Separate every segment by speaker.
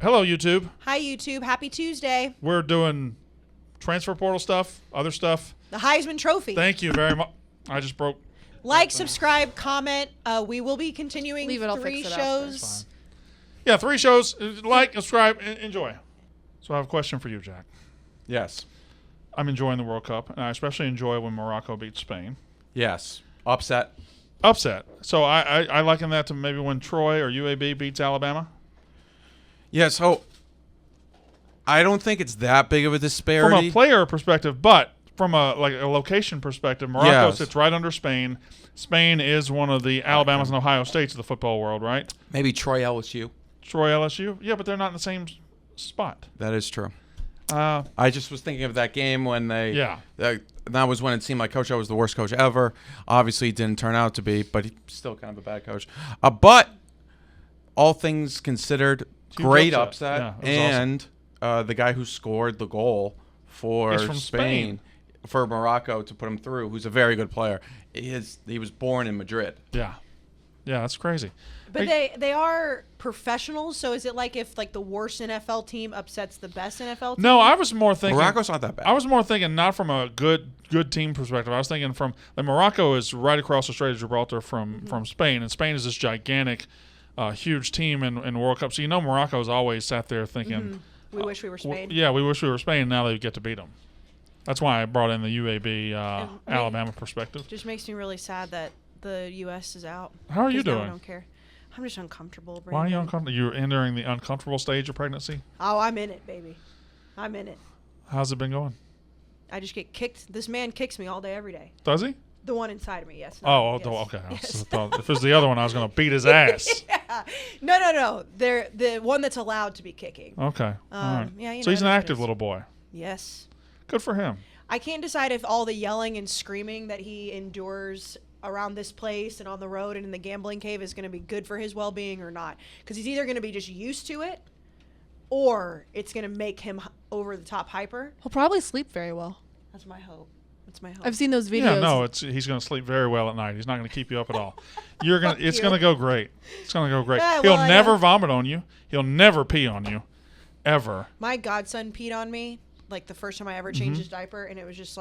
Speaker 1: Hello, YouTube.
Speaker 2: Hi, YouTube. Happy Tuesday.
Speaker 1: We're doing transfer portal stuff, other stuff.
Speaker 2: The Heisman Trophy.
Speaker 1: Thank you very much. I just broke.
Speaker 2: Like, subscribe, comment. We will be continuing
Speaker 3: Leave it, I'll
Speaker 2: 3
Speaker 3: fix it
Speaker 2: shows.
Speaker 1: Yeah, 3 shows. Like, subscribe, enjoy. So I have a question for you, Jack.
Speaker 4: Yes.
Speaker 1: I'm enjoying the World Cup, and I especially enjoy when Morocco beats Spain.
Speaker 4: Yes. Upset.
Speaker 1: So I liken that to maybe when Troy or UAB beats Alabama.
Speaker 4: Yeah, so I don't think it's that big of a disparity.
Speaker 1: From a player perspective, but from a location perspective, Morocco sits right under Spain. Spain is one of the Alabamas and Ohio States of the football world, right?
Speaker 4: Maybe Troy LSU.
Speaker 1: Troy LSU? Yeah, but they're not in the same spot.
Speaker 4: That is true. I just was thinking of that game when they that was when it seemed like Coach O was the worst coach ever. Obviously, it didn't turn out to be, but he's still kind of a bad coach. But all things considered, great upset.
Speaker 1: Yeah,
Speaker 4: and awesome. The guy who scored the goal for Spain, for Morocco to put him through, who's a very good player, he was born in Madrid.
Speaker 1: Yeah, that's crazy.
Speaker 2: But they are professionals, so is it like if the worst NFL team upsets the best NFL team?
Speaker 1: No, I was more thinking
Speaker 4: Morocco's not that bad.
Speaker 1: I was more thinking not from a good team perspective. I was thinking from Morocco is right across the Strait of Gibraltar from Spain, and Spain is this gigantic, huge team in World Cup. So Morocco's always sat there thinking,
Speaker 2: we wish we were Spain.
Speaker 1: We wish we were Spain. Now they get to beat them. That's why I brought in the UAB Alabama perspective.
Speaker 2: Just makes me really sad that the U.S. is out.
Speaker 1: How are you doing?
Speaker 2: I don't care. I'm just uncomfortable. Brandon.
Speaker 1: Why are you uncomfortable? You're entering the uncomfortable stage of pregnancy?
Speaker 2: Oh, I'm in it, baby. I'm in it.
Speaker 1: How's it been going?
Speaker 2: I just get kicked. This man kicks me all day, every day.
Speaker 1: Does he?
Speaker 2: The one inside of me, yes.
Speaker 1: Okay.
Speaker 2: Yes.
Speaker 1: If it was the other one, I was going to beat his ass.
Speaker 2: Yeah. No. They're the one that's allowed to be kicking.
Speaker 1: Okay. All right.
Speaker 2: Yeah,
Speaker 1: so he's an active little boy.
Speaker 2: Yes.
Speaker 1: Good for him.
Speaker 2: I can't decide if all the yelling and screaming that he endures around this place and on the road and in the gambling cave is going to be good for his well-being or not. Because he's either going to be just used to it or it's going to make him over-the-top hyper.
Speaker 3: He'll probably sleep very well.
Speaker 2: That's my hope.
Speaker 3: I've seen those videos.
Speaker 1: Yeah, no, he's going to sleep very well at night. He's not going to keep you up at all. It's going to go great. It's going to go great.
Speaker 2: Yeah,
Speaker 1: He'll never vomit on you. He'll never pee on you, ever.
Speaker 2: My godson peed on me the first time I ever changed his diaper, and it was just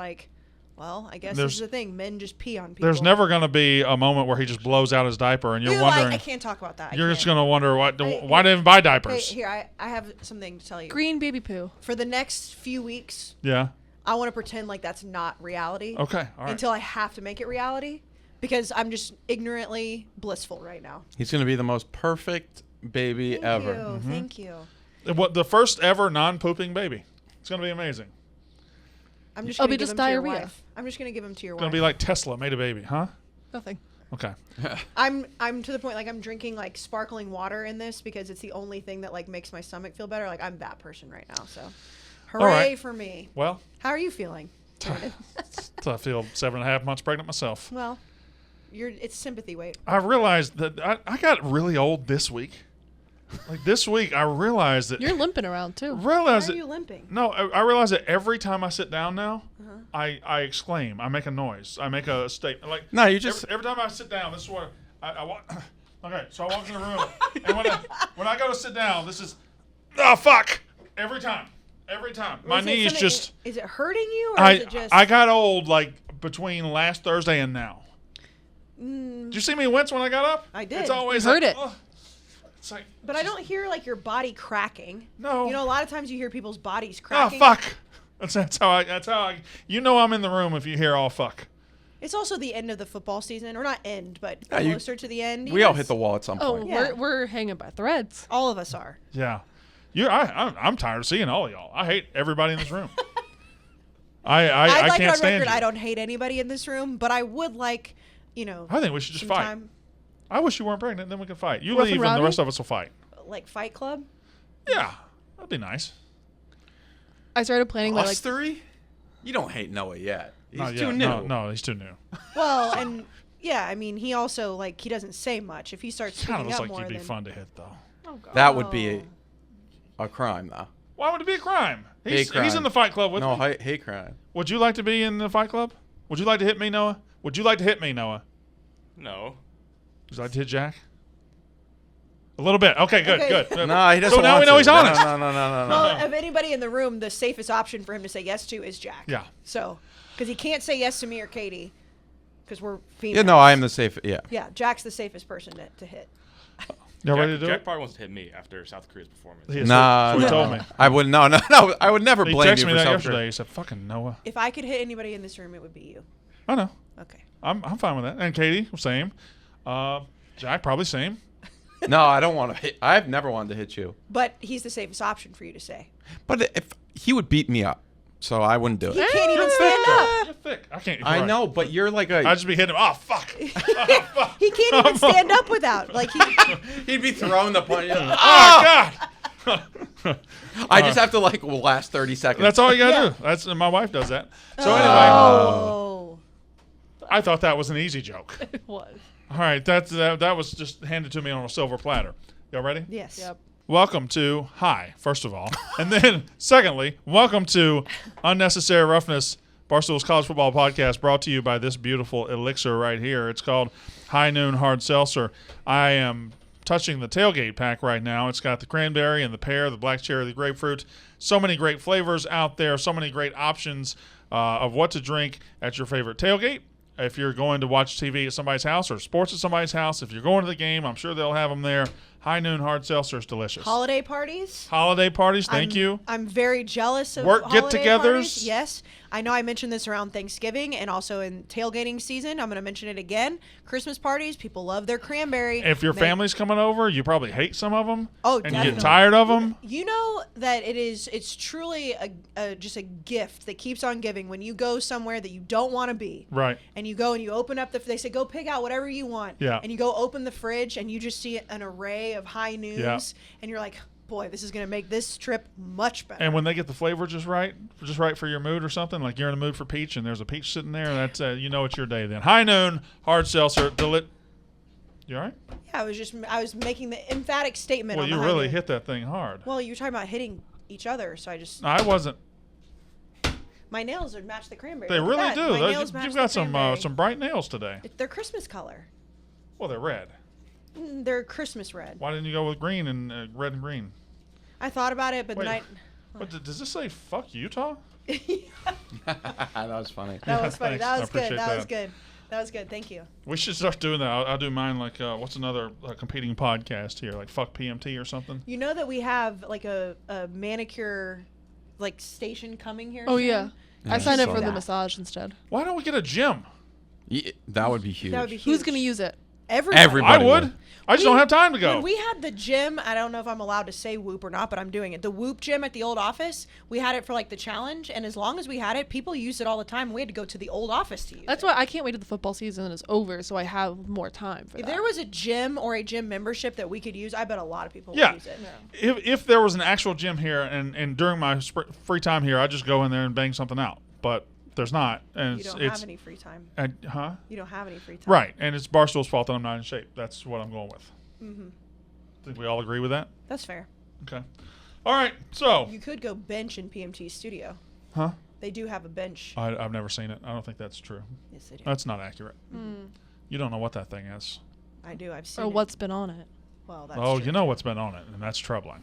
Speaker 2: well, I guess this is the thing. Men just pee on people.
Speaker 1: There's never going to be a moment where he just blows out his diaper, and you're wondering.
Speaker 2: I can't talk about that.
Speaker 1: You're just going to wonder why didn't buy diapers.
Speaker 2: Here, I have something to tell you.
Speaker 3: Green baby poo.
Speaker 2: For the next few weeks, I want to pretend like that's not reality.
Speaker 1: Okay, all right.
Speaker 2: Until I have to make it reality, because I'm just ignorantly blissful right now.
Speaker 4: He's going to be the most perfect baby ever.
Speaker 2: Thank you.
Speaker 1: The first ever non-pooping baby. It's going to be amazing.
Speaker 2: I'm just going to give him to your wife. I'm just going to give him to your wife.
Speaker 1: It's going to be like Tesla made a baby, huh?
Speaker 3: Nothing.
Speaker 1: Okay.
Speaker 2: I'm to the point I'm drinking sparkling water in this because it's the only thing that makes my stomach feel better. I'm that person right now. So, hooray for me.
Speaker 1: Well,
Speaker 2: how are you feeling?
Speaker 1: I feel 7.5 months pregnant myself.
Speaker 2: Well, it's sympathy weight.
Speaker 1: I realized that I got really old this week. This week, I realized that...
Speaker 3: You're limping around, too.
Speaker 2: Why are you limping?
Speaker 1: No, I realize that every time I sit down now, I exclaim. I make a noise. I make a statement.
Speaker 4: No, you just...
Speaker 1: Every time I sit down, this is what I walk... Okay, so I walk in the room, and when I go to sit down, this is... Oh, fuck! Every time. My knees just...
Speaker 2: Is it hurting you, or is it just...
Speaker 1: I got old, between last Thursday and now. Did you see me wince when I got up?
Speaker 2: I did.
Speaker 1: It's always
Speaker 3: heard it.
Speaker 2: But I don't hear your body cracking.
Speaker 1: No.
Speaker 2: A lot of times you hear people's bodies cracking.
Speaker 1: Oh, fuck. That's how I I'm in the room if you hear all fuck.
Speaker 2: It's also the end of the football season, or not end, but closer to the end.
Speaker 4: We all hit the wall at some point.
Speaker 3: We're hanging by threads.
Speaker 2: All of us are.
Speaker 1: Yeah. I'm tired of seeing all of y'all. I hate everybody in this room. I can't stand you.
Speaker 2: I don't hate anybody in this room, but I would like,
Speaker 1: I think we should just fight. I wish you weren't pregnant, then we can fight. You leave and the rest of us will fight.
Speaker 2: Like Fight Club?
Speaker 1: Yeah. That'd be nice.
Speaker 3: I started planning
Speaker 4: Us three? You don't hate Noah yet. He's too new.
Speaker 1: No, he's too new.
Speaker 2: Well, and he also he doesn't say much. If he starts speaking
Speaker 1: kind of
Speaker 2: up
Speaker 1: looks
Speaker 2: more,
Speaker 1: like he'd be fun to hit though.
Speaker 2: Oh, God.
Speaker 4: That would be a crime, though.
Speaker 1: Why would it be a crime?
Speaker 4: Hate crime.
Speaker 1: He's in the Fight Club with me.
Speaker 4: No, hate crime.
Speaker 1: Would you like to be in the Fight Club? Would you like to hit me, Noah? Would you like to hit me, Noah?
Speaker 5: No.
Speaker 1: Would you like to hit Jack? A little bit. Okay, good.
Speaker 4: No, he doesn't.
Speaker 1: So now
Speaker 4: want
Speaker 1: we know
Speaker 4: to.
Speaker 1: he's honest.
Speaker 4: No.
Speaker 2: Well, of anybody in the room, the safest option for him to say yes to is Jack.
Speaker 1: Yeah.
Speaker 2: So, because he can't say yes to me or Katie, because we're females.
Speaker 4: Yeah, no, I am the safe. Yeah.
Speaker 2: Yeah, Jack's the safest person to hit.
Speaker 1: Y'all ready to do
Speaker 5: Jack
Speaker 1: it?
Speaker 5: probably wants to hit me after South Korea's performance.
Speaker 1: He
Speaker 4: Nah,
Speaker 1: he told me.
Speaker 4: I would no. I would never
Speaker 1: He
Speaker 4: blame
Speaker 1: texted
Speaker 4: you
Speaker 1: me
Speaker 4: for
Speaker 1: that
Speaker 4: South
Speaker 1: yesterday.
Speaker 4: Korea.
Speaker 1: He said, "Fucking Noah."
Speaker 2: If I could hit anybody in this room, it would be you.
Speaker 1: I know.
Speaker 2: Okay.
Speaker 1: I'm fine with that. And Katie, same. Jack, probably same.
Speaker 4: No, I don't want to hit. I've never wanted to hit you.
Speaker 2: But he's the safest option for you to say.
Speaker 4: But if he would beat me up, so I wouldn't do
Speaker 2: He
Speaker 4: it.
Speaker 2: can't even stand up.
Speaker 1: You're thick. I can't.
Speaker 4: I know, but you're like a.
Speaker 1: I'd just be hitting him. Oh, fuck. Oh, fuck.
Speaker 2: He can't even stand up without. Like
Speaker 4: He'd be throwing the punch.
Speaker 1: Oh, God.
Speaker 4: I just have to last 30 seconds.
Speaker 1: That's all you got to
Speaker 2: Yeah.
Speaker 1: do. That's my wife does that. So anyway,
Speaker 2: Oh.
Speaker 1: I thought that was an easy joke.
Speaker 3: It was.
Speaker 1: All right, that was just handed to me on a silver platter. Y'all ready?
Speaker 2: Yes.
Speaker 3: Yep.
Speaker 1: Welcome to first of all. And then secondly, welcome to Unnecessary Roughness, Barstool's college football podcast, brought to you by this beautiful elixir right here. It's called High Noon Hard Seltzer. I am touching the tailgate pack right now. It's got the cranberry and the pear, the black cherry, the grapefruit. So many great flavors out there, so many great options of what to drink at your favorite tailgate. If you're going to watch TV at somebody's house or sports at somebody's house, if you're going to the game, I'm sure they'll have them there. High Noon Hard Seltzer is delicious.
Speaker 2: Holiday parties.
Speaker 1: Holiday parties, thank you.
Speaker 2: I'm very jealous of
Speaker 1: Work
Speaker 2: holiday
Speaker 1: get-togethers.
Speaker 2: parties. Yes. I know I mentioned this around Thanksgiving and also in tailgating season. I'm going to mention it again. Christmas parties, people love their cranberry.
Speaker 1: If your family's coming over, you probably hate some of them.
Speaker 2: Oh,
Speaker 1: and you
Speaker 2: definitely.
Speaker 1: get tired of them.
Speaker 2: You know that it's truly just a gift that keeps on giving when you go somewhere that you don't want to be.
Speaker 1: Right.
Speaker 2: And you go and you open up they say go pick out whatever you want.
Speaker 1: Yeah.
Speaker 2: And you go open the fridge and you just see an array of high noons.
Speaker 1: Yeah.
Speaker 2: And you're like, boy, this is going to make this trip much better.
Speaker 1: And when they get the flavor just right for your mood or something, like you're in the mood for peach and there's a peach sitting there, that's you know it's your day then. High Noon Hard Seltzer. You all right?
Speaker 2: Yeah, I was making the emphatic statement.
Speaker 1: Well,
Speaker 2: on
Speaker 1: you
Speaker 2: the high
Speaker 1: really
Speaker 2: noon.
Speaker 1: hit that thing hard.
Speaker 2: Well, you were talking about hitting each other, so
Speaker 1: I wasn't.
Speaker 2: my nails would match the cranberry.
Speaker 1: They
Speaker 2: Look
Speaker 1: really
Speaker 2: at that.
Speaker 1: do.
Speaker 2: My nails match
Speaker 1: You've
Speaker 2: the
Speaker 1: got
Speaker 2: cranberry.
Speaker 1: some bright nails today.
Speaker 2: They're Christmas color.
Speaker 1: Well, they're red.
Speaker 2: They're Christmas red.
Speaker 1: Why didn't you go with green and red and green?
Speaker 2: I thought about it, but
Speaker 1: Wait.
Speaker 2: then
Speaker 1: What, does this say fuck Utah?
Speaker 4: That was funny.
Speaker 2: that was funny.
Speaker 1: Thanks.
Speaker 2: That
Speaker 1: I
Speaker 2: was good.
Speaker 1: appreciate
Speaker 2: That was
Speaker 1: that.
Speaker 2: good. That was good. Thank you.
Speaker 1: We should start doing that. I'll do mine like what's another competing podcast here, like fuck PMT or something.
Speaker 2: You know that we have like a manicure like station coming here.
Speaker 3: Oh
Speaker 2: soon?
Speaker 3: yeah.
Speaker 4: Yeah,
Speaker 3: I signed up
Speaker 4: saw
Speaker 3: for the
Speaker 4: that.
Speaker 3: massage instead.
Speaker 1: Why don't we get a gym?
Speaker 4: Yeah, that would be huge.
Speaker 2: That would be huge.
Speaker 3: Who's gonna use it?
Speaker 2: Everybody.
Speaker 1: I
Speaker 4: Everybody
Speaker 1: would.
Speaker 4: would.
Speaker 1: I just don't have time to go.
Speaker 2: When we had the gym, I don't know if I'm allowed to say Whoop or not, but I'm doing it. The Whoop gym at the old office, we had it for like the challenge, and as long as we had it, people used it all the time. We had to go to the old office to use
Speaker 3: That's
Speaker 2: it.
Speaker 3: why I can't wait till the football season is over, so I have more time for
Speaker 2: If
Speaker 3: that.
Speaker 2: there was a gym or a gym membership that we could use, I bet a lot of people
Speaker 1: Yeah.
Speaker 2: would use it.
Speaker 1: If there was an actual gym here and during my free time here, I just go in there and bang something out. But there's not, and
Speaker 2: You don't
Speaker 1: it's
Speaker 2: have any free time.
Speaker 1: huh?
Speaker 2: You don't have any free time.
Speaker 1: Right, and it's Barstool's fault that I'm not in shape. That's what I'm going with.
Speaker 2: Mm-hmm.
Speaker 1: Think we all agree with that?
Speaker 2: That's fair.
Speaker 1: Okay. All right. So,
Speaker 2: You could go bench in PMT studio.
Speaker 1: huh?
Speaker 2: They do have a bench.
Speaker 1: I've never seen it. I don't think that's true.
Speaker 2: Yes, they do.
Speaker 1: That's not accurate.
Speaker 3: Mm.
Speaker 1: You don't know what that thing is.
Speaker 2: I do. I've seen
Speaker 3: Or
Speaker 2: it.
Speaker 3: what's been on it.
Speaker 2: Well, that's
Speaker 1: Oh,
Speaker 2: true.
Speaker 1: you know what's been on it, and that's troubling.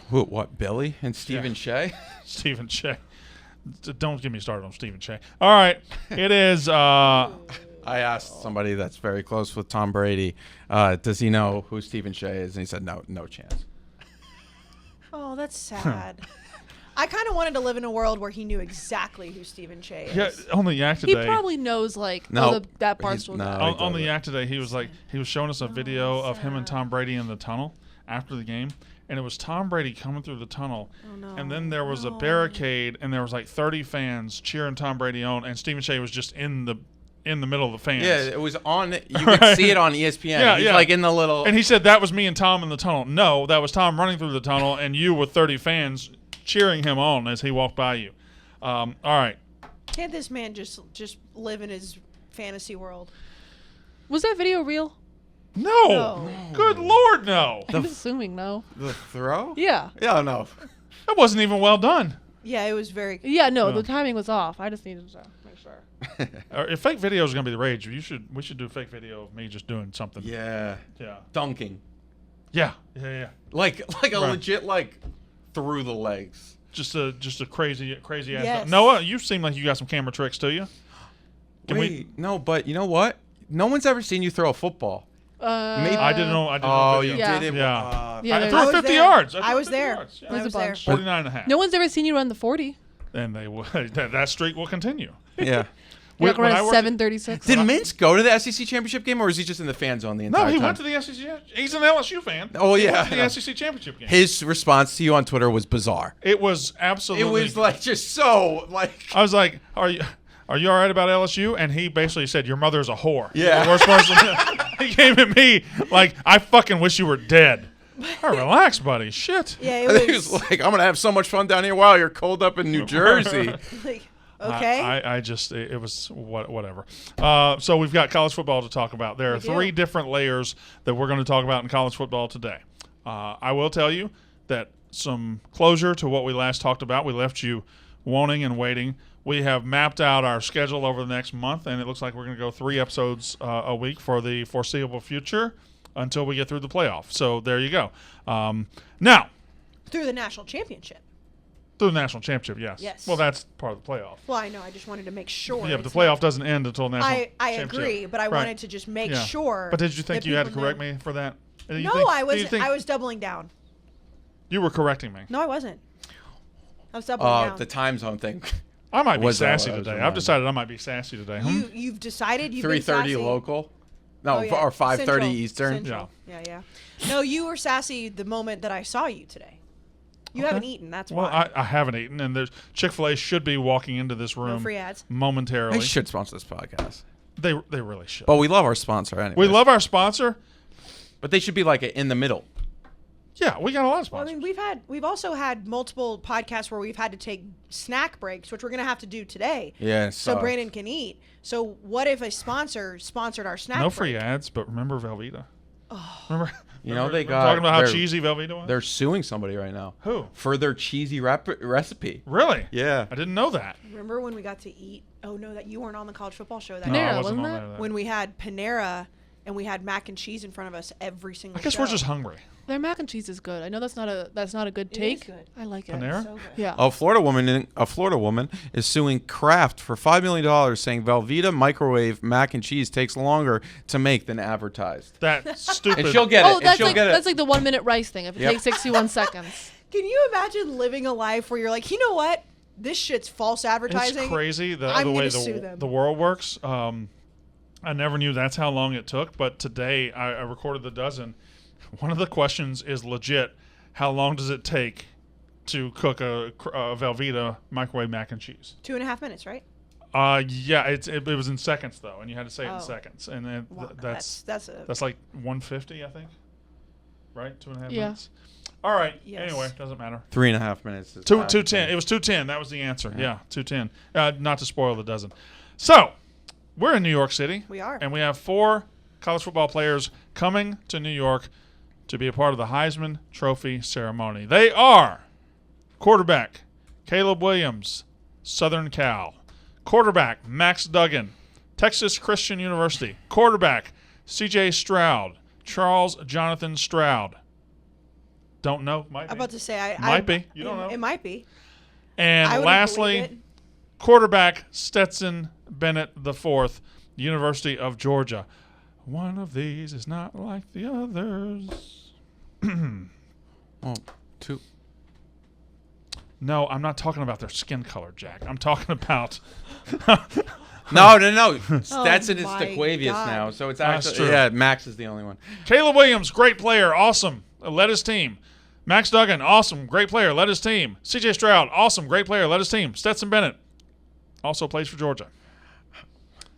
Speaker 4: What, Billy and Stephen
Speaker 1: Yeah.
Speaker 4: Shea?
Speaker 1: Stephen Shea. Don't get me started on Stephen Shea. All right. It is.
Speaker 4: I asked somebody that's very close with Tom Brady, does he know who Stephen Shea is? And he said, no chance.
Speaker 2: Oh, that's sad. I kind of wanted to live in a world where he knew exactly who Stephen Shea is.
Speaker 1: Yeah, on the Yak
Speaker 3: He
Speaker 1: today.
Speaker 3: probably knows like
Speaker 4: No.
Speaker 3: that
Speaker 4: He's-
Speaker 3: Barstool
Speaker 4: no.
Speaker 3: guy.
Speaker 1: On the Yak today, he was showing us a video of him and Tom Brady in the tunnel after the game, and it was Tom Brady coming through the tunnel,
Speaker 2: Oh, no.
Speaker 1: and then there was a
Speaker 2: No.
Speaker 1: barricade, and there was like 30 fans cheering Tom Brady on, and Stephen Shea was just in the middle of the fans.
Speaker 4: Yeah, it was on. You could see it on ESPN.
Speaker 1: Yeah,
Speaker 4: He's
Speaker 1: yeah.
Speaker 4: like in the little.
Speaker 1: And he said that was me and Tom in the tunnel. No, that was Tom running through the tunnel, and you with 30 fans cheering him on as he walked by you. All right.
Speaker 2: Can't this man just live in his fantasy world?
Speaker 3: Was that video real?
Speaker 1: No.
Speaker 2: No.
Speaker 1: Good Lord, no.
Speaker 3: I'm assuming no.
Speaker 4: the throw?
Speaker 3: Yeah.
Speaker 4: Yeah, no.
Speaker 1: That wasn't even well done.
Speaker 2: Yeah, it was very.
Speaker 3: Yeah, no,
Speaker 1: Oh.
Speaker 3: the timing was off. I just needed to make sure.
Speaker 1: If fake video is gonna be the rage, we should do a fake video of me just doing something.
Speaker 4: Yeah.
Speaker 1: Yeah.
Speaker 4: Dunking.
Speaker 1: Yeah.
Speaker 4: Like a legit through the legs.
Speaker 1: Just a crazy ass.
Speaker 2: Yes.
Speaker 1: Noah, you seem like you got some camera tricks to you.
Speaker 4: No, but you know what? No one's ever seen you throw a football.
Speaker 1: Maybe I didn't know.
Speaker 4: Oh,
Speaker 1: video.
Speaker 4: you
Speaker 3: Yeah.
Speaker 4: did it.
Speaker 1: Yeah.
Speaker 3: Yeah,
Speaker 1: I
Speaker 3: there's-
Speaker 1: threw
Speaker 2: I was
Speaker 1: 50
Speaker 2: there.
Speaker 1: yards.
Speaker 2: I was
Speaker 1: 50
Speaker 2: there.
Speaker 1: yards. Yeah.
Speaker 2: I was there.
Speaker 1: 49 and a half.
Speaker 3: No one's ever seen you run the 40.
Speaker 1: And that streak will continue.
Speaker 4: Yeah.
Speaker 3: You're not
Speaker 1: When I
Speaker 3: running
Speaker 1: worked-
Speaker 3: 7:36.
Speaker 4: Did Minsk go to the SEC championship game, or is he just in the fan zone the entire
Speaker 1: No,
Speaker 4: time?
Speaker 1: he went to the SEC. He's an LSU fan.
Speaker 4: Oh,
Speaker 1: He
Speaker 4: yeah,
Speaker 1: went to
Speaker 4: I
Speaker 1: the
Speaker 4: know.
Speaker 1: SEC championship game.
Speaker 4: His response to you on Twitter was bizarre.
Speaker 1: It was absolutely.
Speaker 4: It was just so
Speaker 1: I was like, "Are you all right about LSU?" And he basically said, "Your mother's a whore."
Speaker 4: Yeah.
Speaker 1: You're the worst person. He came at me like, "I fucking wish you were dead." All right, relax, buddy. Shit.
Speaker 2: Yeah,
Speaker 4: I think he was like, I'm gonna have so much fun down here while you're cold up in New Jersey.
Speaker 2: like, okay.
Speaker 1: I just it was whatever. So we've got college football to talk about. There are
Speaker 2: We do.
Speaker 1: 3 different layers that we're going to talk about in college football today. I will tell you that some closure to what we last talked about. We left you wanting and waiting. We have mapped out our schedule over the next month, and it looks like we're going to go 3 episodes a week for the foreseeable future until we get through the playoff. So there you go. Now,
Speaker 2: Through the national championship.
Speaker 1: through the national championship, yes.
Speaker 2: Yes.
Speaker 1: Well, that's part of the playoff.
Speaker 2: Well, I know. I just wanted to make sure.
Speaker 1: Yeah, but the
Speaker 2: it's
Speaker 1: playoff
Speaker 2: not-
Speaker 1: doesn't end until national
Speaker 2: I
Speaker 1: championship.
Speaker 2: agree, but I
Speaker 1: Right.
Speaker 2: wanted to just make
Speaker 1: Yeah.
Speaker 2: sure.
Speaker 1: But did you think
Speaker 2: that
Speaker 1: you had to
Speaker 2: people
Speaker 1: correct
Speaker 2: knew.
Speaker 1: me for that?
Speaker 2: No, I was doubling down.
Speaker 1: You were correcting me.
Speaker 2: No, I wasn't. I was doubling down.
Speaker 4: The time zone thing.
Speaker 1: I might be
Speaker 4: Was that
Speaker 1: sassy
Speaker 4: what I was
Speaker 1: today. I've
Speaker 4: reminded?
Speaker 1: decided I might be sassy today.
Speaker 2: You've decided you've
Speaker 4: 3:30
Speaker 2: been sassy.
Speaker 4: local. No,
Speaker 2: Oh, yeah.
Speaker 4: or 5:30
Speaker 2: Central.
Speaker 4: Eastern.
Speaker 2: Central. Yeah. No, you were sassy the moment that I saw you today. You haven't eaten. That's
Speaker 1: Well,
Speaker 2: why.
Speaker 1: I haven't eaten, and there's Chick-fil-A should be walking into this room
Speaker 2: No free ads.
Speaker 1: momentarily.
Speaker 4: They should sponsor this podcast.
Speaker 1: They really should.
Speaker 4: But we love our sponsor anyway.
Speaker 1: We love our sponsor.
Speaker 4: But they should be in the middle.
Speaker 1: Yeah, we got a lot of
Speaker 2: Well, I
Speaker 1: sponsors.
Speaker 2: mean, we've also had multiple podcasts where we've had to take snack breaks, which we're gonna have to do today.
Speaker 4: Yeah.
Speaker 2: So Brandon can eat. So what if a sponsor sponsored our snack
Speaker 1: No
Speaker 2: break?
Speaker 1: free ads, but remember Velveeta.
Speaker 2: Oh.
Speaker 1: Remember?
Speaker 4: You know,
Speaker 1: remember
Speaker 4: they got-
Speaker 1: talking about how
Speaker 4: they're-
Speaker 1: cheesy Velveeta was.
Speaker 4: They're suing somebody right now.
Speaker 1: Who?
Speaker 4: For their cheesy recipe.
Speaker 1: Really?
Speaker 4: Yeah.
Speaker 1: I didn't know that.
Speaker 2: Remember when we got to eat? Oh no, that you weren't on the college football show that
Speaker 1: No,
Speaker 2: day.
Speaker 1: I
Speaker 3: Panera,
Speaker 1: wasn't
Speaker 3: wasn't
Speaker 1: on
Speaker 3: it?
Speaker 1: there.
Speaker 2: When we had Panera and we had mac and cheese in front of us every single.
Speaker 1: I guess
Speaker 2: show.
Speaker 1: we're just hungry.
Speaker 3: Their mac and cheese is good. I know that's not a good
Speaker 2: It is
Speaker 3: take.
Speaker 2: good.
Speaker 3: I like it.
Speaker 1: Panera?
Speaker 2: So good.
Speaker 3: Yeah.
Speaker 4: A Florida woman is suing Kraft for $5 million, saying Velveeta microwave mac and cheese takes longer to make than advertised.
Speaker 1: That's stupid.
Speaker 4: And she'll get
Speaker 3: Oh,
Speaker 4: it.
Speaker 3: that's
Speaker 4: and she'll get it.
Speaker 3: that's like the 1 minute rice thing. If it
Speaker 4: Yep.
Speaker 3: takes 61 seconds.
Speaker 2: Can you imagine living a life where you're like, you know what? This shit's false advertising.
Speaker 1: It's crazy the
Speaker 2: I'm
Speaker 1: way
Speaker 2: gonna sue them.
Speaker 1: the world works. I never knew that's how long it took, but today I recorded the dozen. One of the questions is legit. How long does it take to cook a Velveeta microwave mac and cheese?
Speaker 2: 2.5 minutes, right?
Speaker 1: Yeah, it was in seconds though, and you had to say it
Speaker 2: Oh.
Speaker 1: in seconds, and then
Speaker 2: Wow,
Speaker 1: that's
Speaker 2: that's a
Speaker 1: like 150, I think. Right, 2.5
Speaker 3: Yeah.
Speaker 1: minutes. All right.
Speaker 2: Yes.
Speaker 1: Anyway, doesn't matter.
Speaker 4: 3.5 minutes. is
Speaker 1: 210. It was 210. That was the answer. Yeah, 210. Not to spoil the dozen. So, we're in New York City.
Speaker 2: We are.
Speaker 1: And we have 4 college football players coming to New York to be a part of the Heisman Trophy ceremony. They are quarterback Caleb Williams, Southern Cal. Quarterback Max Duggan, Texas Christian University. Quarterback C.J. Stroud, Charles Jonathan Stroud. Don't know. Might be.
Speaker 2: I'm about to say
Speaker 1: Might be. You don't know.
Speaker 2: It might be. I
Speaker 1: And
Speaker 2: wouldn't believe
Speaker 1: lastly,
Speaker 2: it.
Speaker 1: quarterback Stetson Bennett IV, University of Georgia. One of these is not like the others.
Speaker 4: Oh, 2.
Speaker 1: No, I'm not talking about their skin color, Jack. I'm talking about.
Speaker 4: No. Stetson is
Speaker 2: my
Speaker 4: Stequavius
Speaker 2: God.
Speaker 4: now, so it's
Speaker 1: That's
Speaker 4: actually
Speaker 1: true.
Speaker 4: yeah. Max is the only one.
Speaker 1: Caleb Williams, great player, awesome, led his team. Max Duggan, awesome, great player, led his team. C.J. Stroud, awesome, great player, led his team. Stetson Bennett also plays for Georgia.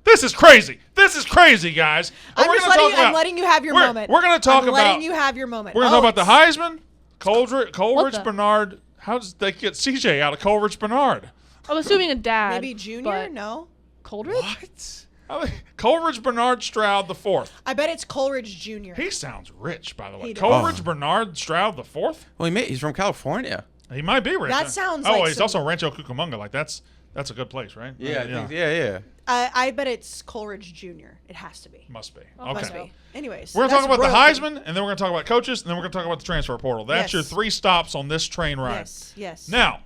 Speaker 1: This is crazy. This is crazy, guys. And we're gonna talk
Speaker 2: I'm
Speaker 1: about-
Speaker 2: letting you have your
Speaker 1: we're-
Speaker 2: moment.
Speaker 1: we're gonna talk
Speaker 2: I'm
Speaker 1: about-
Speaker 2: letting you have your moment.
Speaker 1: We're going to talk about the
Speaker 2: it's-
Speaker 1: Heisman, Coleridge
Speaker 3: the-
Speaker 1: Bernard. How does they get CJ out of Coleridge Bernard?
Speaker 3: I'm assuming a dad.
Speaker 2: Maybe junior?
Speaker 3: but
Speaker 2: No.
Speaker 3: Coleridge?
Speaker 4: What?
Speaker 1: Coleridge Bernard Stroud the fourth.
Speaker 2: I bet it's Coleridge Jr.
Speaker 1: He sounds rich, by the way.
Speaker 2: He does.
Speaker 1: Coleridge Bernard Stroud the fourth.
Speaker 4: Well, he's from California.
Speaker 1: He might be rich.
Speaker 2: That sounds
Speaker 1: Oh,
Speaker 2: like
Speaker 1: he's
Speaker 2: some-
Speaker 1: also Rancho Cucamonga. Like that's That's a good place, right?
Speaker 4: Yeah.
Speaker 2: I bet it's Coleridge Jr. It has to be.
Speaker 1: Must be.
Speaker 2: Must
Speaker 1: Okay.
Speaker 2: be. Anyways,
Speaker 1: We're going to talk about the
Speaker 2: royalty.
Speaker 1: Heisman, and then we're going to talk about coaches, and then we're going to talk about the transfer portal. That's
Speaker 2: Yes.
Speaker 1: your 3 stops on this train ride.
Speaker 2: Yes, yes.
Speaker 1: Now,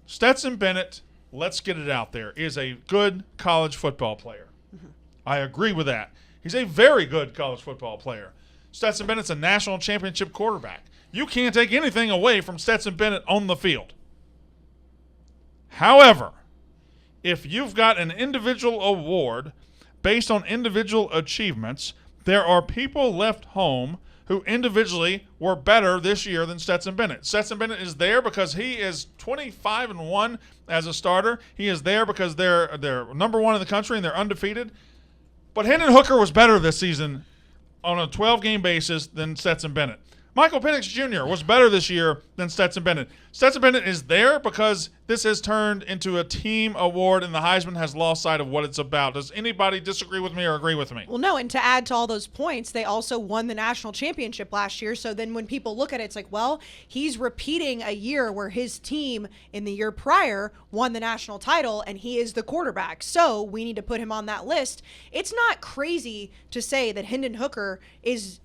Speaker 1: Stetson Bennett, let's get it out there, is a good college football player.
Speaker 2: Mm-hmm.
Speaker 1: I agree with that. He's a very good college football player. Stetson Bennett's a national championship quarterback. You can't take anything away from Stetson Bennett on the field. However, if you've got an individual award based on individual achievements, there are people left home who individually were better this year than Stetson Bennett. Stetson Bennett is there because he is 25-1 as a starter. He is there because they're number 1 in the country and they're undefeated. But Hendon Hooker was better this season on a 12-game basis than Stetson Bennett. Michael Penix Jr. was better this year than Stetson Bennett. Stetson Bennett is there because this has turned into a team award and the Heisman has lost sight of what it's about. Does anybody disagree with me or agree with me?
Speaker 2: Well, no, and to add to all those points, they also won the national championship last year. So then when people look at it, it's like, well, he's repeating a year where his team in the year prior won the national title and he is the quarterback. So we need to put him on that list. It's not crazy to say that Hendon Hooker is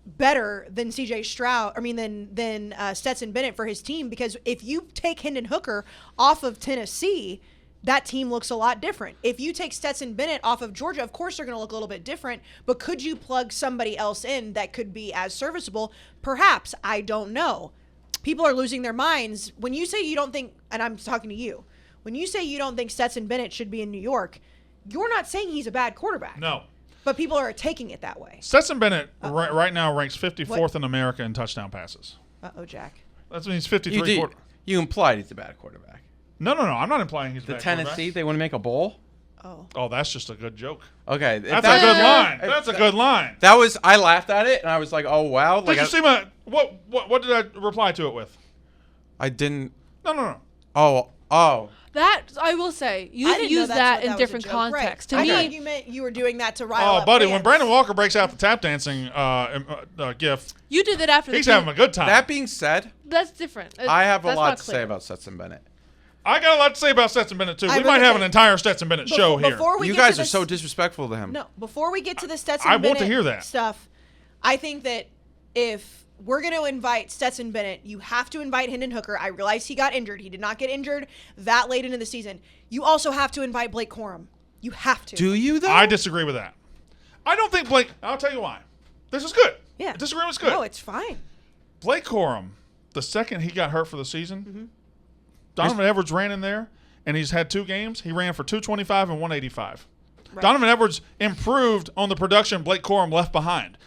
Speaker 2: better than CJ Stroud, than Stetson Bennett for his team, because if you take Hendon Hooker off of Tennessee, that team looks a lot different. If you take Stetson Bennett off of Georgia, of course they're going to look a little bit different, but could you plug somebody else in that could be as serviceable? Perhaps. I don't know. People are losing their minds. When you say you don't think, and I'm talking to you, when you say you don't think Stetson Bennett should be in New York, you're not saying he's a bad quarterback.
Speaker 1: No.
Speaker 2: But people are taking it that way.
Speaker 1: Stetson Bennett right now ranks 54th in America in touchdown passes.
Speaker 2: Uh-oh, Jack.
Speaker 1: That means 53.
Speaker 4: You implied he's a bad quarterback.
Speaker 1: No. I'm not implying he's a
Speaker 4: The
Speaker 1: bad
Speaker 4: Tennessee,
Speaker 1: quarterback.
Speaker 4: they want to make a bowl?
Speaker 1: Oh, that's just a good joke.
Speaker 4: Okay.
Speaker 1: That's a good line. That's a good line.
Speaker 4: That was, I laughed at it, and I was like, oh, wow.
Speaker 1: Did you see my, what did I reply to it with?
Speaker 4: I didn't.
Speaker 1: No.
Speaker 4: Oh.
Speaker 3: That, I will say,
Speaker 2: I
Speaker 3: you've
Speaker 2: didn't know
Speaker 3: used
Speaker 2: that's
Speaker 3: that
Speaker 2: what
Speaker 3: in
Speaker 2: was a
Speaker 3: different
Speaker 2: joke.
Speaker 3: contexts.
Speaker 2: Right.
Speaker 3: To
Speaker 2: I
Speaker 3: me,
Speaker 2: thought you meant you were doing that to rile up
Speaker 1: buddy,
Speaker 2: fans.
Speaker 1: when Brandon Walker breaks out the tap dancing gif,
Speaker 3: you did that after
Speaker 1: he's
Speaker 3: the
Speaker 1: having a good time.
Speaker 4: That being said,
Speaker 3: That's different.
Speaker 4: I have a
Speaker 3: That's
Speaker 4: lot
Speaker 3: not
Speaker 4: to
Speaker 3: clear.
Speaker 4: say about Stetson Bennett.
Speaker 1: I got a lot to say about Stetson Bennett, too.
Speaker 2: I
Speaker 1: We might have an
Speaker 2: really-
Speaker 1: entire Stetson Bennett show here.
Speaker 2: Before we
Speaker 4: You
Speaker 2: get
Speaker 4: guys
Speaker 2: to
Speaker 4: are
Speaker 2: this,
Speaker 4: so disrespectful to him.
Speaker 2: No, before we get to the Stetson
Speaker 1: I
Speaker 2: Bennett
Speaker 1: want to hear that.
Speaker 2: stuff, I think that if we're going to invite Stetson Bennett, you have to invite Hendon Hooker. I realize he got injured. He did not get injured that late into the season. You also have to invite Blake Corum. You have to.
Speaker 4: Do you, though?
Speaker 1: I disagree with that. I don't think Blake, I'll tell you why. This is good.
Speaker 2: Yeah.
Speaker 1: Disagreement's good.
Speaker 2: No, it's fine.
Speaker 1: Blake Corum, the second he got hurt for the season, Donovan Edwards ran in there, and he's had 2 games. He ran for 225 and 185.
Speaker 2: Right.
Speaker 1: Donovan Edwards improved on the production Blake Corum left behind.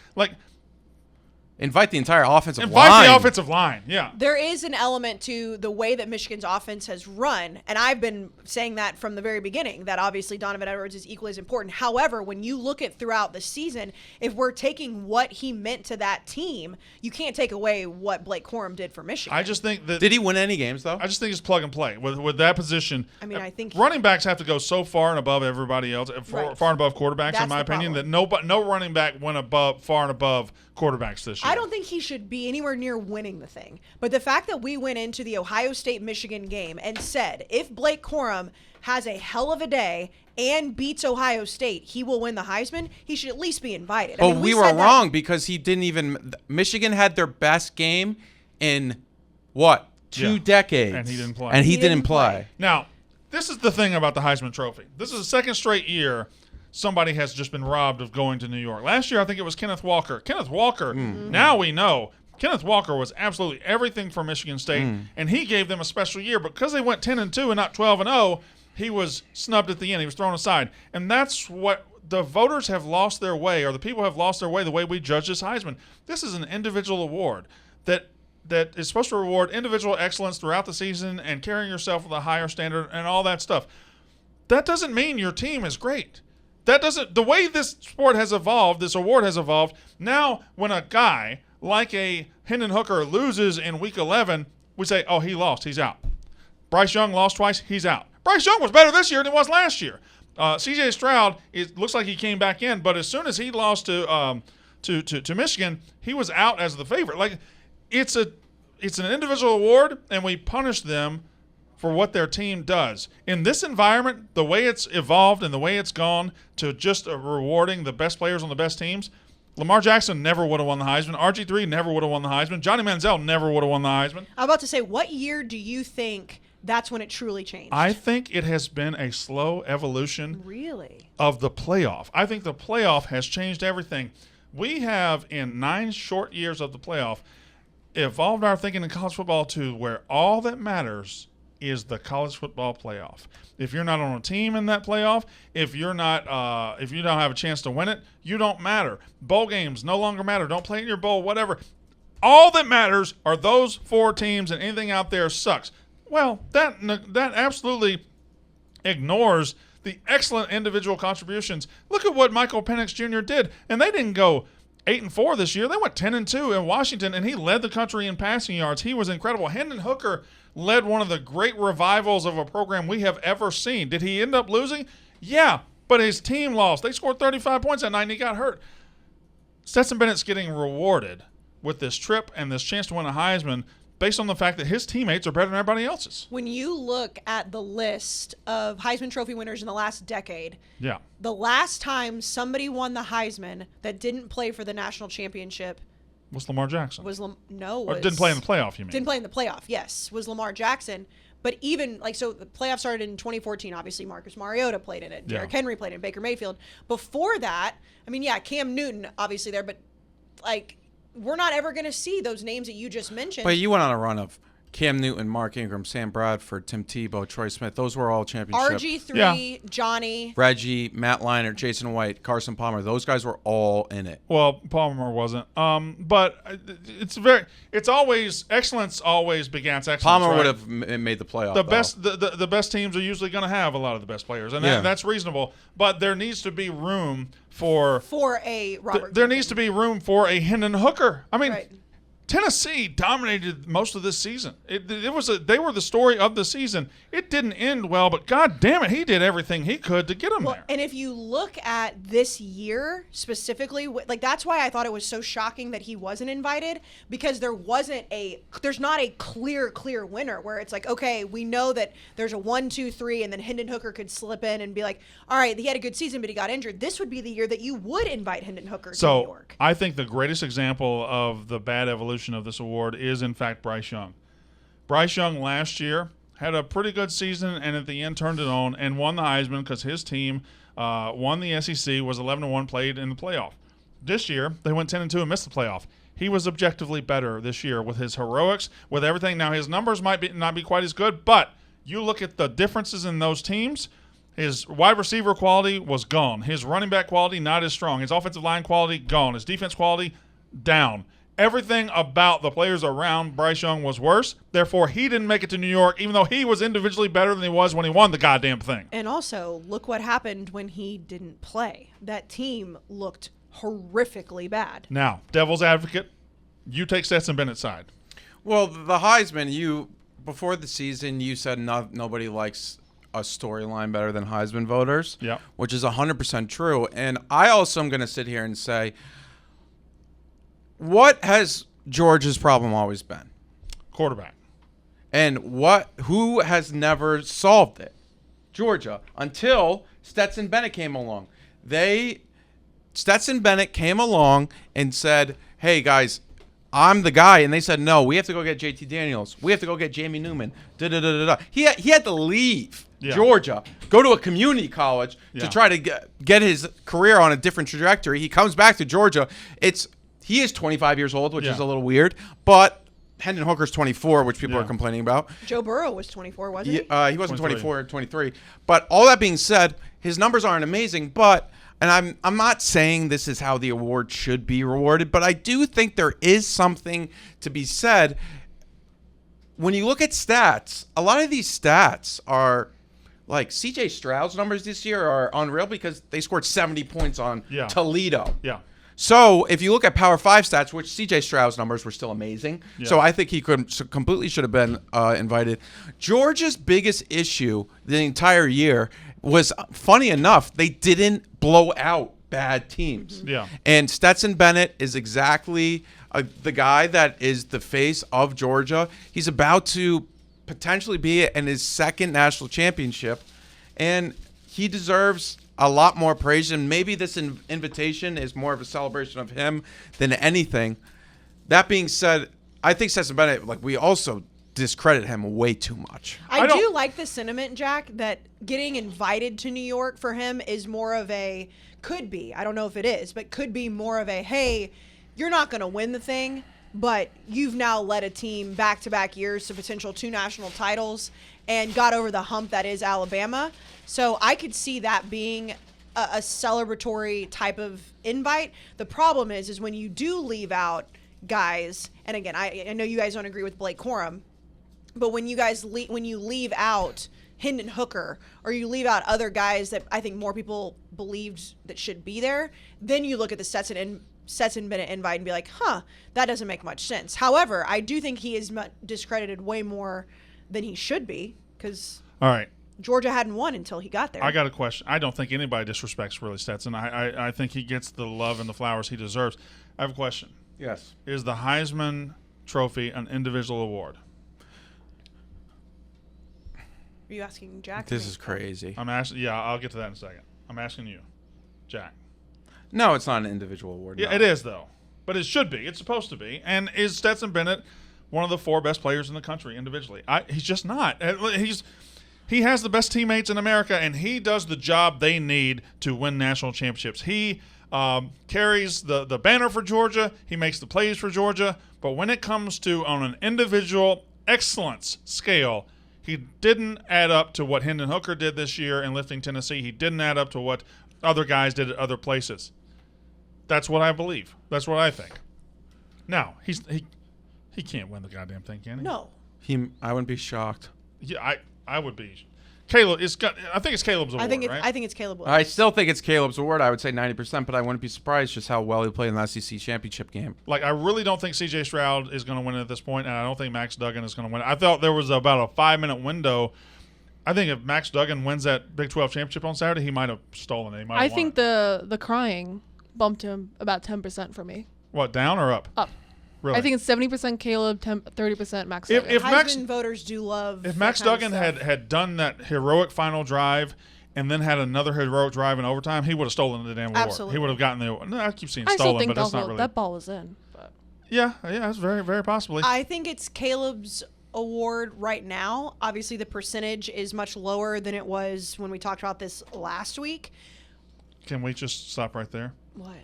Speaker 4: Invite the entire offensive line.
Speaker 1: Invite the offensive line, yeah.
Speaker 2: There is an element to the way that Michigan's offense has run, and I've been saying that from the very beginning, that obviously Donovan Edwards is equally as important. However, when you look at throughout the season, if we're taking what he meant to that team, you can't take away what Blake Corum did for Michigan.
Speaker 1: I just think that
Speaker 4: Did he win any games, though?
Speaker 1: I just think it's plug and play with that position.
Speaker 2: I mean, I think
Speaker 1: running backs have to go so far and above everybody else, far and above quarterbacks,
Speaker 2: That's
Speaker 1: in my
Speaker 2: the
Speaker 1: opinion,
Speaker 2: problem.
Speaker 1: that no running back went far and above quarterbacks this year.
Speaker 2: I don't think he should be anywhere near winning the thing. But the fact that we went into the Ohio State-Michigan game and said, if Blake Corum has a hell of a day and beats Ohio State, he will win the Heisman, he should at least be invited.
Speaker 4: But we were wrong because he didn't even – Michigan had their best game in, what, 2 decades.
Speaker 1: And he didn't play.
Speaker 4: And he didn't play.
Speaker 1: Now, this is the thing about the Heisman Trophy. This is the second straight year somebody has just been robbed of going to New York. Last year, I think it was Kenneth Walker. Kenneth Walker, now we know, Kenneth Walker was absolutely everything for Michigan State, and he gave them a special year. But because they went 10-2 and not 12-0, he was snubbed at the end. He was thrown aside. And that's what the voters have lost their way, or the people have lost their way, the way we judge this Heisman. This is an individual award that is supposed to reward individual excellence throughout the season and carrying yourself with a higher standard and all that stuff. That doesn't mean your team is great. That doesn't, the way this sport has evolved, this award has evolved, now when a guy like a Hendon Hooker loses in week 11, we say, oh, he lost, he's out. Bryce Young lost twice, he's out. Bryce Young was better this year than he was last year. CJ Stroud, it looks like he came back in, but as soon as he lost to Michigan, he was out as the favorite. Like, it's an individual award, and we punish them for what their team does. In this environment, the way it's evolved and the way it's gone to just rewarding the best players on the best teams, Lamar Jackson never would have won the Heisman. RG3 never would have won the Heisman. Johnny Manziel never would have won the Heisman.
Speaker 2: I'm about to say, what year do you think that's when it truly changed?
Speaker 1: I think it has been a slow evolution
Speaker 2: Really?
Speaker 1: of the playoff. I think the playoff has changed everything. We have, in 9 short years of the playoff, evolved our thinking in college football to where all that matters is the college football playoff. If you're not on a team in that playoff, if you don't have a chance to win it, you don't matter. Bowl games no longer matter. Don't play in your bowl, whatever. All that matters are those 4 teams, and anything out there sucks. Well, that absolutely ignores the excellent individual contributions. Look at what Michael Penix Jr. did, and they didn't go 8-4 this year. They went 10-2 in Washington, and he led the country in passing yards. He was incredible. Hendon Hooker led one of the great revivals of a program we have ever seen. Did he end up losing? Yeah, but his team lost. They scored 35 points that night, and he got hurt. Stetson Bennett's getting rewarded with this trip and this chance to win a Heisman based on the fact that his teammates are better than everybody else's.
Speaker 2: When you look at the list of Heisman Trophy winners in the last decade,
Speaker 1: yeah,
Speaker 2: the last time somebody won the Heisman that didn't play for the national championship
Speaker 1: was Lamar Jackson.
Speaker 2: Didn't
Speaker 1: play in the playoff, you mean?
Speaker 2: Didn't play in the playoff, yes, was Lamar Jackson. But even, so the playoff started in 2014. Obviously, Marcus Mariota played in it. Derrick Henry played in it. Baker Mayfield. Before that, Cam Newton, obviously there, but, we're not ever going to see those names that you just mentioned.
Speaker 4: But you went on a run of Cam Newton, Mark Ingram, Sam Bradford, Tim Tebow, Troy Smith. Those were all championship.
Speaker 2: RG3, Johnny.
Speaker 4: Reggie, Matt Leinart, Jason White, Carson Palmer. Those guys were all in it.
Speaker 1: Well, Palmer wasn't. But excellence always begins excellence.
Speaker 4: Palmer would have made the playoff.
Speaker 1: The best teams are usually going to have a lot of the best players, and that's reasonable. But there needs to be room for
Speaker 2: a Robert.
Speaker 1: There needs to be room for a Hendon Hooker.
Speaker 2: Right.
Speaker 1: Tennessee dominated most of this season. They were the story of the season. It didn't end well, but God damn it, he did everything he could to get them there.
Speaker 2: And if you look at this year specifically, that's why I thought it was so shocking that he wasn't invited, because there's not a clear winner where it's okay, we know that there's a 1, 2, 3, and then Hendon Hooker could slip in and be like, all right, he had a good season, but he got injured. This would be the year that you would invite Hendon Hooker to New York.
Speaker 1: I think the greatest example of the bad evolution of this award is, in fact, Bryce Young. Bryce Young last year had a pretty good season, and at the end turned it on and won the Heisman because his team won the SEC, was 11-1, played in the playoff. This year, they went 10-2 and missed the playoff. He was objectively better this year with his heroics, with everything. Now, his numbers might not be quite as good, but you look at the differences in those teams. His wide receiver quality was gone. His running back quality, not as strong. His offensive line quality, gone. His defense quality, down. Everything about the players around Bryce Young was worse. Therefore, he didn't make it to New York, even though he was individually better than he was when he won the goddamn thing.
Speaker 2: And also, look what happened when he didn't play. That team looked horrifically bad.
Speaker 1: Now, devil's advocate, you take Stetson Bennett's side.
Speaker 4: Well, the Heisman, before the season, you said nobody likes a storyline better than Heisman voters, which is 100% true. And I also am going to sit here and say, what has Georgia's problem always been?
Speaker 1: Quarterback.
Speaker 4: And who has never solved it? Georgia, until Stetson Bennett came along. Stetson Bennett came along and said, hey, guys, I'm the guy. And they said, no, we have to go get JT Daniels. We have to go get Jamie Newman. He had to leave Georgia, go to a community college to try to get his career on a different trajectory. He comes back to Georgia. He is 25 years old, which is a little weird, but Hendon Hooker's 24, which people are complaining about.
Speaker 2: Joe Burrow was 24, wasn't he?
Speaker 4: He wasn't 24 or 23. But all that being said, his numbers aren't amazing, and I'm not saying this is how the award should be rewarded, but I do think there is something to be said. When you look at stats, a lot of these stats are like C.J. Stroud's numbers this year are unreal because they scored 70 points on Toledo.
Speaker 1: Yeah.
Speaker 4: So if you look at Power 5 stats, which C.J. Stroud's numbers were still amazing, so I think he completely should have been invited. Georgia's biggest issue the entire year was, funny enough, they didn't blow out bad teams.
Speaker 1: Yeah.
Speaker 4: And Stetson Bennett is exactly the guy that is the face of Georgia. He's about to potentially be in his second national championship, and he deserves a lot more praise. And maybe this invitation is more of a celebration of him than anything. That being said, I think Stetson Bennett, like, we also discredit him way too much.
Speaker 2: I do like the sentiment, Jack, that getting invited to New York for him is more of a, could be, I don't know if it is, but could be more of a, hey, you're not going to win the thing, but you've now led a team back-to-back years to potential 2 national titles and got over the hump that is Alabama. So I could see that being a celebratory type of invite. The problem is when you do leave out guys, and again, I know you guys don't agree with Blake Corum, but when you guys when you leave out Hendon Hooker, or you leave out other guys that I think more people believed that should be there, then you look at the Stetson Bennett invite and be like, that doesn't make much sense. However, I do think he is discredited way more than he should be, because
Speaker 1: all right,
Speaker 2: Georgia hadn't won until he got there.
Speaker 1: I got a question. I don't think anybody disrespects really Stetson. I think he gets the love and the flowers he deserves. I have a question.
Speaker 4: Yes.
Speaker 1: Is the Heisman Trophy an individual award?
Speaker 2: Are you asking Jack?
Speaker 4: This is crazy.
Speaker 1: I'm asking. Yeah, I'll get to that in a second. I'm asking you, Jack.
Speaker 4: No, it's not an individual award.
Speaker 1: Yeah,
Speaker 4: no.
Speaker 1: it is though, but it should be. It's supposed to be. And is Stetson Bennett one of the 4 best players in the country individually? He's just not. He has the best teammates in America, and he does the job they need to win national championships. He carries the banner for Georgia. He makes the plays for Georgia. But when it comes to on an individual excellence scale, he didn't add up to what Hendon Hooker did this year in lifting Tennessee. He didn't add up to what other guys did at other places. That's what I believe. That's what I think. Now, he can't win the goddamn thing, can he?
Speaker 2: No.
Speaker 4: I wouldn't be shocked.
Speaker 1: Yeah, I would be. Caleb, I think it's Caleb's award, right?
Speaker 2: I think it's Caleb Williams.
Speaker 4: I still think it's Caleb's award. I would say 90%, but I wouldn't be surprised just how well he played in the SEC championship game.
Speaker 1: Like, I really don't think C.J. Stroud is going to win it at this point, and I don't think Max Duggan is going to win it. I thought there was about a 5-minute window. I think if Max Duggan wins that Big 12 championship on Saturday, he might have stolen it.
Speaker 3: I think the crying bumped him about 10% for me.
Speaker 1: What, down or up?
Speaker 3: Up.
Speaker 1: Really?
Speaker 3: I think it's 70% Caleb, 30% Max Duggan.
Speaker 1: If
Speaker 2: Heisman voters do love.
Speaker 1: If Max Duggan had done that heroic final drive and then had another heroic drive in overtime, he would have stolen the damn award.
Speaker 2: Absolutely.
Speaker 1: He would have gotten the. No, I keep saying
Speaker 3: I still
Speaker 1: stolen,
Speaker 3: think
Speaker 1: but that's not really.
Speaker 3: that ball was in. But.
Speaker 1: Yeah, it's very, very possibly.
Speaker 2: I think it's Caleb's award right now. Obviously, the percentage is much lower than it was when we talked about this last week.
Speaker 1: Can we just stop right there?
Speaker 2: What?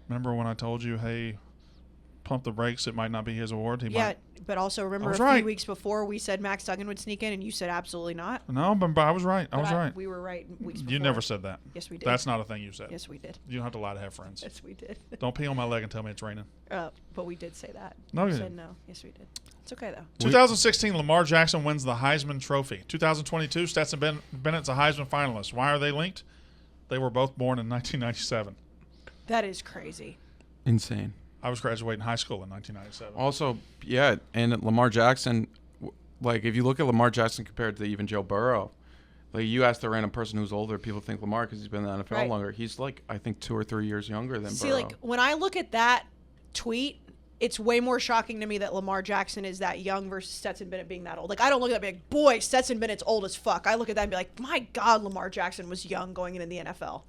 Speaker 1: Remember when I told you, hey, pump the brakes, it might not be his award?
Speaker 2: But also remember few weeks before we said Max Duggan would sneak in, and you said absolutely not.
Speaker 1: No, but I was right. I was right.
Speaker 2: We were right weeks before.
Speaker 1: You never said that.
Speaker 2: Yes, we did.
Speaker 1: That's not a thing you said.
Speaker 2: Yes, we did.
Speaker 1: You don't have to lie to have friends.
Speaker 2: Yes, we did.
Speaker 1: Don't pee on my leg and tell me it's raining.
Speaker 2: But we did say that.
Speaker 1: No, you
Speaker 2: said
Speaker 1: didn't.
Speaker 2: no. Yes, we did. It's okay, though.
Speaker 1: 2016, Lamar Jackson wins the Heisman Trophy. 2022, Stetson Bennett's a Heisman finalist. Why are they linked? They were both born in 1997.
Speaker 2: That is crazy.
Speaker 4: Insane.
Speaker 1: I was graduating high school in 1997.
Speaker 4: Also, yeah, and Lamar Jackson, like, if you look at Lamar Jackson compared to even Joe Burrow, like, you ask the random person who's older, people think Lamar because he's been in the NFL longer. He's, like, I think 2 or 3 years younger than Burrow.
Speaker 2: See, like, when I look at that tweet, it's way more shocking to me that Lamar Jackson is that young versus Stetson Bennett being that old. Like, I don't look at that and be like, boy, Stetson Bennett's old as fuck. I look at that and be like, my God, Lamar Jackson was young going into the NFL.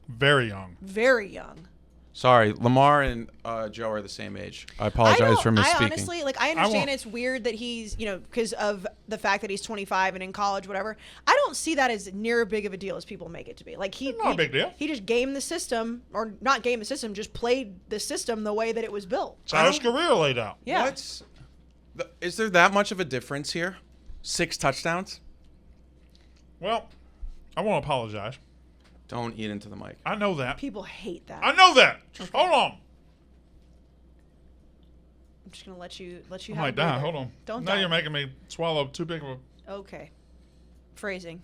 Speaker 1: Very young.
Speaker 2: Very young.
Speaker 4: Sorry, Lamar and Joe are the same age. I apologize for misspeaking.
Speaker 2: I honestly, like, I understand it's weird that he's, because of the fact that he's 25 and in college, whatever. I don't see that as near as big of a deal as people make it to be. Like,
Speaker 1: not a big deal.
Speaker 2: He just gamed the system, or not gamed the system, just played the system the way that it was built.
Speaker 1: It's how his career laid out.
Speaker 2: Yeah.
Speaker 4: Is there that much of a difference here? 6 touchdowns?
Speaker 1: Well, I want to apologize.
Speaker 4: Don't eat into the mic.
Speaker 1: I know that.
Speaker 2: People hate that.
Speaker 1: I know that. Okay. Hold on.
Speaker 2: I'm just gonna let you
Speaker 1: I
Speaker 2: have
Speaker 1: might die. Hold on.
Speaker 2: Don't
Speaker 1: now
Speaker 2: die.
Speaker 1: You're making me swallow too big of a.
Speaker 2: Okay. Phrasing.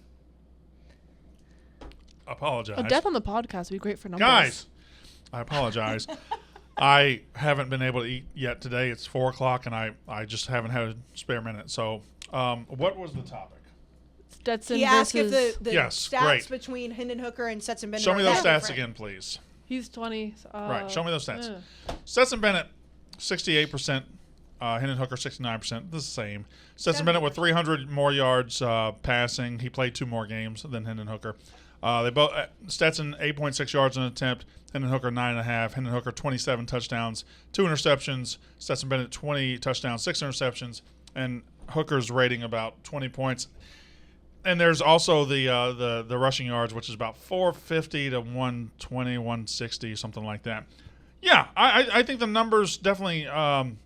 Speaker 1: Apologize.
Speaker 3: A death on the podcast would be great for numbers.
Speaker 1: Guys, I apologize. I haven't been able to eat yet today. It's 4:00 and I just haven't had a spare minute. So, what was the topic?
Speaker 3: Stetson
Speaker 2: he asked if
Speaker 3: versus-
Speaker 2: the stats between Hendon Hooker and Stetson Bennett.
Speaker 1: Show me those stats
Speaker 2: different.
Speaker 1: again, please.
Speaker 3: He's 20.
Speaker 1: Right. Show me those stats. Stetson Bennett, 68% Hendon Hooker 69%, the same. Stetson Bennett with 300 more yards passing. He played 2 more games than Hendon Hooker. They both Stetson 8.6 yards an attempt. Hendon Hooker 9.5. Hendon Hooker 27 touchdowns, 2 interceptions. Stetson Bennett 20 touchdowns, 6 interceptions, and Hooker's rating about 20 points. And there's also the rushing yards, which is about 450 to 120, 160, something like that. Yeah, I think the numbers definitely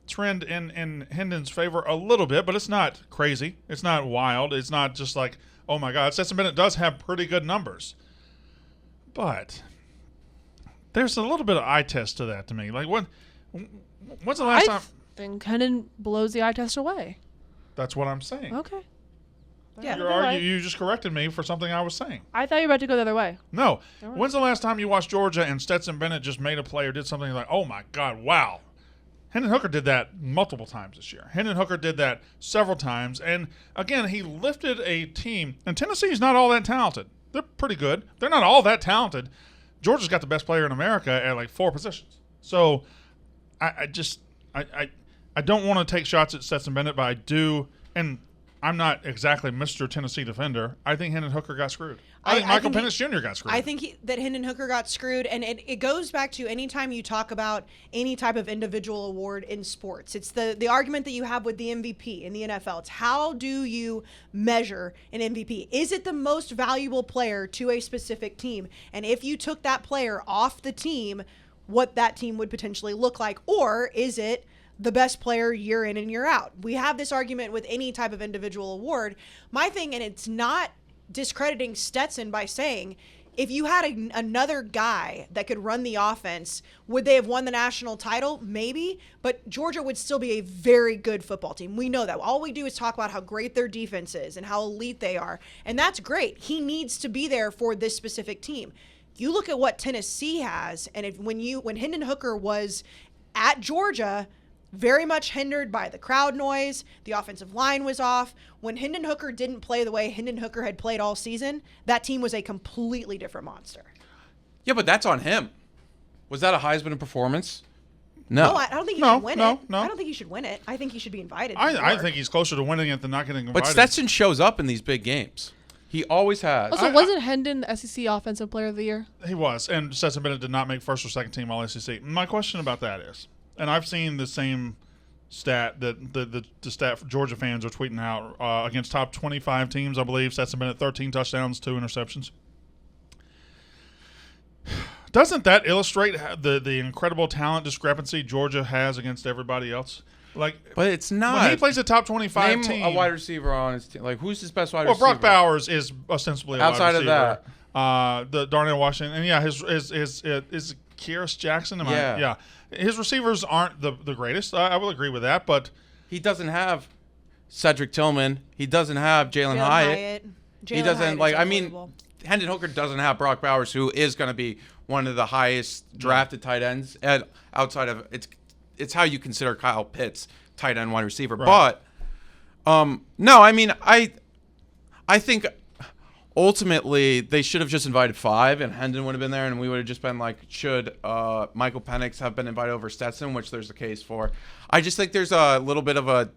Speaker 1: trend in Hendon's favor a little bit, but it's not crazy. It's not wild. It's not just like, oh my God. Stetson Bennett does have pretty good numbers. But there's a little bit of eye test to that to me. Like, when's the last time?
Speaker 3: I think Hendon blows the eye test away.
Speaker 1: That's what I'm saying.
Speaker 3: Okay.
Speaker 2: Yeah.
Speaker 1: You just corrected me for something I was saying.
Speaker 3: I thought you were about to go the other way.
Speaker 1: No. When's the last time you watched Georgia and Stetson Bennett just made a play or did something like, oh my God, wow. Hendon Hooker did that multiple times this year. Hendon Hooker did that several times. And again, he lifted a team. And Tennessee's not all that talented. They're pretty good. They're not all that talented. Georgia's got the best player in America at like 4 positions. So I don't want to take shots at Stetson Bennett, but I do. And I'm not exactly Mr. Tennessee defender. I think Hendon Hooker got screwed. I think Michael Penix Jr. got screwed.
Speaker 2: I think that Hendon Hooker got screwed, and it goes back to any time you talk about any type of individual award in sports. It's the argument that you have with the MVP in the NFL. It's how do you measure an MVP? Is it the most valuable player to a specific team? And if you took that player off the team, what that team would potentially look like? Or is it the best player year in and year out? We have this argument with any type of individual award. My thing, and it's not discrediting Stetson by saying, if you had another guy that could run the offense, would they have won the national title? Maybe, but Georgia would still be a very good football team. We know that. All we do is talk about how great their defense is and how elite they are, and that's great. He needs to be there for this specific team. You look at what Tennessee has, and when Hendon Hooker was at Georgia, very much hindered by the crowd noise. The offensive line was off. When Hendon Hooker didn't play the way Hendon Hooker had played all season, that team was a completely different monster.
Speaker 4: Yeah, but that's on him. Was that a Heisman performance? No.
Speaker 2: I don't think he should win it.
Speaker 1: No.
Speaker 2: I don't think he should win it. I think he should be invited.
Speaker 1: I think he's closer to winning it than not getting invited.
Speaker 4: But Stetson shows up in these big games. He always has.
Speaker 3: Also, wasn't Hendon the SEC Offensive Player of the Year?
Speaker 1: He was, and Stetson Bennett did not make first or second team All-SEC. My question about that is, and I've seen the same stat that the stat for Georgia fans are tweeting out against top 25 teams, I believe. Stetson Bennett 13 touchdowns, 2 interceptions. Doesn't that illustrate the incredible talent discrepancy Georgia has against everybody else? But
Speaker 4: it's not.
Speaker 1: When he plays a top 25
Speaker 4: team,
Speaker 1: team,
Speaker 4: a wide receiver on his team. Like, who's his best wide receiver?
Speaker 1: Well, Brock Bowers is ostensibly a
Speaker 4: outside
Speaker 1: wide receiver.
Speaker 4: of that.
Speaker 1: The Darnell Washington, and yeah, his Kyrus Jackson. Yeah. His receivers aren't the greatest. I will agree with that, but
Speaker 4: he doesn't have Cedric Tillman. He doesn't have Jalen Hyatt. He doesn't Hendon Hooker doesn't have Brock Bowers, who is going to be one of the highest drafted tight ends. And outside of it's how you consider Kyle Pitts tight end wide receiver. Right. But no, I think ultimately they should have just invited 5, and Hendon would have been there, and we would have just been like, should Michael Penix have been invited over Stetson, which there's a case for. I just think there's a little bit of a,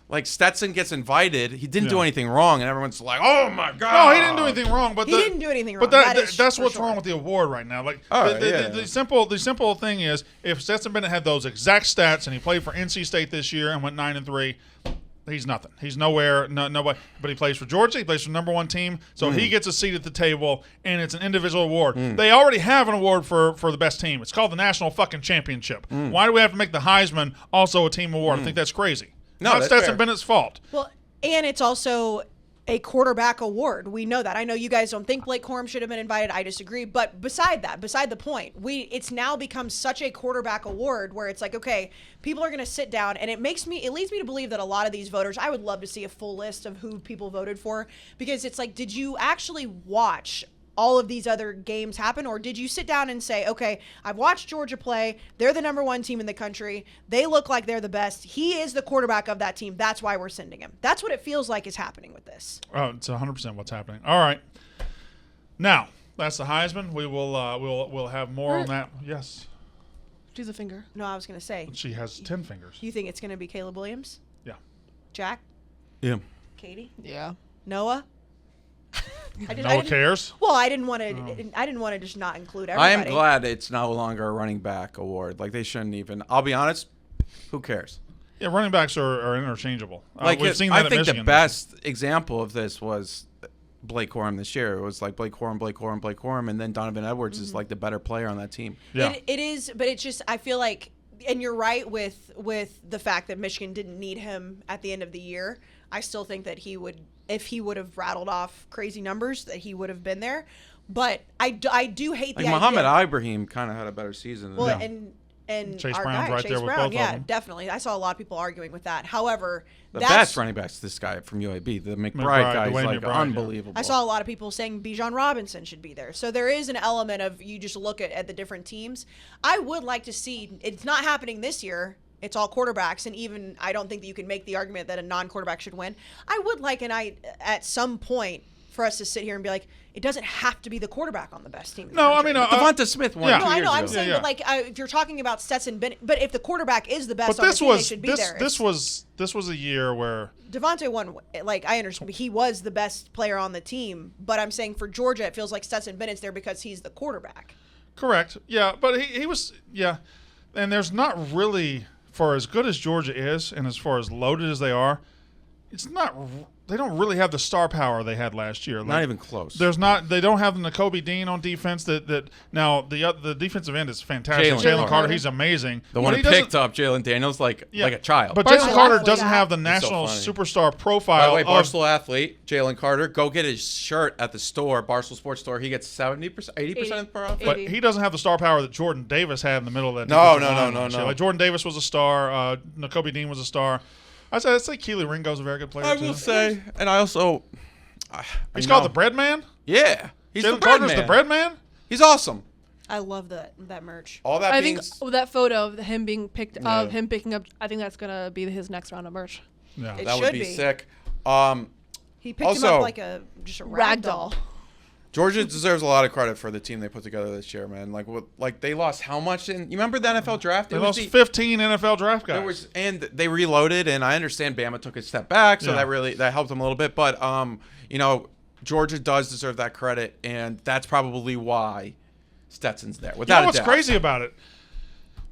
Speaker 4: like, Stetson gets invited, he didn't do anything wrong, and everyone's like, oh my God.
Speaker 1: No, he didn't do anything wrong. But
Speaker 2: he didn't do anything wrong.
Speaker 1: But that's what's wrong with the award right now. Like, the simple thing is, if Stetson Bennett had those exact stats and he played for NC State this year and went 9-3, he's nothing. He's nowhere. Nobody. But he plays for Georgia. He plays for number 1 team. So he gets a seat at the table, and it's an individual award. They already have an award for the best team. It's called the National fucking Championship. Why do we have to make the Heisman also a team award? I think that's crazy.
Speaker 4: No,
Speaker 1: not Stetson Bennett's fault.
Speaker 2: Well, and it's also a quarterback award. We know that. I know you guys don't think Blake Corum should have been invited. I disagree. But beside the point, it's now become such a quarterback award where it's like, okay, people are going to sit down, and it leads me to believe that a lot of these voters, I would love to see a full list of who people voted for, because it's like, did you actually watch all of these other games happen, or did you sit down and say, okay, I've watched Georgia play, they're the number 1 team in the country, they look like they're the best, he is the quarterback of that team, that's why we're sending him. That's what it feels like is happening with this.
Speaker 1: Oh, it's 100% what's happening. All right, now that's the Heisman. We will we'll have more on that. Yes.
Speaker 3: She's a finger.
Speaker 2: No, I was going to say.
Speaker 1: She has 10 fingers.
Speaker 2: You think it's going to be Caleb Williams?
Speaker 1: Yeah.
Speaker 2: Jack?
Speaker 4: Yeah.
Speaker 2: Katie?
Speaker 3: Yeah.
Speaker 2: Noah?
Speaker 1: Noah cares?
Speaker 2: Well, I didn't want to. I didn't want to just not include everybody.
Speaker 4: I am glad it's no longer a running back award. Like, they shouldn't even. I'll be honest. Who cares?
Speaker 1: Yeah, running backs are interchangeable.
Speaker 4: Like
Speaker 1: we've seen that
Speaker 4: I think
Speaker 1: at Michigan.
Speaker 4: the best example of this was Blake Corum this year. It was like Blake Corum, and then Donovan Edwards is like the better player on that team.
Speaker 1: Yeah.
Speaker 2: It is, but it's just I feel like, and you're right with the fact that Michigan didn't need him at the end of the year. I still think that he would, if he would have rattled off crazy numbers, that he would have been there. But I do hate
Speaker 4: Like
Speaker 2: the
Speaker 4: Muhammad
Speaker 2: idea.
Speaker 4: Ibrahim kind of had a better season than
Speaker 2: Well,
Speaker 4: him.
Speaker 2: and
Speaker 1: Chase
Speaker 2: our
Speaker 1: Brown's
Speaker 2: guy,
Speaker 1: right
Speaker 2: Chase
Speaker 1: there with
Speaker 2: Brown,
Speaker 1: both of
Speaker 2: yeah,
Speaker 1: them.
Speaker 2: definitely. I saw a lot of people arguing with that. However,
Speaker 4: The
Speaker 2: that's
Speaker 4: best running back's this guy from UAB. The McBride guy is
Speaker 1: Dwayne
Speaker 4: like
Speaker 1: McBride,
Speaker 4: unbelievable.
Speaker 2: I saw a lot of people saying Bijan Robinson should be there. So there is an element of you just look at the different teams. I would like to see, it's not happening this year. It's all quarterbacks, and even I don't think that you can make the argument that a non-quarterback should win. I would like at some point for us to sit here and be like, it doesn't have to be the quarterback on the best team. In the
Speaker 1: No, I
Speaker 2: country.
Speaker 1: mean,
Speaker 4: Devonta Smith won
Speaker 1: Yeah.
Speaker 4: 2
Speaker 2: No, I
Speaker 4: years
Speaker 2: know. I'm
Speaker 4: ago.
Speaker 2: saying,
Speaker 1: Yeah.
Speaker 2: but like, if you're talking about Stetson Bennett, but if the quarterback is the best
Speaker 1: But
Speaker 2: on the
Speaker 1: this
Speaker 2: team, they
Speaker 1: was
Speaker 2: should be there.
Speaker 1: this was a year where
Speaker 2: Devontae won. Like, I understand he was the best player on the team, but I'm saying for Georgia, it feels like Stetson Bennett's there because he's the quarterback.
Speaker 1: correct. Yeah, but he was and there's not really, for as good as Georgia is and as far as loaded as they are, it's not. They don't really have the star power they had last year.
Speaker 4: Not even close.
Speaker 1: There's not. They don't have the Nakobe Dean on defense. That now the defensive end is fantastic.
Speaker 4: Jalen
Speaker 1: Jalen
Speaker 4: Carter.
Speaker 1: Carter, he's amazing.
Speaker 4: The
Speaker 1: But
Speaker 4: one
Speaker 1: he
Speaker 4: who
Speaker 1: doesn't-
Speaker 4: picked up Jalen Daniels like a child.
Speaker 1: But
Speaker 3: Barcelona
Speaker 1: Jalen Carter
Speaker 2: athlete.
Speaker 1: doesn't have the
Speaker 4: so
Speaker 1: national
Speaker 4: funny.
Speaker 1: superstar profile.
Speaker 4: By the way,
Speaker 1: of,
Speaker 4: Barstool athlete Jalen Carter, go get his shirt at the store, Barstool Sports Store. He gets 70%, 80% per outfit.
Speaker 1: but he doesn't have the star power that Jordan Davis had in the middle of that.
Speaker 4: No,
Speaker 1: defensive
Speaker 4: no,
Speaker 1: line
Speaker 4: no,
Speaker 1: last
Speaker 4: no,
Speaker 1: year.
Speaker 4: no.
Speaker 1: Like Jordan Davis was a star. Nakobe Dean was a star. I'd say Keely Ringo's a very good player
Speaker 4: I
Speaker 1: too.
Speaker 4: will say, and I also,
Speaker 1: He's called the bread man.
Speaker 4: Yeah, he's the
Speaker 1: Jalen
Speaker 4: bread
Speaker 1: Carter's
Speaker 4: man.
Speaker 1: the bread man.
Speaker 4: He's awesome.
Speaker 2: I love that merch.
Speaker 4: All that
Speaker 3: I
Speaker 4: being
Speaker 3: think that photo of him being picked
Speaker 4: Yeah.
Speaker 3: of him picking up. I think that's gonna be his next round of merch.
Speaker 1: Yeah.
Speaker 2: It
Speaker 4: that
Speaker 2: should
Speaker 4: would be sick.
Speaker 2: He picked him
Speaker 4: Also-
Speaker 2: up like just a rag doll.
Speaker 4: Georgia deserves a lot of credit for the team they put together this year, man. Like they lost how much in? You remember the NFL draft?
Speaker 1: They lost 15 NFL draft guys.
Speaker 4: And they reloaded, and I understand Bama took a step back, so
Speaker 1: Yeah.
Speaker 4: that helped them a little bit. But Georgia does deserve that credit, and that's probably why Stetson's there.
Speaker 1: You
Speaker 4: Without
Speaker 1: know what's
Speaker 4: a doubt.
Speaker 1: crazy about it?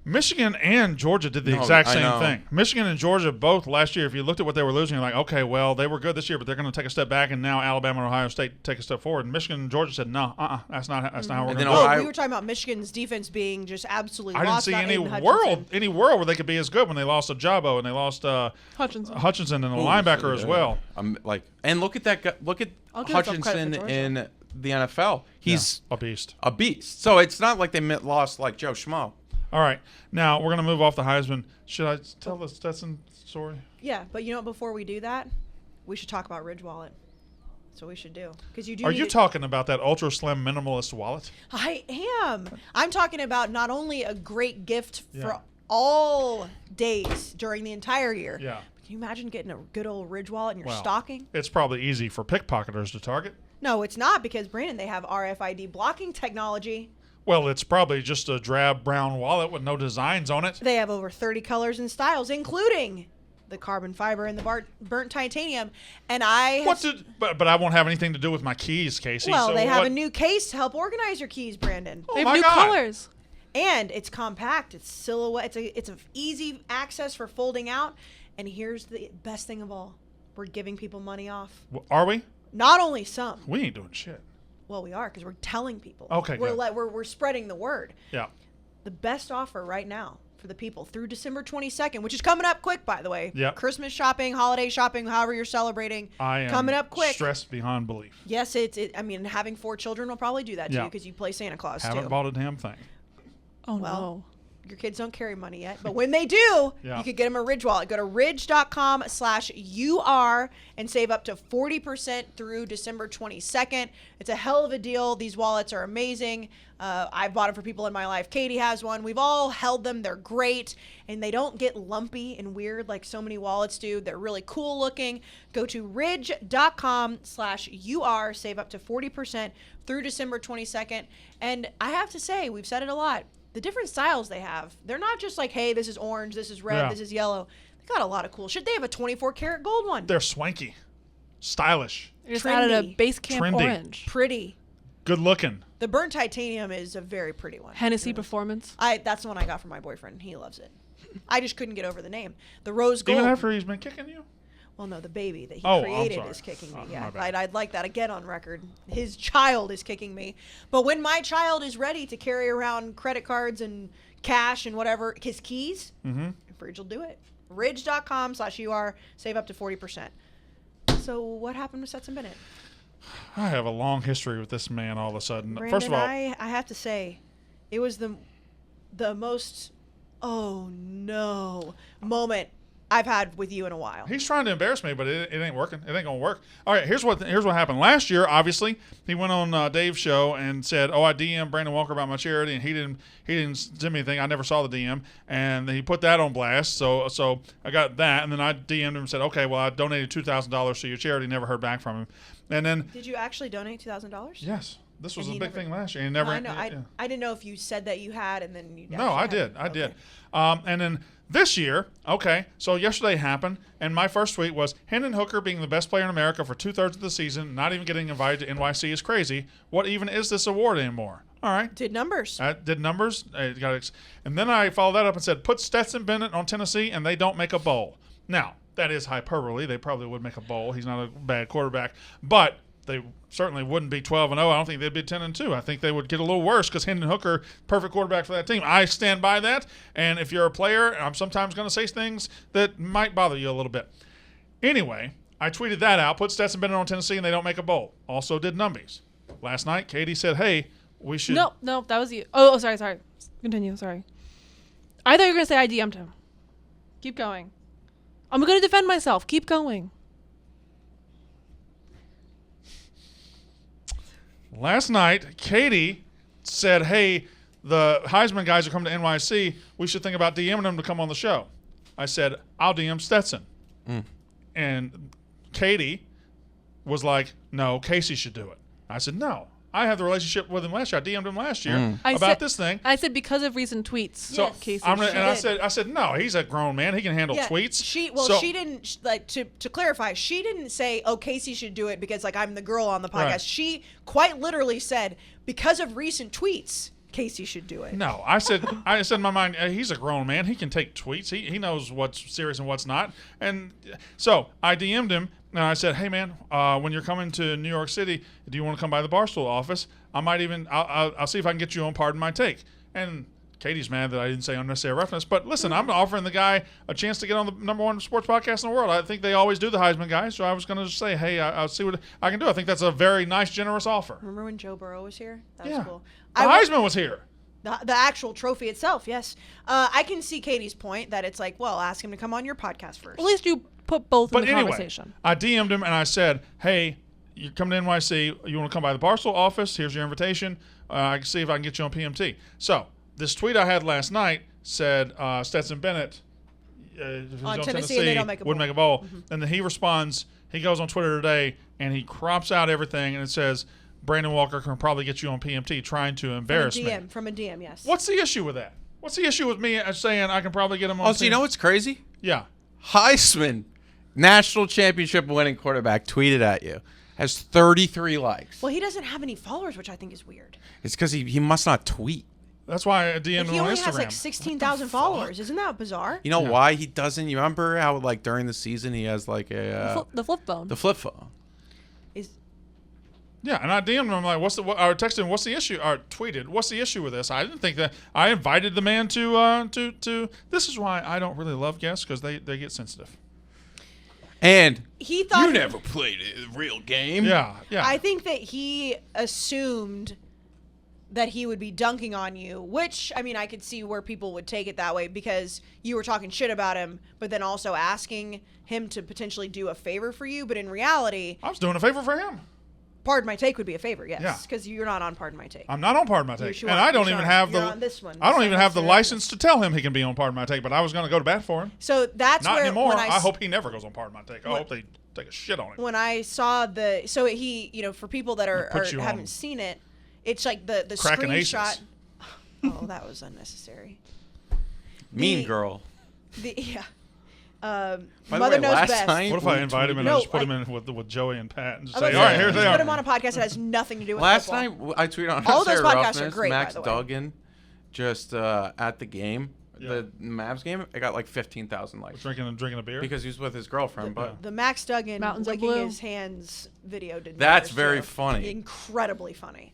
Speaker 1: Michigan and Georgia did the
Speaker 4: No,
Speaker 1: exact
Speaker 4: I
Speaker 1: same
Speaker 4: know.
Speaker 1: thing. Michigan and Georgia both last year, if you looked at what they were losing, you're like, okay, well, they were good this year, but they're going to take a step back, and now Alabama and Ohio State take a step forward. And Michigan and Georgia said, no, that's not how we're
Speaker 4: And
Speaker 1: going
Speaker 4: then
Speaker 1: to do
Speaker 2: Well,
Speaker 1: it.
Speaker 2: we were talking about Michigan's defense being just absolutely
Speaker 1: I didn't
Speaker 2: lost.
Speaker 1: see
Speaker 2: without
Speaker 1: any
Speaker 2: Aiden
Speaker 1: world where they could be as good when they lost Ajabo and they lost
Speaker 3: Hutchinson.
Speaker 1: and a linebacker as well.
Speaker 4: And look at that guy. Look at
Speaker 3: I'll give myself
Speaker 4: Hutchinson
Speaker 3: credit for Georgia.
Speaker 4: in the NFL. He's
Speaker 1: A beast.
Speaker 4: a beast. So it's not like they lost like Joe Schmo.
Speaker 1: All right. Now, we're going to move off the Heisman. Should I tell the Stetson story?
Speaker 2: Yeah, but you know what? Before we do that, we should talk about Ridge Wallet. That's what we should do. Because you do.
Speaker 1: Are
Speaker 2: need
Speaker 1: you
Speaker 2: to-
Speaker 1: talking about that ultra slim minimalist wallet?
Speaker 2: I am. I'm talking about not only a great gift
Speaker 1: Yeah.
Speaker 2: for all days during the entire year.
Speaker 1: Yeah.
Speaker 2: But can you imagine getting a good old Ridge Wallet in your
Speaker 1: Wow.
Speaker 2: stocking?
Speaker 1: It's probably easy for pickpocketers to target.
Speaker 2: No, it's not because Brandon, they have RFID blocking technology.
Speaker 1: Well, it's probably just a drab brown wallet with no designs on it.
Speaker 2: They have over 30 colors and styles, including the carbon fiber and the burnt titanium. And
Speaker 1: But I won't have anything to do with my keys, Casey.
Speaker 2: well,
Speaker 1: so
Speaker 2: they have
Speaker 1: what-
Speaker 2: a new case to help organize your keys, Brandon.
Speaker 3: They have
Speaker 1: my
Speaker 3: new
Speaker 1: God.
Speaker 3: colors.
Speaker 2: And it's compact. It's silhouette. It's a easy access for folding out. And here's the best thing of all: we're giving people money off.
Speaker 1: Are we?
Speaker 2: Not only some.
Speaker 1: We ain't doing shit.
Speaker 2: Well, we are because we're telling people.
Speaker 1: Okay, good.
Speaker 2: We're spreading the word.
Speaker 1: Yeah.
Speaker 2: The best offer right now for the people through December 22nd, which is coming up quick, by the way.
Speaker 1: Yeah.
Speaker 2: Christmas shopping, holiday shopping, however you're celebrating.
Speaker 1: I am
Speaker 2: coming up quick.
Speaker 1: stressed beyond belief.
Speaker 2: Yes, I mean, having 4 children will probably do that to
Speaker 1: Yeah.
Speaker 2: you because you play Santa Claus
Speaker 1: Haven't
Speaker 2: too.
Speaker 1: bought a damn thing.
Speaker 3: Oh
Speaker 2: Well,
Speaker 3: no.
Speaker 2: Your kids don't carry money yet, but when they do,
Speaker 1: Yeah.
Speaker 2: you could get them a Ridge wallet. Go to ridge.com/UR and save up to 40% through December 22nd. It's a hell of a deal. These wallets are amazing. I've bought them for people in my life. Katie has one. We've all held them. They're great, and they don't get lumpy and weird like so many wallets do. They're really cool looking. Go to ridge.com/UR, save up to 40% through December 22nd. And I have to say, we've said it a lot. the different styles they have. They're not just like, hey, this is orange, this is red, this is yellow. They got a lot of cool shit. They have a 24 karat gold one.
Speaker 1: They're swanky, stylish,
Speaker 3: just added a base camp orange.
Speaker 2: Pretty.
Speaker 1: Good looking.
Speaker 2: The burnt titanium is a very pretty one.
Speaker 3: Hennessy Performance.
Speaker 2: That's the one I got from my boyfriend. He loves it. I just couldn't get over the name. The rose gold.
Speaker 1: Even after he's been kicking you?
Speaker 2: Well, no, the baby that he
Speaker 1: I'm
Speaker 2: created
Speaker 1: sorry.
Speaker 2: is kicking me.
Speaker 1: My
Speaker 2: Yeah,
Speaker 1: bad.
Speaker 2: I'd like that again on record. His child is kicking me. But when my child is ready to carry around credit cards and cash and whatever, his keys, Ridge will do it. Ridge.com/UR, save up to 40%. So what happened with Stetson Bennett?
Speaker 1: I have a long history with this man all of a sudden.
Speaker 2: Brandon,
Speaker 1: First of all,
Speaker 2: I have to say, it was the most, oh no, moment I've had with you in a while.
Speaker 1: he's trying to embarrass me, but it ain't working. It ain't gonna work. All right, here's what happened last year. Obviously, he went on Dave's show and said, "Oh, I DM'd Brandon Walker about my charity, and he didn't send me anything. I never saw the DM, and he put that on blast. So I got that, and then I DM'd him and said, okay, well, I donated $2,000 to your charity. Never heard back from him, and then
Speaker 2: Did you actually donate $2,000?
Speaker 1: yes, this was
Speaker 2: And
Speaker 1: a
Speaker 2: he
Speaker 1: big
Speaker 2: never-
Speaker 1: thing last year. He never.
Speaker 2: I know.
Speaker 1: yeah.
Speaker 2: I didn't know if you said that you had, and then you.
Speaker 1: No, I
Speaker 2: actually
Speaker 1: did.
Speaker 2: hadn't.
Speaker 1: I did.
Speaker 2: Okay.
Speaker 1: And then this year, okay, so yesterday happened, and my first tweet was, Hendon Hooker being the best player in America for 2/3 of the season, not even getting invited to NYC is crazy. What even is this award anymore? All right.
Speaker 2: Did numbers.
Speaker 1: Did numbers. And then I followed that up and said, put Stetson Bennett on Tennessee, and they don't make a bowl. Now, that is hyperbole. They probably would make a bowl. He's not a bad quarterback. But they certainly wouldn't be 12-0. I don't think they'd be 10-2. I think they would get a little worse because Hendon Hooker, perfect quarterback for that team. I stand by that. And if you're a player, I'm sometimes going to say things that might bother you a little bit. Anyway, I tweeted that out, put Stetson Bennett on Tennessee, and they don't make a bowl. Also did numbies. Last night, Katie said, hey, we should.
Speaker 3: No, that was you. Oh, sorry. Continue. Sorry. I thought you were gonna say I DM'd him. Keep going. I'm gonna defend myself. Keep going.
Speaker 1: Last night, Katie said, hey, the Heisman guys are coming to NYC. We should think about DMing them to come on the show. I said, I'll DM Stetson. And Katie was like, no, Casey should do it. I said, no. I have the relationship with him last year. I DM'd him last year about this thing.
Speaker 3: I said because of recent tweets.
Speaker 1: So
Speaker 3: Casey
Speaker 1: I said, no, he's a grown man. He can handle tweets.
Speaker 2: She didn't, like, to clarify, she didn't say, oh, Casey should do it because, like, I'm the girl on the podcast.
Speaker 1: Right.
Speaker 2: She quite literally said, because of recent tweets, Casey should do it.
Speaker 1: No, I said in my mind, he's a grown man. He can take tweets. He knows what's serious and what's not. And so I DM'd him. And I said, hey, man, when you're coming to New York City, do you want to come by the Barstool office? I'll see if I can get you on Pardon My Take. And Katie's mad that I didn't say unnecessary reference. But listen, I'm offering the guy a chance to get on the #1 sports podcast in the world. I think they always do the Heisman guys. So I was going to say, hey, I'll see what I can do. I think that's a very nice, generous offer.
Speaker 2: Remember when Joe Burrow was here? That
Speaker 1: Yeah.
Speaker 2: was cool.
Speaker 1: The Heisman was here.
Speaker 2: The actual trophy itself, yes. I can see Katie's point that it's like, well, ask him to come on your podcast first.
Speaker 3: At least you put both in the
Speaker 1: Anyway,
Speaker 3: conversation.
Speaker 1: I DM'd him and I said, hey, you're coming to NYC. You want to come by the Barstool office? Here's your invitation. I can see if I can get you on PMT. So this tweet I had last night said Stetson Bennett if he's on
Speaker 2: Tennessee and they don't make a
Speaker 1: wouldn't
Speaker 2: bowl.
Speaker 1: make a bowl. And then he responds, he goes on Twitter today and he crops out everything and it says, Brandon Walker can probably get you on PMT trying to embarrass me.
Speaker 2: From a DM, yes.
Speaker 1: What's the issue with that? What's the issue with me saying I can probably get him on
Speaker 4: Oh, so you know what's crazy?
Speaker 1: Yeah.
Speaker 4: Heisman, national championship winning quarterback, tweeted at you. Has 33 likes.
Speaker 2: Well, he doesn't have any followers, which I think is weird.
Speaker 4: It's because he must not tweet.
Speaker 1: That's why I DM'd him
Speaker 2: He
Speaker 1: on
Speaker 2: only
Speaker 1: Instagram.
Speaker 2: has like 16,000 followers. Isn't that bizarre?
Speaker 4: You know why he doesn't? You remember how, like, during the season he has, like,
Speaker 3: The flip phone.
Speaker 4: the flip phone?
Speaker 1: Yeah, and I DM'd him. I'm like, I texted him, what's the issue? Or tweeted, what's the issue with this? I didn't think that. I invited the man to. This is why I don't really love guests because they get sensitive.
Speaker 4: And
Speaker 2: He thought
Speaker 4: you never played a real game.
Speaker 1: Yeah.
Speaker 2: I think that he assumed that he would be dunking on you, which, I mean, I could see where people would take it that way because you were talking shit about him, but then also asking him to potentially do a favor for you. But in reality,
Speaker 1: I was doing a favor for him.
Speaker 2: Pardon My Take would be a favor, yes,
Speaker 1: Yeah.
Speaker 2: because you're not on Pardon My Take.
Speaker 1: I'm not on Pardon My Take,
Speaker 2: Yes, you
Speaker 1: and
Speaker 2: are.
Speaker 1: I don't
Speaker 2: Yes,
Speaker 1: even
Speaker 2: you are.
Speaker 1: have
Speaker 2: You're
Speaker 1: the.
Speaker 2: on this one.
Speaker 1: I don't
Speaker 2: So
Speaker 1: even have the
Speaker 2: that's
Speaker 1: license to tell him he can be on Pardon My Take, but I was going to go to bat for him.
Speaker 2: So that's
Speaker 1: Not
Speaker 2: where
Speaker 1: anymore.
Speaker 2: when
Speaker 1: I hope he never goes on Pardon My Take. I hope they take a shit on him.
Speaker 2: when I saw he, for people that
Speaker 1: Put you
Speaker 2: haven't
Speaker 1: on
Speaker 2: seen it, it's like the
Speaker 1: Cracking
Speaker 2: screenshot.
Speaker 1: aces.
Speaker 2: Oh, that was unnecessary.
Speaker 4: Mean girl.
Speaker 2: Yeah.
Speaker 4: By the
Speaker 2: Mother
Speaker 4: way,
Speaker 2: knows
Speaker 4: last
Speaker 2: best.
Speaker 4: night
Speaker 1: What if I invite him and I
Speaker 2: No,
Speaker 1: just put him in with Joey and Pat and just
Speaker 2: I was
Speaker 1: say, all
Speaker 2: gonna
Speaker 1: right, here
Speaker 2: just
Speaker 1: they
Speaker 2: put him
Speaker 1: are.
Speaker 2: on a podcast that has nothing to do with
Speaker 4: Last
Speaker 2: football.
Speaker 4: night, I tweeted on
Speaker 2: All those
Speaker 4: Sarah
Speaker 2: podcasts are
Speaker 4: Roughness,
Speaker 2: great, by
Speaker 4: Max
Speaker 2: the way.
Speaker 4: Duggan, just at the game,
Speaker 1: Yeah.
Speaker 4: the Mavs game. I got like 15,000 likes
Speaker 1: Drinking a beer.
Speaker 4: because he was with his girlfriend. But
Speaker 2: The Max Duggan
Speaker 3: Mountains are
Speaker 2: licking
Speaker 3: blue.
Speaker 2: his hands video did.
Speaker 4: That's
Speaker 2: numbers,
Speaker 4: very
Speaker 2: too.
Speaker 4: funny.
Speaker 2: Incredibly funny.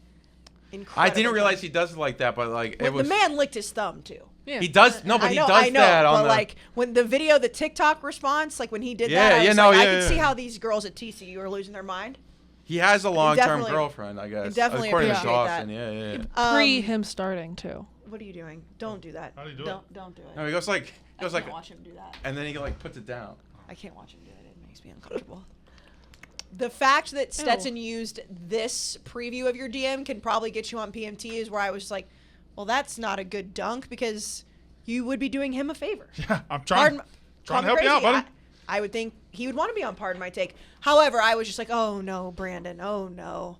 Speaker 4: I
Speaker 2: Incredibly
Speaker 4: didn't realize
Speaker 2: funny.
Speaker 4: he does it like that. But like
Speaker 2: Well,
Speaker 4: it was.
Speaker 2: the man licked his thumb too.
Speaker 3: Yeah.
Speaker 4: He does no, but
Speaker 2: I know,
Speaker 4: he does that on
Speaker 2: but
Speaker 4: the.
Speaker 2: like when the video, the TikTok response, like when he did
Speaker 4: Yeah,
Speaker 2: that, I
Speaker 4: yeah,
Speaker 2: was
Speaker 4: no,
Speaker 2: like, I
Speaker 4: yeah,
Speaker 2: could see
Speaker 4: yeah.
Speaker 2: how these girls at TCU are losing their mind.
Speaker 4: He has a long-term
Speaker 2: definitely-
Speaker 4: girlfriend, I guess.
Speaker 2: definitely
Speaker 4: according to
Speaker 2: appreciate
Speaker 4: Dawson.
Speaker 2: that.
Speaker 4: Yeah.
Speaker 3: Pre him starting too.
Speaker 2: What are you doing? Don't do that.
Speaker 1: How do you do
Speaker 2: Don't do it.
Speaker 4: No, he goes like,
Speaker 2: I can't watch him do that.
Speaker 4: and then he like puts it down.
Speaker 2: I can't watch him do it. It makes me uncomfortable. The fact that Stetson used this preview of your DM can probably get you on PMT is where I was like, well, that's not a good dunk because you would be doing him a favor.
Speaker 1: Yeah, I'm trying to
Speaker 2: Call me
Speaker 1: help you out,
Speaker 2: crazy.
Speaker 1: buddy.
Speaker 2: I would think he would want to be on Pardon My Take. However, I was just like, oh no, Brandon, oh no.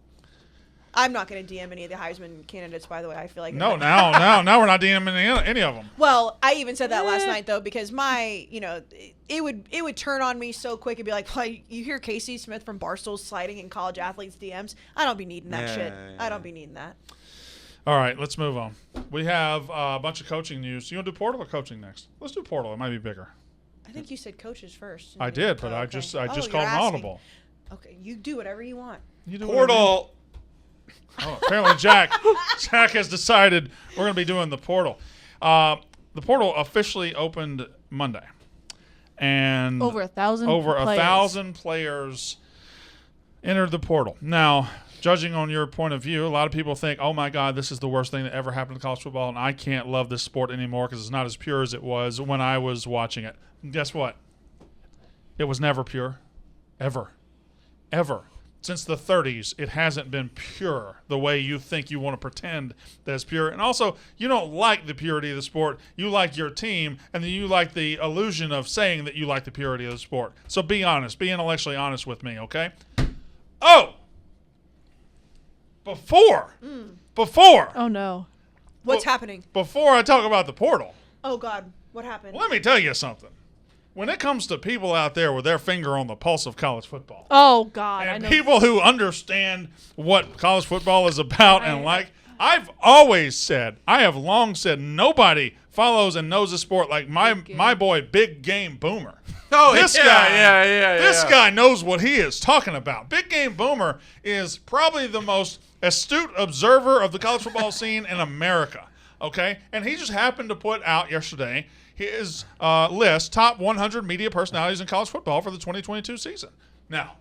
Speaker 2: I'm not going to DM any of the Heisman candidates, by the way. I feel like
Speaker 1: No, now we're not DMing any of them.
Speaker 2: Well, I even said that last night though because my, it would turn on me so quick and be like, well, you hear Casey Smith from Barstool sliding in college athletes DMs. I don't be needing that shit. I don't be needing that.
Speaker 1: All right, let's move on. We have a bunch of coaching news. You want to do portal or coaching next? Let's do portal. It might be bigger.
Speaker 2: I think you said coaches first.
Speaker 1: I did, but I
Speaker 2: okay.
Speaker 1: just
Speaker 2: Oh,
Speaker 1: called
Speaker 2: you're
Speaker 1: an
Speaker 2: asking.
Speaker 1: audible.
Speaker 2: Okay, you do whatever you want.
Speaker 1: You do whatever you-
Speaker 4: Portal.
Speaker 1: Oh, apparently Jack has decided we're going to be doing the portal. The portal officially opened Monday, and
Speaker 3: Over 1,000.
Speaker 1: over
Speaker 3: players.
Speaker 1: 1,000 players entered the portal. Now, judging on your point of view, a lot of people think, oh my God, this is the worst thing that ever happened to college football, and I can't love this sport anymore because it's not as pure as it was when I was watching it. Guess what? It was never pure. Ever. Since the 30s, it hasn't been pure the way you think you want to pretend that it's pure. And also, you don't like the purity of the sport. You like your team, and then you like the illusion of saying that you like the purity of the sport. So be honest. Be intellectually honest with me, okay? Oh! Before.
Speaker 3: Oh no.
Speaker 2: What's happening?
Speaker 1: Before I talk about the portal,
Speaker 2: Oh God, what happened?
Speaker 1: let me tell you something. When it comes to people out there with their finger on the pulse of college football,
Speaker 3: Oh God. I
Speaker 1: and
Speaker 3: know.
Speaker 1: people who understand what college football is about and like, I've always said, I have long said, nobody follows and knows the sport like my boy Big Game Boomer.
Speaker 4: Oh,
Speaker 1: This
Speaker 4: yeah,
Speaker 1: guy,
Speaker 4: yeah.
Speaker 1: This guy knows what he is talking about. Big Game Boomer is probably the most astute observer of the college football scene in America. Okay, and he just happened to put out yesterday his list, top 100 media personalities in college football for the 2022 season. Now,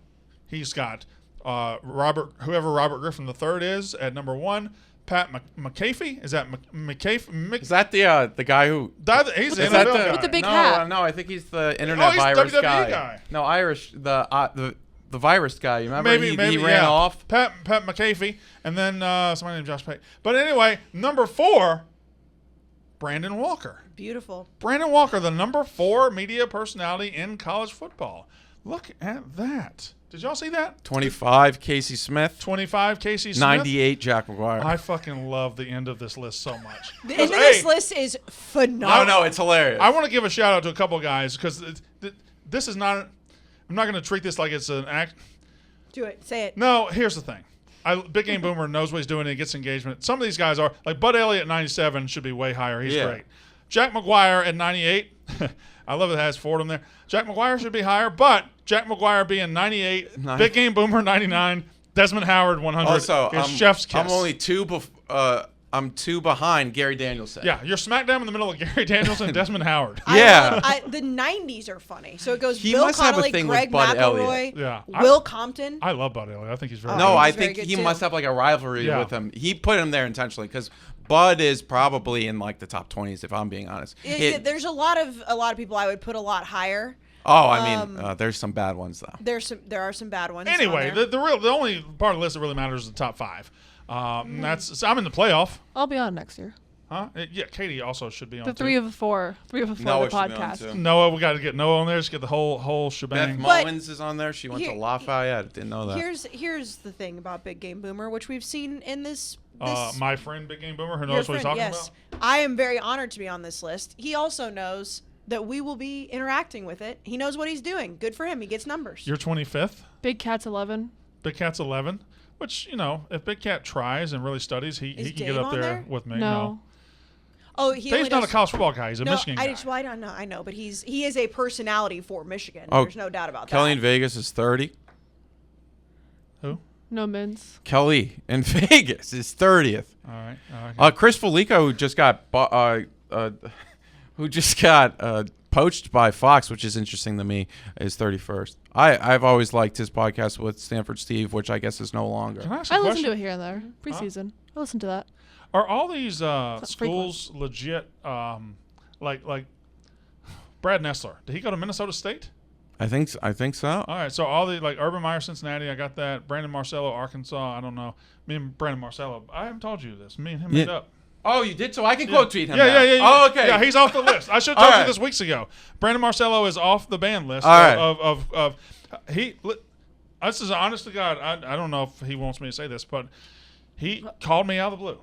Speaker 1: he's got whoever Robert Griffin III is at number 1. Pat McAfee, is that McAfee?
Speaker 4: Is that the guy who?
Speaker 1: He's
Speaker 4: Is
Speaker 1: an
Speaker 4: that
Speaker 1: NFL guy.
Speaker 3: With the big
Speaker 4: no,
Speaker 3: hat.
Speaker 4: No, I think he's the internet
Speaker 1: he's the
Speaker 4: virus
Speaker 1: WWE
Speaker 4: guy.
Speaker 1: guy.
Speaker 4: No, Irish. The virus guy. You remember?
Speaker 1: Maybe
Speaker 4: he ran
Speaker 1: yeah.
Speaker 4: off.
Speaker 1: Pat McAfee, and then somebody named Josh Pate. But anyway, number 4, Brandon Walker.
Speaker 2: Beautiful.
Speaker 1: Brandon Walker, the number 4 media personality in college football. Look at that. Did y'all see that?
Speaker 4: 25 Casey Smith.
Speaker 1: 25 Casey Smith.
Speaker 4: 98 Jack McGuire.
Speaker 1: I fucking love the end of this list so much.
Speaker 2: The end of this list is phenomenal.
Speaker 4: no, it's hilarious.
Speaker 1: I want to give a shout out to a couple of guys because this is not. I'm not going to treat this like it's an act.
Speaker 2: Do it. Say it.
Speaker 1: No, here's the thing. Big Game Boomer knows what he's doing and he gets engagement. Some of these guys are like Bud Elliott at 97 should be way higher. He's great. Jack McGuire at 98. I love it has Fordham there. Jack McGuire should be higher, but Jack McGuire being 98, Big Game Boomer 99, Desmond Howard 100.
Speaker 4: Also,
Speaker 1: is chef's kiss.
Speaker 4: I'm only I'm 2 behind Gary Danielson.
Speaker 1: Yeah, you're smack down in the middle of Gary Daniels and Desmond Howard.
Speaker 4: Yeah.
Speaker 2: The 90s are funny. So it goes
Speaker 4: He
Speaker 2: Bill
Speaker 4: must have a
Speaker 2: Connolly,
Speaker 4: thing with
Speaker 2: Greg
Speaker 4: Bud
Speaker 2: McElroy,
Speaker 4: Elliott.
Speaker 1: Yeah.
Speaker 2: Will Compton.
Speaker 1: I love Bud Elliott. I think he's very
Speaker 4: No,
Speaker 1: good.
Speaker 4: I
Speaker 2: He's very
Speaker 4: think
Speaker 2: good
Speaker 4: he
Speaker 2: too.
Speaker 4: must have like a rivalry
Speaker 1: Yeah.
Speaker 4: with him. He put him there intentionally because Bud is probably in like the top 20s if I'm being honest.
Speaker 2: There's a lot of people I would put a lot higher.
Speaker 4: There's some bad ones though.
Speaker 2: There are some bad ones. on
Speaker 1: Anyway,
Speaker 2: there.
Speaker 1: the only part of the list that really matters is the top 5. I'm in the playoff.
Speaker 3: I'll be on next year.
Speaker 1: Huh? Yeah, Katie also should be on.
Speaker 3: The three of the four
Speaker 4: Noah
Speaker 3: of the
Speaker 4: should be on,
Speaker 3: podcast.
Speaker 4: too.
Speaker 1: Noah, we got to get Noah on there. Just get the whole shebang.
Speaker 4: Beth Mullins is on there. She went to
Speaker 2: here-
Speaker 4: Lafayette. Didn't know that.
Speaker 2: Here's the thing about Big Game Boomer, which we've seen in this.
Speaker 1: My friend, Big Game Boomer, who
Speaker 2: your
Speaker 1: knows what he's
Speaker 2: friend,
Speaker 1: talking
Speaker 2: yes.
Speaker 1: about.
Speaker 2: I am very honored to be on this list. He also knows that we will be interacting with it. He knows what he's doing. Good for him. He gets numbers.
Speaker 1: You're 25th.
Speaker 3: Big Cat's 11.
Speaker 1: Big Cat's 11. Which, if Big Cat tries and really studies, he
Speaker 2: Is
Speaker 1: can
Speaker 2: Dave
Speaker 1: get up
Speaker 2: on
Speaker 1: there
Speaker 2: there?
Speaker 1: with me.
Speaker 3: No.
Speaker 2: Oh, he only
Speaker 1: Dave's not a
Speaker 2: does-
Speaker 1: college football guy. He's a
Speaker 2: No,
Speaker 1: Michigan guy.
Speaker 2: I don't know. I know, but he is a personality for Michigan.
Speaker 4: Oh,
Speaker 2: There's no doubt about
Speaker 4: Kelly
Speaker 2: that.
Speaker 4: in Vegas is 30.
Speaker 1: Who?
Speaker 3: No mints.
Speaker 4: Kelly in Vegas is 30th.
Speaker 1: All right.
Speaker 4: Chris Felico, who just got poached by Fox, which is interesting to me, is 31st. I've always liked his podcast with Stanford Steve, which I guess is no longer.
Speaker 1: Can I ask a
Speaker 3: I listen
Speaker 1: question?
Speaker 3: to it here and there. Preseason. I listen to that.
Speaker 1: Are all these
Speaker 3: not
Speaker 1: schools legit? Like Brad Nessler, did he go to Minnesota State?
Speaker 4: I think so.
Speaker 1: All right, so all the Urban Meyer, Cincinnati, I got that. Brandon Marcello, Arkansas, I don't know. Me and Brandon Marcello, I haven't told you this. Me and him made up.
Speaker 4: Oh, you did? So I can quote tweet him
Speaker 1: Yeah.
Speaker 4: now. Oh, okay.
Speaker 1: Yeah, he's off the list. I should have
Speaker 4: All
Speaker 1: told you
Speaker 4: right.
Speaker 1: this weeks ago. Brandon Marcello is off the ban list
Speaker 4: All right.
Speaker 1: of this is honest to God. I don't know if he wants me to say this, but he called me out of the blue.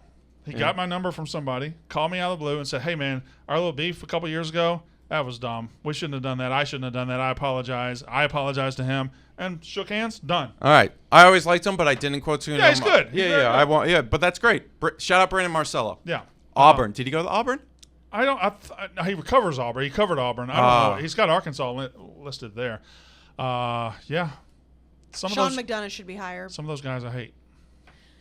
Speaker 1: He got my number from somebody, called me out of the blue, and said, "Hey, man, our little beef a couple years ago, that was dumb. We shouldn't have done that. I shouldn't have done that. I apologize." I apologized to him and shook hands. Done.
Speaker 4: All right. I always liked him, but I didn't quote tweet him.
Speaker 1: Yeah, he's good. He's very good.
Speaker 4: Yeah, but that's great. Shout out Brandon Marcello.
Speaker 1: Yeah.
Speaker 4: Auburn. Did he go to Auburn?
Speaker 1: I don't. He covers Auburn. He covered Auburn. I don't know. He's got Arkansas listed there. Yeah. Some
Speaker 2: Sean
Speaker 1: of those.
Speaker 2: McDonough should be higher.
Speaker 1: Some of those guys I hate.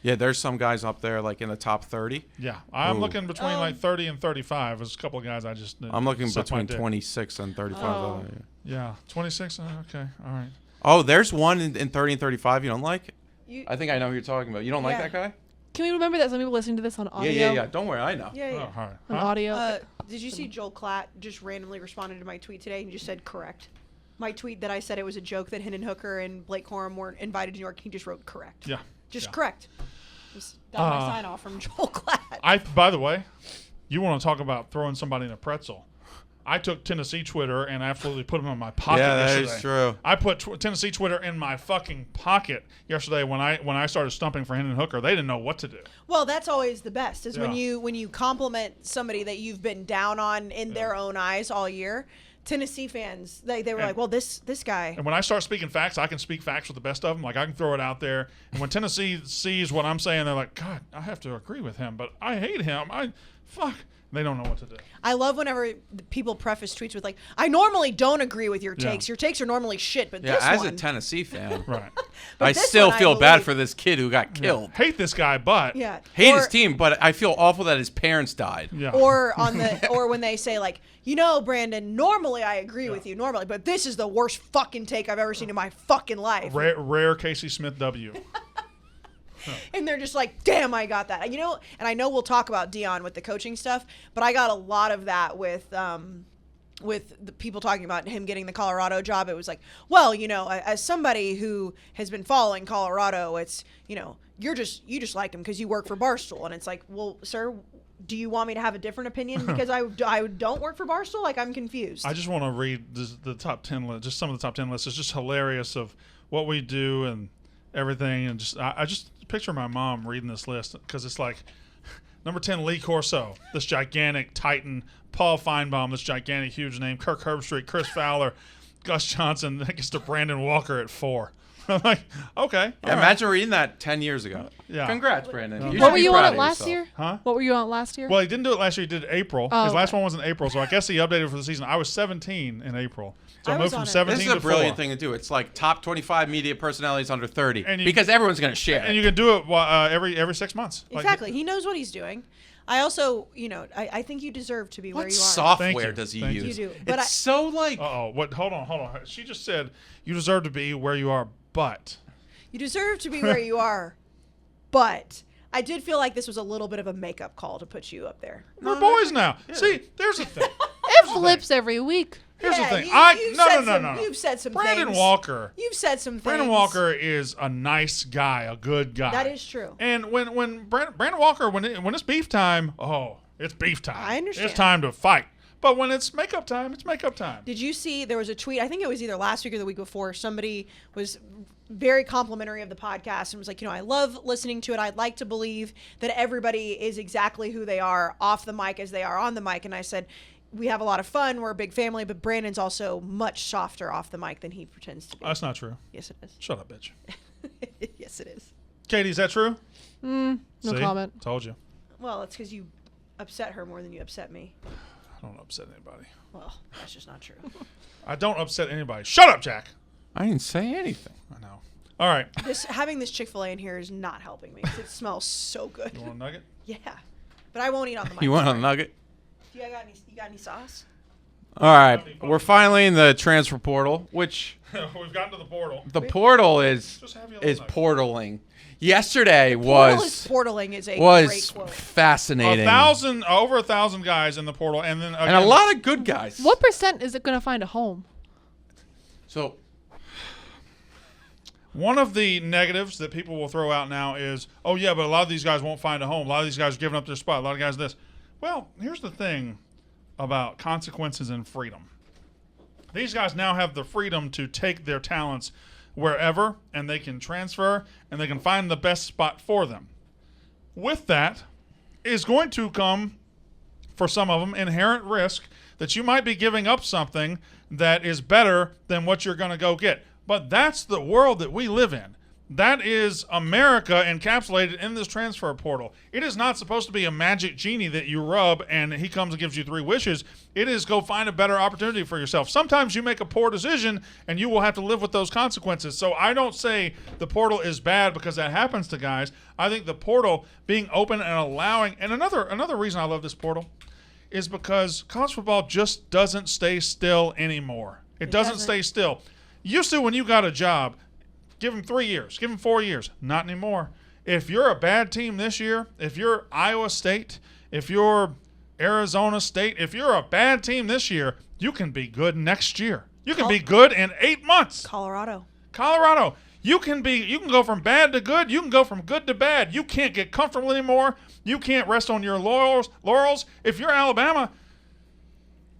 Speaker 4: Yeah, there's some guys up there like in the top 30.
Speaker 1: Yeah, I'm
Speaker 4: Ooh.
Speaker 1: looking between like 30 and 35. There's a couple of guys I just.
Speaker 4: I'm looking
Speaker 1: suck my
Speaker 4: between
Speaker 1: dick.
Speaker 4: 26 and 35.
Speaker 3: Oh.
Speaker 1: Yeah, 26. Okay, all right.
Speaker 4: Oh, there's one in 30 and 35 you don't like?
Speaker 2: You-
Speaker 4: I think I know who you're talking about. You don't like
Speaker 2: Yeah.
Speaker 4: that guy?
Speaker 3: Can we remember that some people listening to this on audio?
Speaker 4: Yeah. Don't worry, I know.
Speaker 2: Yeah, yeah.
Speaker 1: Oh, all right.
Speaker 3: On
Speaker 1: Huh?
Speaker 3: audio.
Speaker 2: Did you see Joel Klatt just randomly responded to my tweet today and just said correct? My tweet that I said it was a joke that Hendon Hooker and Blake Corum weren't invited to New York, he just wrote correct.
Speaker 1: Yeah.
Speaker 2: Just
Speaker 1: yeah.
Speaker 2: correct. Just got my sign off from Joel Klatt.
Speaker 1: By the way, you want to talk about throwing somebody in a pretzel? I took Tennessee Twitter and absolutely put them in my pocket yesterday.
Speaker 4: That is true.
Speaker 1: I put Tennessee Twitter in my fucking pocket yesterday when I started stumping for Hendon Hooker. They didn't know what to do.
Speaker 2: Well, that's always the best is when
Speaker 1: Yeah.
Speaker 2: you compliment somebody that you've been down on in their own eyes all year. Tennessee fans, they were like, well, this guy.
Speaker 1: And when I start speaking facts, I can speak facts with the best of them. Like, I can throw it out there. And when Tennessee sees what I'm saying, they're like, God, I have to agree with him, but I hate him. Fuck. They don't know what to do.
Speaker 2: I love whenever people preface tweets with like, I normally don't agree with your
Speaker 1: Yeah.
Speaker 2: takes. Your takes are normally shit, but
Speaker 4: Yeah,
Speaker 2: this
Speaker 4: as
Speaker 2: one.
Speaker 4: a Tennessee fan,
Speaker 1: Right.
Speaker 4: I
Speaker 2: this
Speaker 4: still
Speaker 2: one I
Speaker 4: feel bad
Speaker 2: believe.
Speaker 4: for this kid who got killed.
Speaker 1: Hate this guy, but.
Speaker 2: Yeah.
Speaker 4: Hate
Speaker 2: or,
Speaker 4: his team, but I feel awful that his parents died.
Speaker 1: Yeah.
Speaker 2: Or or when they say like, Brandon, normally I agree with you normally, but this is the worst fucking take I've ever seen in my fucking life.
Speaker 1: Rare Casey Smith W.
Speaker 2: And they're just like, damn, I got that. And I know we'll talk about Deion with the coaching stuff, but I got a lot of that with the people talking about him getting the Colorado job. It was like, well, as somebody who has been following Colorado, it's, you just like him because you work for Barstool. And it's like, well, sir, do you want me to have a different opinion because I don't work for Barstool? Like, I'm confused.
Speaker 1: I just want to read the top 10 list, just some of the top 10 lists. It's just hilarious of what we do and everything. And I just picture my mom reading this list because it's like number 10, Lee Corso, this gigantic titan. Paul Feinbaum, this gigantic, huge name. Kirk Herbstreit, Chris Fowler, Gus Johnson. That gets to Brandon Walker at 4. I'm like, okay.
Speaker 4: Yeah, imagine reading that 10 years ago.
Speaker 1: Yeah.
Speaker 4: Congrats, Brandon. You should
Speaker 3: What were
Speaker 4: be
Speaker 3: you
Speaker 4: proud
Speaker 3: on
Speaker 4: of
Speaker 3: it last
Speaker 4: yourself.
Speaker 3: year?
Speaker 1: Huh?
Speaker 3: What were you on last year?
Speaker 1: Well, he didn't do it last year. He did April.
Speaker 3: Oh,
Speaker 1: His last
Speaker 3: okay.
Speaker 1: one was in April, so I guess he updated for the season. I was 17 in April. So I
Speaker 2: I
Speaker 1: moved
Speaker 2: was
Speaker 1: from
Speaker 2: on it.
Speaker 1: 17
Speaker 4: This is
Speaker 1: to
Speaker 4: a brilliant
Speaker 1: 4.
Speaker 4: thing to do. It's like top 25 media personalities under 30
Speaker 1: And you-
Speaker 4: because everyone's going to share.
Speaker 1: And you can do it every 6 months. Like,
Speaker 2: exactly. He knows what he's doing. I also, I think you deserve to be where
Speaker 4: what
Speaker 2: you are.
Speaker 1: Thank
Speaker 4: software
Speaker 1: you.
Speaker 4: does he
Speaker 1: Thank
Speaker 4: use?
Speaker 2: you. You do. But
Speaker 4: It's so like
Speaker 1: Uh-oh. What? Hold on. She just said you deserve to be where you are, but.
Speaker 2: You deserve to be where you are, but I did feel like this was a little bit of a makeup call to put you up there.
Speaker 1: We're boys now. See, there's the thing.
Speaker 3: It flips every week.
Speaker 1: Here's the
Speaker 2: Yeah,
Speaker 1: thing.
Speaker 2: you've said
Speaker 1: No.
Speaker 2: You've said some
Speaker 1: Brandon
Speaker 2: things.
Speaker 1: Walker.
Speaker 2: You've said some things.
Speaker 1: Brandon Walker is a nice guy, a good guy.
Speaker 2: That is true.
Speaker 1: And when Brandon Walker, when it's beef time, It's beef time.
Speaker 2: I understand.
Speaker 1: It's time to fight. But when it's makeup time, it's makeup time.
Speaker 2: Did you see there was a tweet, I think it was either last week or the week before, somebody was very complimentary of the podcast and was like, I love listening to it. I'd like to believe that everybody is exactly who they are off the mic as they are on the mic. And I said, we have a lot of fun. We're a big family, but Brandon's also much softer off the mic than he pretends to be.
Speaker 1: That's not true.
Speaker 2: Yes, it is.
Speaker 1: Shut up, bitch.
Speaker 2: Yes, it is.
Speaker 1: Katie, is that true?
Speaker 3: No
Speaker 1: See?
Speaker 3: comment.
Speaker 1: Told you.
Speaker 2: Well, it's because you upset her more than you upset me.
Speaker 1: I don't upset anybody.
Speaker 2: Well, that's just not true.
Speaker 1: I don't upset anybody. Shut up, Jack.
Speaker 4: I didn't say anything.
Speaker 1: I know. All right.
Speaker 2: Having this Chick-fil-A in here is not helping me. 'Cause it smells so good.
Speaker 1: You want a nugget?
Speaker 2: Yeah, but I won't eat on the mic.
Speaker 4: You want a nugget?
Speaker 2: You got any sauce?
Speaker 4: All right. We're finally in the transfer portal, which
Speaker 1: We've gotten to the portal.
Speaker 4: the portal is
Speaker 1: Just have you a little nugget.
Speaker 4: portaling. Yesterday
Speaker 2: Portal is portaling is a great
Speaker 4: was
Speaker 2: quote.
Speaker 4: fascinating.
Speaker 1: Over 1,000 guys in the portal, and then again,
Speaker 4: and a lot of good guys.
Speaker 3: What % is it going to find a home?
Speaker 4: So
Speaker 1: one of the negatives that people will throw out now is, oh yeah, but a lot of these guys won't find a home. A lot of these guys are giving up their spot. A lot of guys this. Well, here's the thing about consequences and freedom. These guys now have the freedom to take their talents wherever, and they can transfer, and they can find the best spot for them. With that is going to come, for some of them, inherent risk that you might be giving up something that is better than what you're going to go get. But that's the world that we live in. That is America encapsulated in this transfer portal. It is not supposed to be a magic genie that you rub and he comes and gives you 3 wishes. It is go find a better opportunity for yourself. Sometimes you make a poor decision and you will have to live with those consequences. So I don't say the portal is bad because that happens to guys. I think the portal being open and allowing, and another reason I love this portal is because college football just doesn't stay still anymore. It doesn't stay still. Used to, when you got a job, give them 3 years, give them 4 years. Not anymore. If you're a bad team this year, if you're Iowa State, if you're Arizona State, if you're a bad team this year, you can be good next year. You can be good in 8 months.
Speaker 2: Colorado.
Speaker 1: You can go from bad to good. You can go from good to bad. You can't get comfortable anymore. You can't rest on your laurels. If you're Alabama,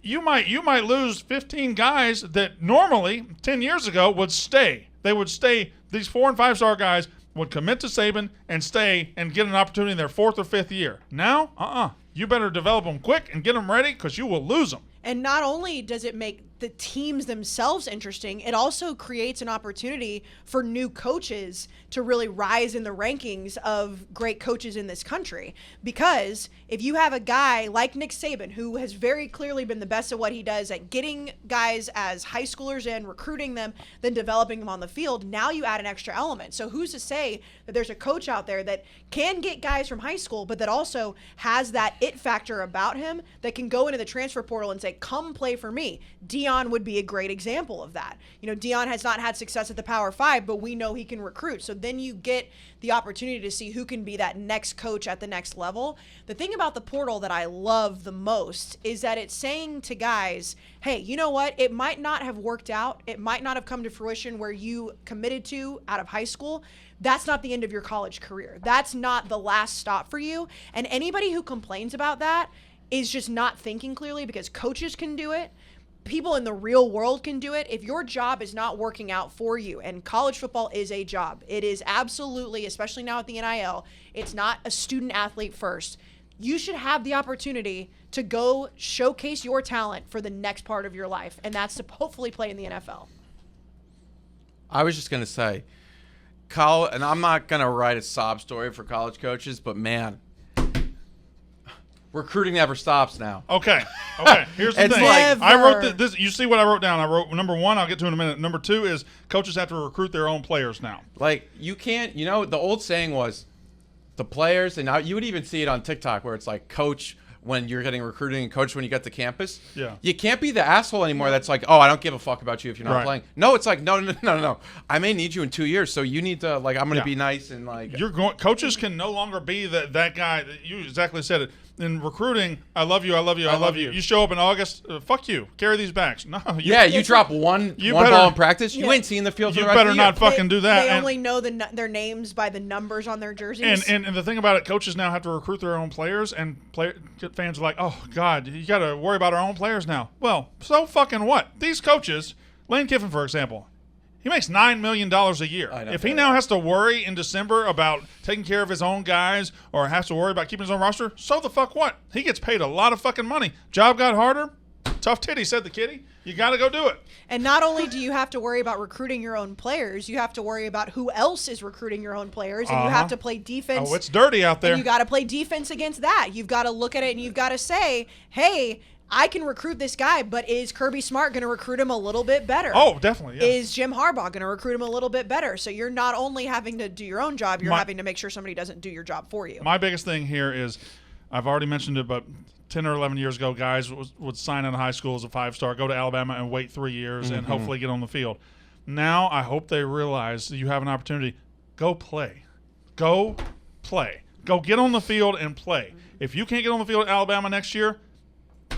Speaker 1: you might lose 15 guys that normally 10 years ago would stay. They would stay. These 4- and 5-star guys would commit to Saban and stay and get an opportunity in their 4th or 5th year. Now, you better develop them quick and get them ready because you will lose them.
Speaker 2: And not only does it make the teams themselves interesting, it also creates an opportunity for new coaches to really rise in the rankings of great coaches in this country. Because if you have a guy like Nick Saban, who has very clearly been the best at what he does at getting guys as high schoolers in, recruiting them, then developing them on the field, now you add an extra element. So who's to say that there's a coach out there that can get guys from high school, but that also has that it factor about him that can go into the transfer portal and say, come play for me. Deion would be a great example of that. Deion has not had success at the Power 5, but we know he can recruit. So then you get the opportunity to see who can be that next coach at the next level. The thing about the portal that I love the most is that it's saying to guys, hey, you know what? It might not have worked out. It might not have come to fruition where you committed to out of high school. That's not the end of your college career. That's not the last stop for you. And anybody who complains about that is just not thinking clearly, because coaches can do it. People in the real world can do it. If your job is not working out for you, and college football is a job, it is absolutely, especially now at the NIL, it's not a student athlete first. You should have the opportunity to go showcase your talent for the next part of your life, and that's to hopefully play in the NFL.
Speaker 4: I was just going to say, and I'm not going to write a sob story for college coaches, but man, recruiting never stops now.
Speaker 1: Okay. Here's the thing. I wrote this. You see what I wrote down? I wrote number 1. I'll get to in a minute. Number 2 is coaches have to recruit their own players now.
Speaker 4: Like, you can't. The old saying was, the players, and now you would even see it on TikTok where it's like, coach when you're getting recruiting and coach when you get to campus.
Speaker 1: Yeah.
Speaker 4: You can't be the asshole anymore that's like, oh, I don't give a fuck about you if you're not playing. No, it's like, no. I may need you in 2 years, so you need to, like, I'm going to be nice and, like.
Speaker 1: Coaches can no longer be that guy. You exactly said it. in recruiting, I love you, I love you, I love you. You show up in August, fuck you, carry these bags. No,
Speaker 4: you drop one ball in practice, you ain't seen the field for the rest of the year.
Speaker 1: You better not fucking do that.
Speaker 2: They only know their names by the numbers on their jerseys.
Speaker 1: And the thing about it, coaches now have to recruit their own players, and fans are like, oh, God, you got to worry about our own players now. Well, so fucking what? These coaches, Lane Kiffin, for example, he makes $9 million a year. If he now has to worry in December about taking care of his own guys or has to worry about keeping his own roster, so the fuck what? He gets paid a lot of fucking money. Job got harder. Tough titty, said the kitty. You got to go do it.
Speaker 2: And not only do you have to worry about recruiting your own players, you have to worry about who else is recruiting your own players, and you have to play defense.
Speaker 1: Oh, it's dirty out there.
Speaker 2: And you got to play defense against that. You've got to look at it and you've got to say, hey, I can recruit this guy, but is Kirby Smart going to recruit him a little bit better?
Speaker 1: Oh, definitely. Yeah.
Speaker 2: Is Jim Harbaugh going to recruit him a little bit better? So you're not only having to do your own job, you're having to make sure somebody doesn't do your job for you.
Speaker 1: My biggest thing here is, I've already mentioned it, but 10 or 11 years ago, guys would sign out of high school as a 5-star, go to Alabama and wait 3 years and hopefully get on the field. Now I hope they realize that you have an opportunity. Go play. Go play. Go get on the field and play. If you can't get on the field at Alabama next year,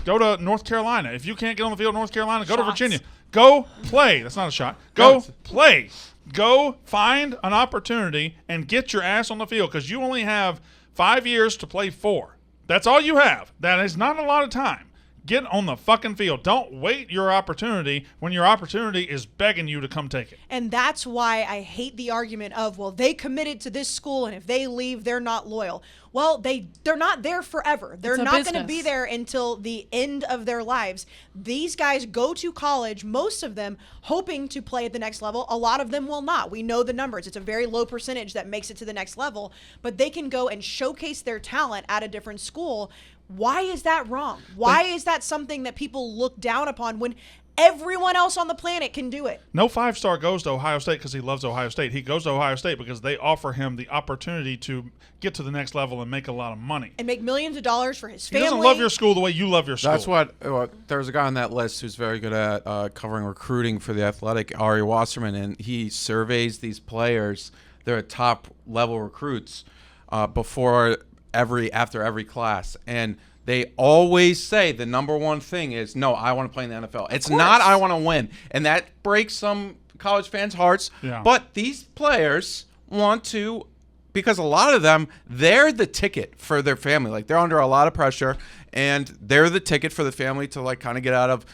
Speaker 1: go to North Carolina. If you can't get on the field at North Carolina, go to Virginia. Go play. That's not a shot. Go play. Go find an opportunity and get your ass on the field, because you only have 5 years to play 4. That's all you have. That is not a lot of time. Get on the fucking field. Don't wait your opportunity when your opportunity is begging you to come take it.
Speaker 2: And that's why I hate the argument of, well, they committed to this school, and if they leave, they're not loyal. Well, they're not there forever. They're not going to be there until the end of their lives. These guys go to college, most of them hoping to play at the next level. A lot of them will not. We know the numbers. It's a very low percentage that makes it to the next level, but they can go and showcase their talent at a different school. Why is that wrong? Why is that something that people look down upon when everyone else on the planet can do it?
Speaker 1: No 5-star goes to Ohio State because he loves Ohio State. He goes to Ohio State because they offer him the opportunity to get to the next level and make a lot of money.
Speaker 2: And make millions of dollars for his family.
Speaker 1: He doesn't love your school the way you love your school.
Speaker 4: That's what there's a guy on that list who's very good at covering recruiting for The Athletic, Ari Wasserman, and he surveys these players. They're top-level recruits after every class, and they always say the number one thing is, no, I want to play in the NFL. It's not I want to win. And that breaks some college fans' hearts. Yeah. But these players want to, because a lot of them, they're the ticket for their family. Like, they're under a lot of pressure, and they're the ticket for the family to, like, kind of get out of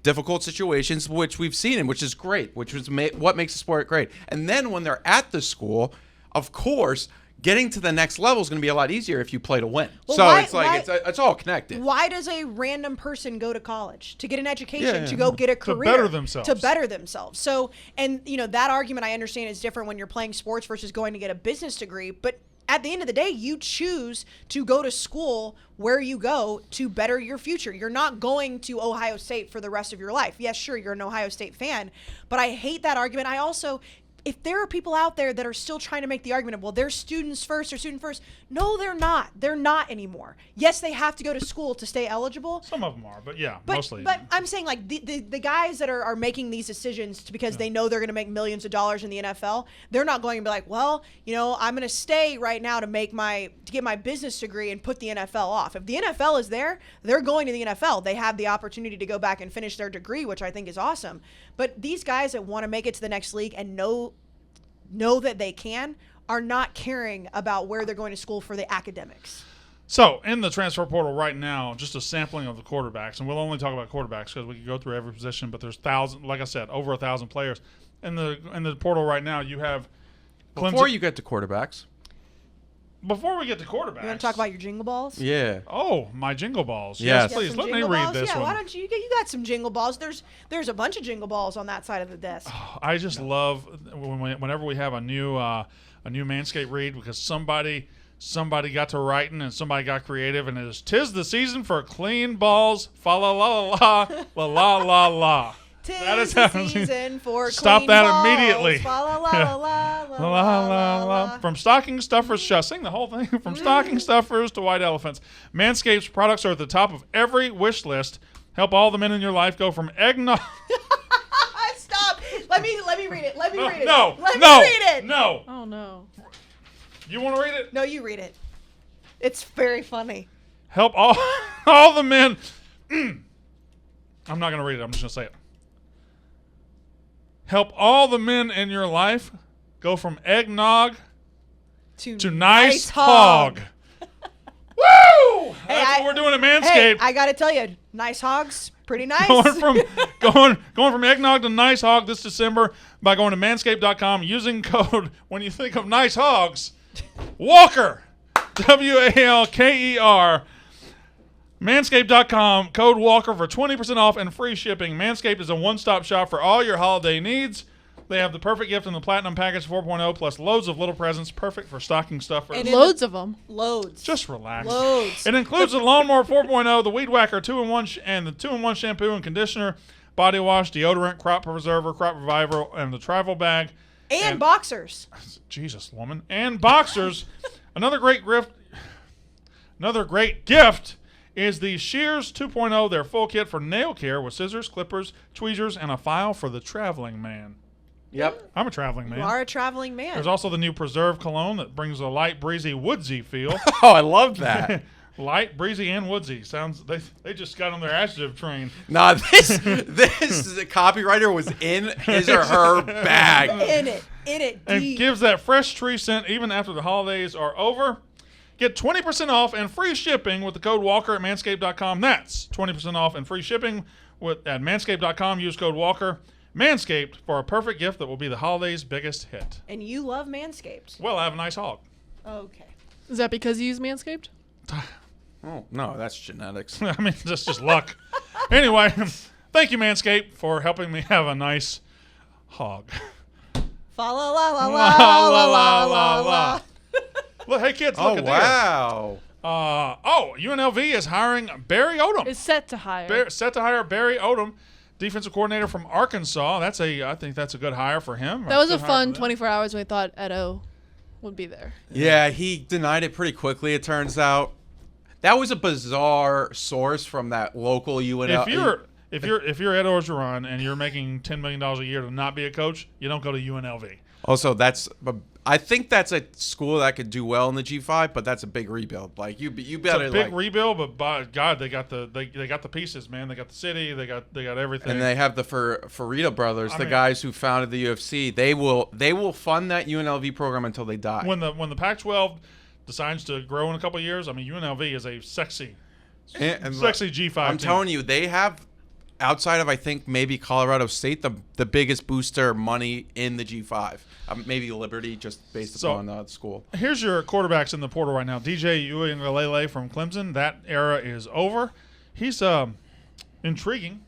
Speaker 4: difficult situations, which we've seen, and which is great, which is what makes the sport great. And then when they're at the school, of course, getting to the next level is going to be a lot easier if you play to win. Well, so it's all connected.
Speaker 2: Why does a random person go to college? To get an education, to go get a career.
Speaker 1: To
Speaker 2: better themselves. So, and that argument I understand is different when you're playing sports versus going to get a business degree. But at the end of the day, you choose to go to school where you go to better your future. You're not going to Ohio State for the rest of your life. Yes, sure, you're an Ohio State fan. But I hate that argument. I also... If there are people out there that are still trying to make the argument of, well, they're students first or student first. No, they're not. They're not anymore. Yes, they have to go to school to stay eligible.
Speaker 1: Some of them are, but mostly.
Speaker 2: But I'm saying, like, the guys that are making these decisions because they know they're going to make millions of dollars in the NFL, they're not going to be like, well, I'm going to stay right now to get my business degree and put the NFL off. If the NFL is there, they're going to the NFL. They have the opportunity to go back and finish their degree, which I think is awesome. But these guys that want to make it to the next league and know that they can are not caring about where they're going to school for the academics.
Speaker 1: So in the transfer portal right now, just a sampling of the quarterbacks, and we'll only talk about quarterbacks because we can go through every position, but there's like I said, over 1,000 players in the portal right now. You have Clemson.
Speaker 4: Before you get to quarterbacks.
Speaker 1: Before we get to quarterbacks.
Speaker 2: You want to talk about your jingle balls?
Speaker 4: Yeah.
Speaker 1: Oh, my jingle balls.
Speaker 4: Yes,
Speaker 1: please. Let me read this one.
Speaker 2: Why don't you got some jingle balls? There's a bunch of jingle balls on that side of the desk.
Speaker 1: Oh, I just love whenever we have a new Manscaped read, because somebody got to writing and somebody got creative, and it is 'tis the season for clean balls. Fa la la la la la la la.
Speaker 2: Tis the season for
Speaker 1: Stop
Speaker 2: clean
Speaker 1: that
Speaker 2: balls.
Speaker 1: immediately.
Speaker 2: La la la la la la la.
Speaker 1: From stocking stuffers, sing the whole thing. From stocking stuffers to white elephants, Manscaped's products are at the top of every wish list. Help all the men in your life go from eggnog.
Speaker 2: Stop. Let me read it. Let me read it.
Speaker 1: No.
Speaker 2: Let me read it.
Speaker 1: No.
Speaker 3: Oh no.
Speaker 1: You want to read it?
Speaker 2: No, you read it. It's very funny.
Speaker 1: Help all the men. I'm not going to read it. I'm just going to say it. Help all the men in your life go from eggnog to nice hog. Woo! That's what we're doing at Manscaped.
Speaker 2: Hey, I got to tell you, nice hogs, pretty nice.
Speaker 1: going from eggnog to nice hog this December by going to manscaped.com using code, when you think of nice hogs, Walker, WALKER. Manscaped.com, code Walker for 20% off and free shipping. Manscaped is a one-stop shop for all your holiday needs. They have the perfect gift in the Platinum Package 4.0 plus loads of little presents, perfect for stocking stuffers.
Speaker 3: And loads of them.
Speaker 2: Loads.
Speaker 1: Just relax.
Speaker 2: Loads.
Speaker 1: It includes the Lawnmower 4.0, the Weed Whacker 2-in-1, and the 2-in-1 shampoo and conditioner, body wash, deodorant, crop preserver, crop reviver, and the travel bag.
Speaker 2: And boxers.
Speaker 1: Jesus, woman. And boxers. Another great gift is the Shears 2.0, their full kit for nail care with scissors, clippers, tweezers, and a file for the traveling man.
Speaker 4: Yep.
Speaker 1: I'm a traveling man.
Speaker 2: You are a traveling man.
Speaker 1: There's also the new Preserve cologne that brings a light, breezy, woodsy feel.
Speaker 4: Oh, I love that.
Speaker 1: Light, breezy, and woodsy. Sounds they just got on their adjective train.
Speaker 4: Nah, this copywriter was in his or her bag.
Speaker 2: In it.
Speaker 1: And
Speaker 2: deep.
Speaker 1: gives that fresh tree scent even after the holidays are over. Get 20% off and free shipping with the code Walker at manscaped.com. That's 20% off and free shipping at manscaped.com. Use code Walker. Manscaped for a perfect gift that will be the holidays' biggest hit.
Speaker 2: And you love Manscaped.
Speaker 1: Well, I have a nice hog.
Speaker 2: Okay.
Speaker 3: Is that because you use Manscaped?
Speaker 4: Oh, no, that's genetics.
Speaker 1: I mean, that's just luck. Anyway, thank you, Manscaped, for helping me have a nice hog.
Speaker 2: Fa la la la la la la la la.
Speaker 1: Look, hey, kids, look at
Speaker 4: wow.
Speaker 1: UNLV is hiring Barry Odom.
Speaker 3: It's set to hire.
Speaker 1: Set to hire Barry Odom, defensive coordinator from Arkansas. I think that's a good hire for him.
Speaker 3: That was a fun 24 hours when we thought Edo would be there.
Speaker 4: Yeah, he denied it pretty quickly, it turns out. That was a bizarre source from that local UNLV.
Speaker 1: If you're Ed Orgeron and you're making $10 million a year to not be a coach, you don't go to UNLV.
Speaker 4: Also, I think that's a school that could do well in the G5, but that's a big rebuild. Like you better.
Speaker 1: It's a big rebuild, but by God, they got the pieces, man. They got the city, they got everything,
Speaker 4: and they have the Ferrita brothers, the guys who founded the UFC. They will fund that UNLV program until they die.
Speaker 1: When the Pac-12 decides to grow in a couple of years, I mean UNLV is a sexy G5.
Speaker 4: I'm telling you, they have. Outside of, I think, maybe Colorado State, the biggest booster money in the G5. Maybe Liberty, just based upon the school. Here's
Speaker 1: your quarterbacks in the portal right now. DJ Uiagalelei from Clemson. That era is over. He's intriguing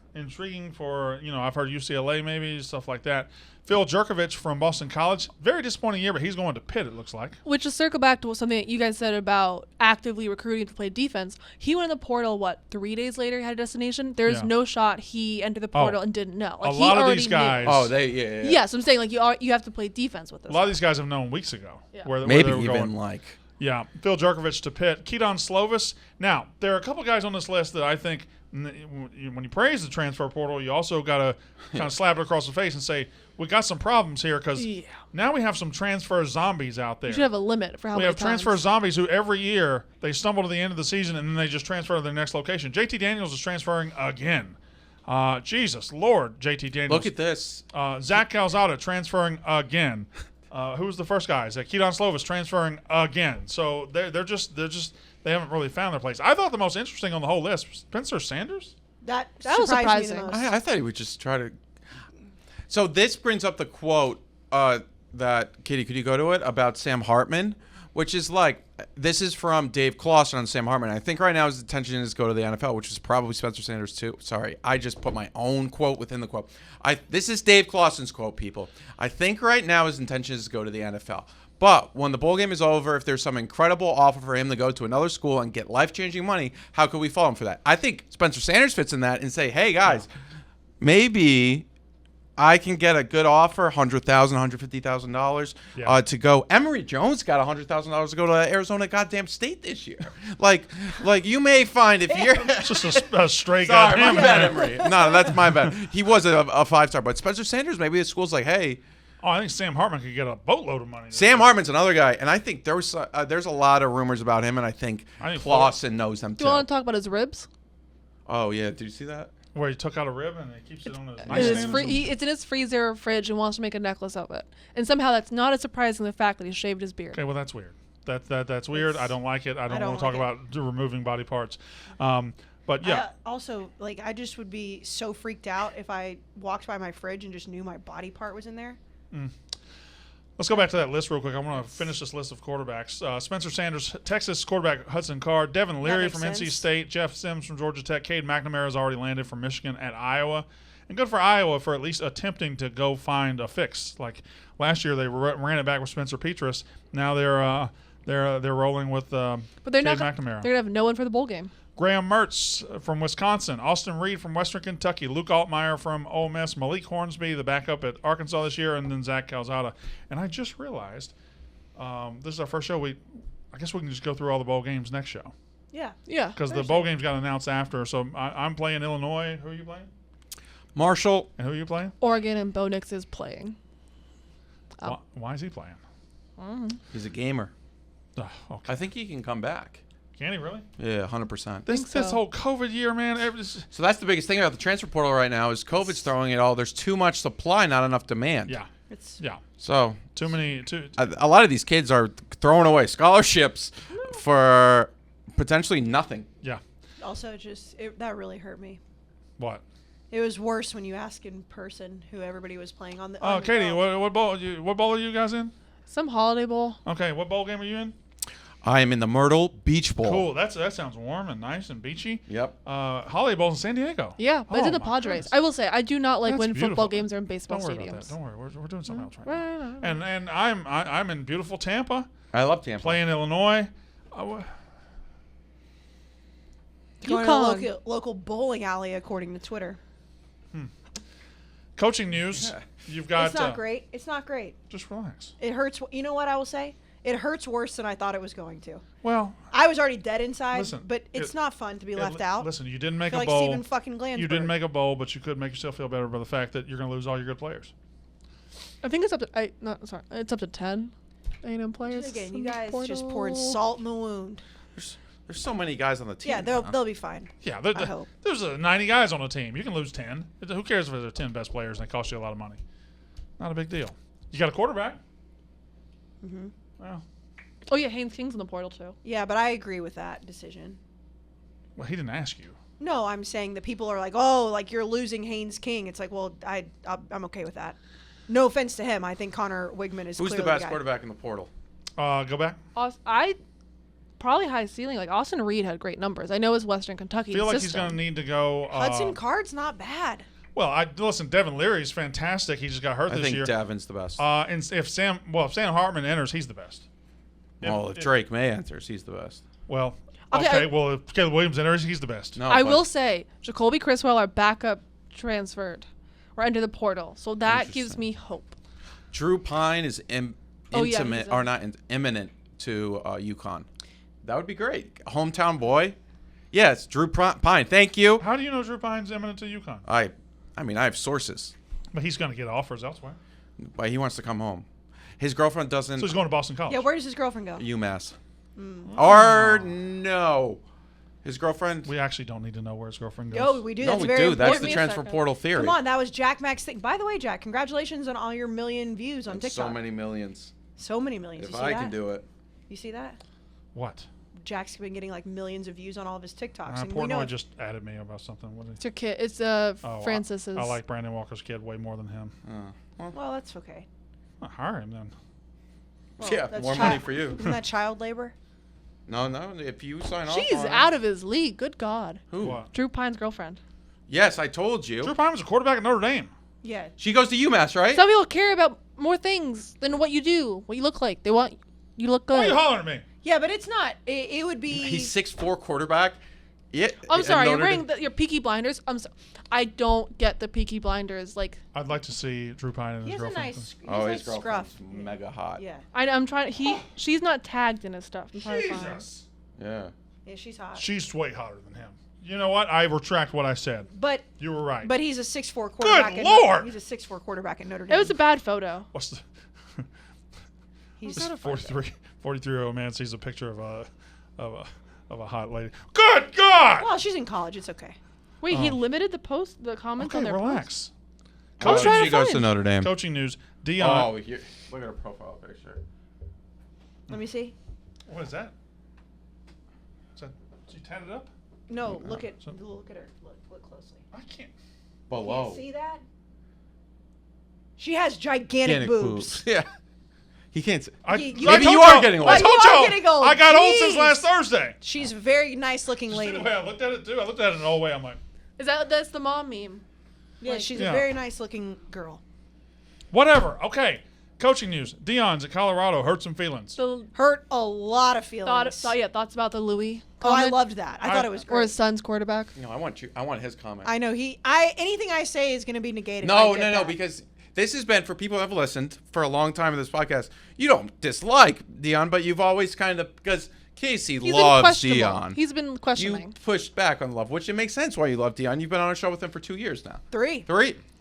Speaker 1: for, I've heard UCLA maybe, stuff like that. Phil Jerkovich from Boston College. Very disappointing year, but he's going to Pitt, it looks like.
Speaker 3: Which is circle back to something that you guys said about actively recruiting to play defense. He went in the portal, 3 days later he had a destination? There's no shot he entered the portal and didn't know.
Speaker 1: Like, a lot of these guys.
Speaker 3: Knew.
Speaker 4: Oh, yeah.
Speaker 3: Yes, I'm saying, you have to play defense with this.
Speaker 1: A lot of these guys have known weeks ago.
Speaker 3: Yeah.
Speaker 1: Where
Speaker 4: maybe
Speaker 1: they were
Speaker 4: even
Speaker 1: going. Yeah, Phil Jerkovich to Pitt. Keaton Slovis. Now, there are a couple guys on this list that I think when you praise the transfer portal, you also got to kind of slap it across the face and say, we got some problems here because now we have some transfer zombies out there.
Speaker 3: You should have a limit for how many times.
Speaker 1: We have transfer zombies who every year they stumble to the end of the season and then they just transfer to their next location. JT Daniels is transferring again. Jesus Lord, JT Daniels.
Speaker 4: Look at this.
Speaker 1: Zach Calzada transferring again. Who was the first guy? Keaton Slovis transferring again. So they haven't really found their place. I thought the most interesting on the whole list was Spencer Sanders.
Speaker 2: That
Speaker 3: was
Speaker 2: surprised
Speaker 3: surprising.
Speaker 2: me the most.
Speaker 4: I thought he would just try to. So this brings up the quote that, Katie, could you go to it, about Sam Hartman, which is this is from Dave Clawson on Sam Hartman. I think right now his intention is to go to the NFL, which is probably Spencer Sanders too. Sorry, I just put my own quote within the quote. This is Dave Clawson's quote, people. I think right now his intention is to go to the NFL. But when the bowl game is over, if there's some incredible offer for him to go to another school and get life-changing money, how could we follow him for that? I think Spencer Sanders fits in that and say, hey, guys, maybe I can get a good offer, $100,000, $150,000 to go. Emory Jones got $100,000 to go to Arizona goddamn State this year. Like you may find if you're
Speaker 1: it's just a straight
Speaker 4: sorry,
Speaker 1: guy.
Speaker 4: my bad, Emory. No, that's my bad. He was a 5-star, but Spencer Sanders, maybe the school's like, hey.
Speaker 1: Oh, I think Sam Hartman could get a boatload of money.
Speaker 4: Sam Hartman's another guy, and I think there's a lot of rumors about him, and I think Clausen knows them too.
Speaker 3: Do you want to talk about his ribs?
Speaker 4: Oh yeah, did you see that?
Speaker 1: Where he took out a rib and he keeps it on his
Speaker 3: nightstand. It's in his freezer fridge and wants to make a necklace of it. And somehow that's not as surprising the fact that he shaved his beard.
Speaker 1: Okay, well that's weird. That's weird. I don't like it. I don't want to talk about removing body parts. But yeah.
Speaker 2: Also, like, I just would be so freaked out if I walked by my fridge and just knew my body part was in there.
Speaker 1: Let's go back to that list real quick. I want to finish this list of quarterbacks. Spencer Sanders, Texas quarterback Hudson Card, Devin Leary from NC State, Jeff Sims from Georgia Tech, Cade McNamara has already landed from Michigan at Iowa. And good for Iowa for at least attempting to go find a fix. Like last year, they ran it back with Spencer Petras. Now they're rolling with Cade McNamara.
Speaker 3: They're gonna have no one for the bowl game.
Speaker 1: Graham Mertz from Wisconsin, Austin Reed from Western Kentucky, Luke Altmaier from Ole Miss, Malik Hornsby, the backup at Arkansas this year, and then Zach Calzada. And I just realized this is our first show. I guess we can just go through all the bowl games next show.
Speaker 2: Yeah.
Speaker 1: Because the bowl games got announced after. So I'm playing Illinois. Who are you playing?
Speaker 4: Marshall.
Speaker 1: And who are you playing?
Speaker 3: Oregon, and Bo Nix is playing.
Speaker 1: Why is he playing?
Speaker 4: He's a gamer.
Speaker 1: Okay.
Speaker 4: I think he can come back.
Speaker 1: Can he really?
Speaker 4: Yeah, 100%.
Speaker 1: This whole COVID year, man.
Speaker 4: So that's the biggest thing about the transfer portal right now is COVID's throwing it all. There's too much supply, not enough demand.
Speaker 1: Yeah.
Speaker 4: So
Speaker 1: too many.
Speaker 4: A lot of these kids are throwing away scholarships for potentially nothing.
Speaker 1: Yeah.
Speaker 2: Also, that really hurt me.
Speaker 1: What?
Speaker 2: It was worse when you ask in person who everybody was playing on the.
Speaker 1: Oh, Katie, what bowl? What bowl are you guys in?
Speaker 3: Some holiday bowl.
Speaker 1: Okay, what bowl game are you in?
Speaker 4: I am in the Myrtle Beach Bowl.
Speaker 1: Cool. That sounds warm and nice and beachy.
Speaker 4: Yep.
Speaker 1: Holiday Bowl's in San Diego.
Speaker 3: Yeah, but it's in the Padres. Goodness. I will say I do not like when football games are in baseball
Speaker 1: stadiums.
Speaker 3: Don't worry
Speaker 1: about that. Don't worry. We're doing something else right now. And I'm in beautiful Tampa.
Speaker 4: I love Tampa.
Speaker 1: Playing Illinois.
Speaker 2: Going to a local bowling alley, according to Twitter.
Speaker 1: Coaching news. Yeah. You've got.
Speaker 2: It's not great. It's not great.
Speaker 1: Just relax.
Speaker 2: It hurts. You know what I will say? It hurts worse than I thought it was going to.
Speaker 1: Well,
Speaker 2: I was already dead inside, but it's not fun to be left out.
Speaker 1: Listen, you didn't make a
Speaker 2: like
Speaker 1: bowl.
Speaker 2: Steven fucking Glansberg.
Speaker 1: You didn't make a bowl, but you could make yourself feel better by the fact that you're going to lose all your good players.
Speaker 3: I think it's up to it's up to 10 A&M players.
Speaker 2: Again, you guys just pouring salt in the wound.
Speaker 4: There's so many guys on the team.
Speaker 2: Yeah, they'll be fine.
Speaker 1: Yeah,
Speaker 2: I hope.
Speaker 1: There's 90 guys on a team. You can lose 10. Who cares if there's 10 best players and they cost you a lot of money? Not a big deal. You got a quarterback.
Speaker 2: Mm-hmm.
Speaker 1: Well.
Speaker 3: Oh yeah, Haynes King's in the portal too.
Speaker 2: Yeah, but I agree with that decision.
Speaker 1: Well, he didn't ask you.
Speaker 2: No, I'm saying that people are like, oh, like you're losing Haynes King. It's like, well, I'm okay with that. No offense to him. I think Connor Wigman is.
Speaker 4: Who's the best quarterback in the portal?
Speaker 1: Go back.
Speaker 3: Probably high ceiling. Like Austin Reed had great numbers. I know it's Western Kentucky.
Speaker 1: I feel like he's going to need to go.
Speaker 2: Hudson Card's not bad.
Speaker 1: Well, listen. Devin Leary's fantastic. He just got hurt this year.
Speaker 4: I think Devin's the best.
Speaker 1: And if Sam Hartman enters, he's the best.
Speaker 4: If Drake May enters, he's the best.
Speaker 1: Well, okay. Well, if Caleb Williams enters, he's the best.
Speaker 3: No, I will say, Jacoby Criswell, our backup, transferred or entered the portal, so that gives me hope.
Speaker 4: Drew Pine is imminent to UConn. That would be great. Hometown boy. Yes, Drew Pine. Thank you.
Speaker 1: How do you know Drew Pine's imminent to UConn?
Speaker 4: I have sources.
Speaker 1: But he's going to get offers elsewhere.
Speaker 4: But he wants to come home. His girlfriend doesn't.
Speaker 1: So he's going to Boston College.
Speaker 2: Yeah, where does his girlfriend go?
Speaker 4: UMass. Or no. His girlfriend.
Speaker 1: We actually don't need to know where his girlfriend goes.
Speaker 2: No, we do.
Speaker 4: No, we do. That's the transfer portal theory.
Speaker 2: Come on, that was Jack Mack's thing. By the way, Jack, congratulations on all your million views on TikTok.
Speaker 4: So many millions.
Speaker 2: So many millions.
Speaker 4: If I can do it.
Speaker 2: You see that?
Speaker 1: What?
Speaker 2: Jack's been getting like millions of views on all of his TikToks. And
Speaker 1: Portnoy just added me about something.
Speaker 3: It's your kid. It's Francis's.
Speaker 1: I like Brandon Walker's kid way more than him.
Speaker 2: Well, that's okay.
Speaker 1: I'll hire him then.
Speaker 2: Well,
Speaker 4: yeah, more money for you.
Speaker 2: Isn't that child labor?
Speaker 4: No. If you sign off,
Speaker 3: she's out of his league. Good God.
Speaker 4: Who?
Speaker 1: What?
Speaker 3: Drew Pine's girlfriend.
Speaker 4: Yes, I told you.
Speaker 1: Drew Pine was a quarterback at Notre Dame.
Speaker 2: Yeah.
Speaker 4: She goes to UMass, right?
Speaker 3: Some people care about more things than what you do, what you look like. They want you to look good.
Speaker 1: Why are you hollering at me?
Speaker 2: Yeah, but it's not. It would be.
Speaker 4: He's 6'4" quarterback. Yeah.
Speaker 3: I'm sorry. You're wearing your Peaky Blinders. I don't get the Peaky Blinders. Like.
Speaker 1: I'd like to see Drew Pine and his girlfriend.
Speaker 2: His
Speaker 4: girlfriend's
Speaker 2: scruff.
Speaker 4: Mega hot.
Speaker 2: Yeah.
Speaker 3: I'm trying. She's not tagged in his stuff. I'm trying to find.
Speaker 4: Yeah.
Speaker 2: Yeah, she's hot.
Speaker 1: She's way hotter than him. You know what? I retract what I said.
Speaker 2: But
Speaker 1: you were right.
Speaker 2: But he's a 6'4" quarterback.
Speaker 1: Good Lord!
Speaker 2: He's a 6'4" quarterback at Notre Dame.
Speaker 3: It was a bad photo.
Speaker 1: What's the?
Speaker 2: He's
Speaker 1: this 43-year-old man sees a picture of a hot lady. Good God!
Speaker 2: Well, she's in college. It's okay.
Speaker 3: Wait, he limited the comments on their
Speaker 1: relax.
Speaker 3: Post?
Speaker 4: She goes to Notre Dame.
Speaker 1: Coaching news. Deion.
Speaker 4: Oh, look at her profile picture.
Speaker 2: Let me see.
Speaker 1: What is that? Is that? She tatted up?
Speaker 2: No, look at her. Look closely.
Speaker 1: I can't.
Speaker 4: Below.
Speaker 2: Can't see that? She has gigantic boobs.
Speaker 4: Yeah. He can't see.
Speaker 2: Maybe
Speaker 4: you are getting old.
Speaker 1: I told
Speaker 2: you are getting old.
Speaker 1: I got old
Speaker 2: Jeez.
Speaker 1: since last Thursday.
Speaker 2: She's a very nice looking
Speaker 1: Just
Speaker 2: lady.
Speaker 1: the way I looked at it too. I looked at it in an old way. I'm like,
Speaker 3: That's the mom meme.
Speaker 2: Yeah, she's a very nice looking girl.
Speaker 1: whatever. Okay. Coaching news. Deion's at Colorado. Hurt some feelings.
Speaker 2: Hurt a lot of feelings.
Speaker 3: Thoughts about the Louis
Speaker 2: Oh, I
Speaker 3: comment?
Speaker 2: loved that. I thought it was great.
Speaker 3: Or his son's quarterback.
Speaker 4: No, I want his comment.
Speaker 2: I know anything I say is going to be negated.
Speaker 4: No, because this has been, for people who have listened for a long time in this podcast, you don't dislike Deion, but you've always kind of, because Casey loves Deion.
Speaker 3: He's been questioning.
Speaker 4: You pushed back on love, which it makes sense why you love Deion. You've been on a show with him for 2 years now.
Speaker 2: Three.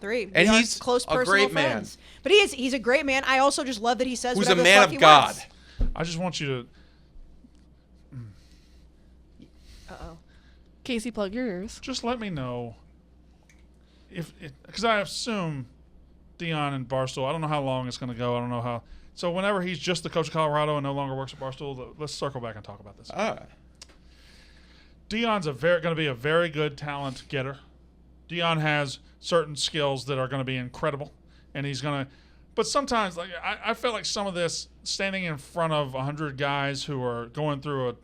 Speaker 4: And he's
Speaker 2: close
Speaker 4: a
Speaker 2: personal
Speaker 4: great
Speaker 2: friends. But he's a great man. I also just love that he says
Speaker 4: who's
Speaker 2: whatever
Speaker 4: a
Speaker 2: the
Speaker 4: man
Speaker 2: fuck
Speaker 4: of
Speaker 2: he
Speaker 4: God.
Speaker 2: wants.
Speaker 1: I just want you to.
Speaker 2: Uh-oh.
Speaker 3: Casey, plug your ears.
Speaker 1: Just let me know because I assume Deion and Barstool. I don't know how long it's going to go. I don't know how. So whenever he's just the coach of Colorado and no longer works at Barstool, let's circle back and talk about this. Deion's going to be a very good talent getter. Deion has certain skills that are going to be incredible, and he's going to. But sometimes, like I felt like some of this standing in front of 100 guys who are going through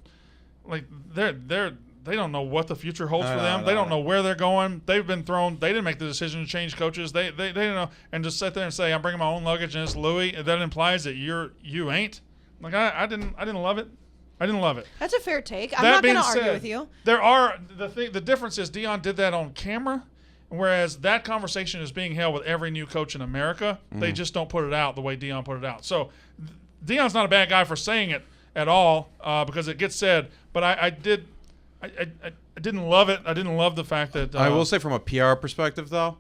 Speaker 1: they don't know what the future holds for them. They don't know where they're going. They've been thrown. They didn't make the decision to change coaches. They didn't know, and just sit there and say, "I'm bringing my own luggage and it's Louis." That implies that you ain't. Like I didn't love it. I didn't love it.
Speaker 2: That's a fair take. I'm not going to argue with you.
Speaker 1: The difference is Deion did that on camera, whereas that conversation is being held with every new coach in America. They just don't put it out the way Deion put it out. So Deion's not a bad guy for saying it at all because it gets said. But I didn't love it. I didn't love the fact that
Speaker 4: I will say from a PR perspective though,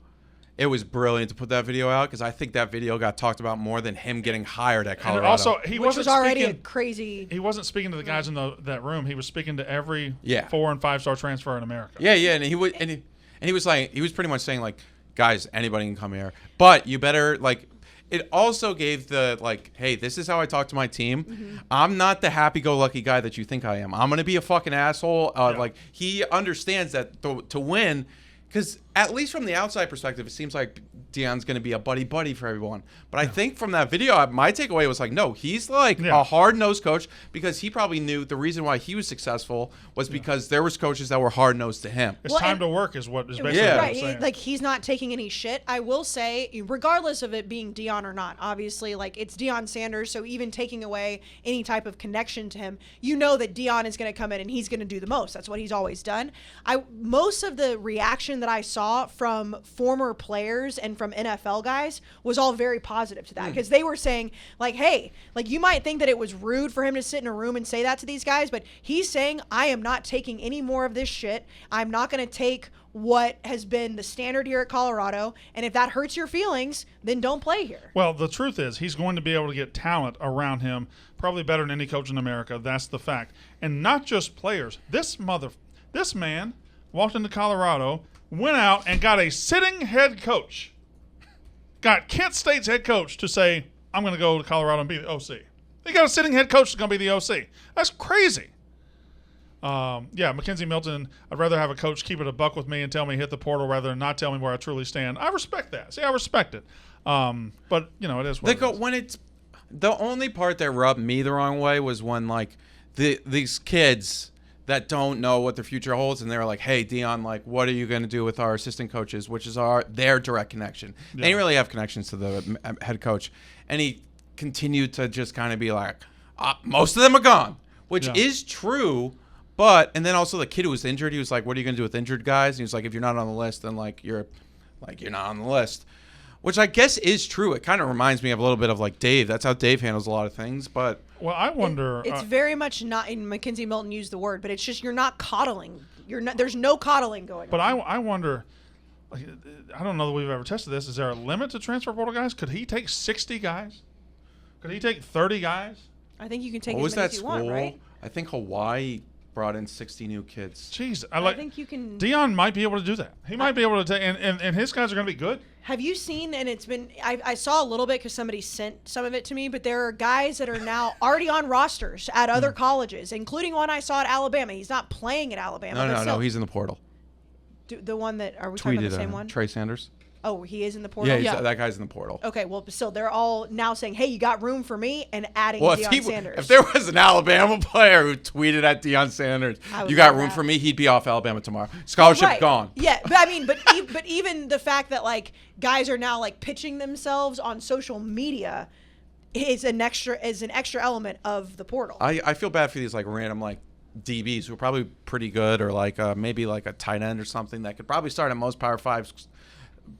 Speaker 4: it was brilliant to put that video out because I think that video got talked about more than him getting hired at Colorado.
Speaker 1: And also,
Speaker 2: which was already a crazy.
Speaker 1: He wasn't speaking to the guys in that room. He was speaking to every 4- and 5-star transfer in America.
Speaker 4: Yeah, and he was pretty much saying like, guys, anybody can come here, but you better like. It also gave the like, hey, this is how I talk to my team. Mm-hmm. I'm not the happy-go-lucky guy that you think I am. I'm gonna be a fucking asshole. Like he understands that to win, because at least from the outside perspective, it seems like Deion's gonna be a buddy for everyone. But I think from that video, my takeaway was like, no, he's like a hard-nosed coach because he probably knew the reason why he was successful was because there was coaches that were hard-nosed to him.
Speaker 1: It's time to work is what is basically what I'm saying.
Speaker 2: Like he's not taking any shit. I will say, regardless of it being Deion or not, obviously, like it's Deion Sanders, so even taking away any type of connection to him, you know that Deion is going to come in and he's going to do the most. That's what he's always done. Most of the reaction that I saw from former players and from NFL guys was all very positive to that because they were saying like, hey, like you might think that it was rude for him to sit in a room and say that to these guys, but he's saying I am not taking any more of this shit. I'm not going to take what has been the standard here at Colorado, and if that hurts your feelings, then don't play here.
Speaker 1: Well, the truth is he's going to be able to get talent around him probably better than any coach in America. That's the fact. And not just players. This man walked into Colorado, went out and got a sitting head coach. Got Kent State's head coach to say, I'm going to go to Colorado and be the OC. They got a sitting head coach that's going to be the OC. That's crazy. Mackenzie Milton, I'd rather have a coach keep it a buck with me and tell me hit the portal rather than not tell me where I truly stand. I respect that. See, I respect it. But, you know, it is what it is.
Speaker 4: When it's the only part that rubbed me the wrong way was when, like, these kids that don't know what their future holds, and they're like, hey, Deion, like, what are you going to do with our assistant coaches, which is their direct connection. They didn't really have connections to the head coach. And he continued to just kind of be like, most of them are gone, which is true. And then also the kid who was injured, he was like, what are you going to do with injured guys? And he was like, if you're not on the list, then, like, you're not on the list. Which I guess is true. It kind of reminds me of a little bit of like Dave. That's how Dave handles a lot of things. But
Speaker 1: well, I wonder.
Speaker 2: It's very much not. And Mackenzie Milton used the word, but it's just you're not coddling. You're not. There's no coddling going on.
Speaker 1: But I wonder. Like, I don't know that we've ever tested this. Is there a limit to transfer portal guys? Could he take 60 guys? Could he take 30 guys?
Speaker 2: I think you can take
Speaker 4: what
Speaker 2: as
Speaker 4: was
Speaker 2: many
Speaker 4: that
Speaker 2: as you
Speaker 4: school?
Speaker 2: want, right?
Speaker 4: I think Hawaii brought in 60 new kids.
Speaker 1: Jeez,
Speaker 2: I think you can.
Speaker 1: Deion might be able to do that. He might be able to take, and his guys are going to be good.
Speaker 2: Have you seen? And it's been. I saw a little bit because somebody sent some of it to me. But there are guys that are now already on rosters at other colleges, including one I saw at Alabama. He's not playing at Alabama.
Speaker 4: No. He's in the portal.
Speaker 2: The one that are we talking about the same one?
Speaker 4: Trey Sanders.
Speaker 2: Oh, he is in the portal.
Speaker 4: Yeah, that guy's in the portal.
Speaker 2: Okay, well, so they're all now saying, "Hey, you got room for me?" and adding Deion Sanders.
Speaker 4: If there was an Alabama player who tweeted at Deion Sanders, "You got room for me," he'd be off Alabama tomorrow. Scholarship gone.
Speaker 2: Yeah, but I mean, but even the fact that like guys are now like pitching themselves on social media is an extra element of the portal.
Speaker 4: I feel bad for these like random like DBs who are probably pretty good, or like maybe like a tight end or something that could probably start at most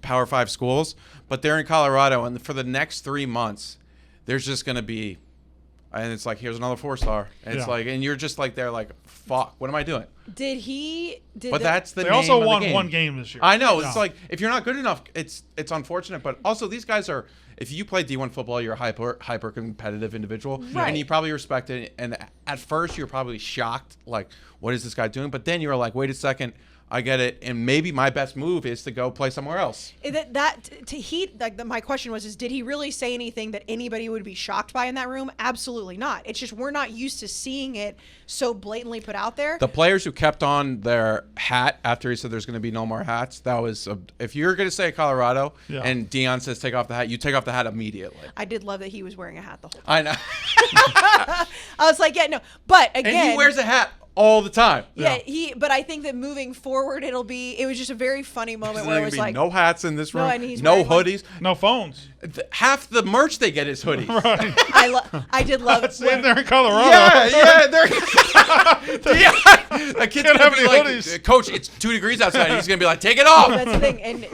Speaker 4: Power 5 schools, but they're in Colorado, and for the next 3 months, there's just going to be, and it's like, here's another 4-star. And it's like, and you're just like, they're like, fuck, what am I doing? But that's the
Speaker 1: They
Speaker 4: name
Speaker 1: also
Speaker 4: of the
Speaker 1: won
Speaker 4: game.
Speaker 1: one game this year.
Speaker 4: I know. It's like, if you're not good enough, it's unfortunate, but also these guys are, if you play D1 football, you're a hyper competitive individual, and you probably respect it. And at first, you're probably shocked, like, what is this guy doing? But then you're like, wait a second, I get it, and maybe my best move is to go play somewhere else.
Speaker 2: My question was, did he really say anything that anybody would be shocked by in that room? Absolutely not. It's just we're not used to seeing it so blatantly put out there.
Speaker 4: The players who kept on their hat after he said there's going to be no more hats, that was if you're going to say Colorado and Deion says take off the hat, you take off the hat immediately.
Speaker 2: I did love that he was wearing a hat the whole time.
Speaker 4: I know.
Speaker 2: I was like, yeah, no, but again,
Speaker 4: and he wears a hat all the time.
Speaker 2: But I think that moving forward, it was just a very funny moment where it was like
Speaker 4: no hats in this room,
Speaker 2: no
Speaker 4: hoodies,
Speaker 1: no phones.
Speaker 4: Half the merch they get is hoodies.
Speaker 1: Right.
Speaker 2: I did love it.
Speaker 1: They're in Colorado.
Speaker 4: Yeah, they're. The kid's gonna be like,
Speaker 1: hoodies.
Speaker 4: Coach, it's 2 degrees outside. And he's gonna be like, take it off.
Speaker 2: That's the thing. And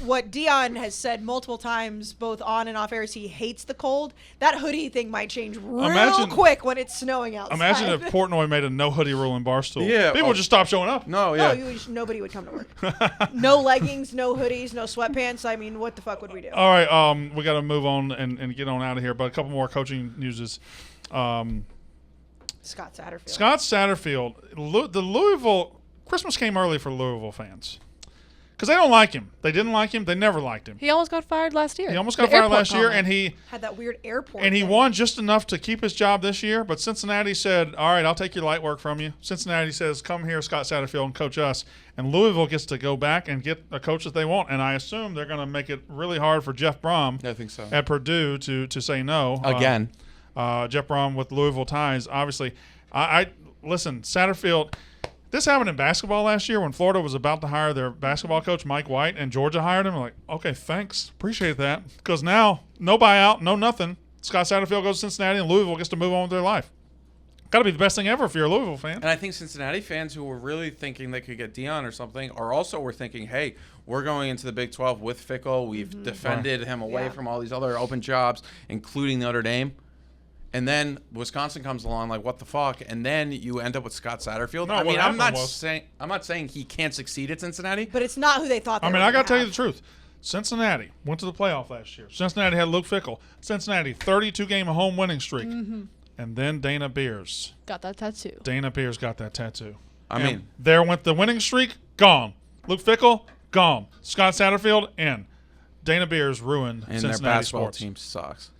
Speaker 2: what Deion has said multiple times, both on and off air, is he hates the cold. That hoodie thing might change real quick when it's snowing outside.
Speaker 1: Imagine if Portnoy made a no hoodie rule in Barstool.
Speaker 4: Yeah,
Speaker 1: people would just stop showing up.
Speaker 2: Nobody would come to work. No leggings, no hoodies, no sweatpants. I mean, what the fuck would we do?
Speaker 1: All right, we got to move on and get on out of here. But a couple more coaching newses.
Speaker 2: Scott Satterfield.
Speaker 1: Scott Satterfield. The Louisville Christmas came early for Louisville fans because they don't like him. They didn't like him. They never liked him.
Speaker 3: He almost got fired last year.
Speaker 1: And he
Speaker 2: had that weird airport.
Speaker 1: And he won just enough to keep his job this year. But Cincinnati said, "All right, I'll take your light work from you." Cincinnati says, "Come here, Scott Satterfield, and coach us." And Louisville gets to go back and get a coach that they want. And I assume they're going to make it really hard for Jeff Brom at Purdue to say no
Speaker 4: again.
Speaker 1: Jeff Brom with Louisville ties, obviously. I listen, Satterfield. This happened in basketball last year when Florida was about to hire their basketball coach, Mike White, and Georgia hired him. I'm like, okay, thanks. Appreciate that. Because now, no buyout, no nothing. Scott Satterfield goes to Cincinnati, and Louisville gets to move on with their life. Got to be the best thing ever if you're a Louisville fan.
Speaker 4: And I think Cincinnati fans who were really thinking they could get Deion or something were thinking, hey, we're going into the Big 12 with Fickell. We've defended him away from all these other open jobs, including Notre Dame. And then Wisconsin comes along, like, what the fuck? And then you end up with Scott Satterfield.
Speaker 1: No,
Speaker 4: I mean, I'm not saying he can't succeed at Cincinnati,
Speaker 2: but it's not who they thought.
Speaker 1: I got to tell you the truth. Cincinnati went to the playoff last year. Cincinnati had Luke Fickell. Cincinnati 32-game home winning streak, and then Dana Beers
Speaker 3: got that tattoo.
Speaker 4: I mean,
Speaker 1: there went the winning streak. Gone. Luke Fickell gone. Scott Satterfield in. Dana Beers ruined
Speaker 4: and
Speaker 1: Cincinnati
Speaker 4: their basketball
Speaker 1: sports.
Speaker 4: team sucks.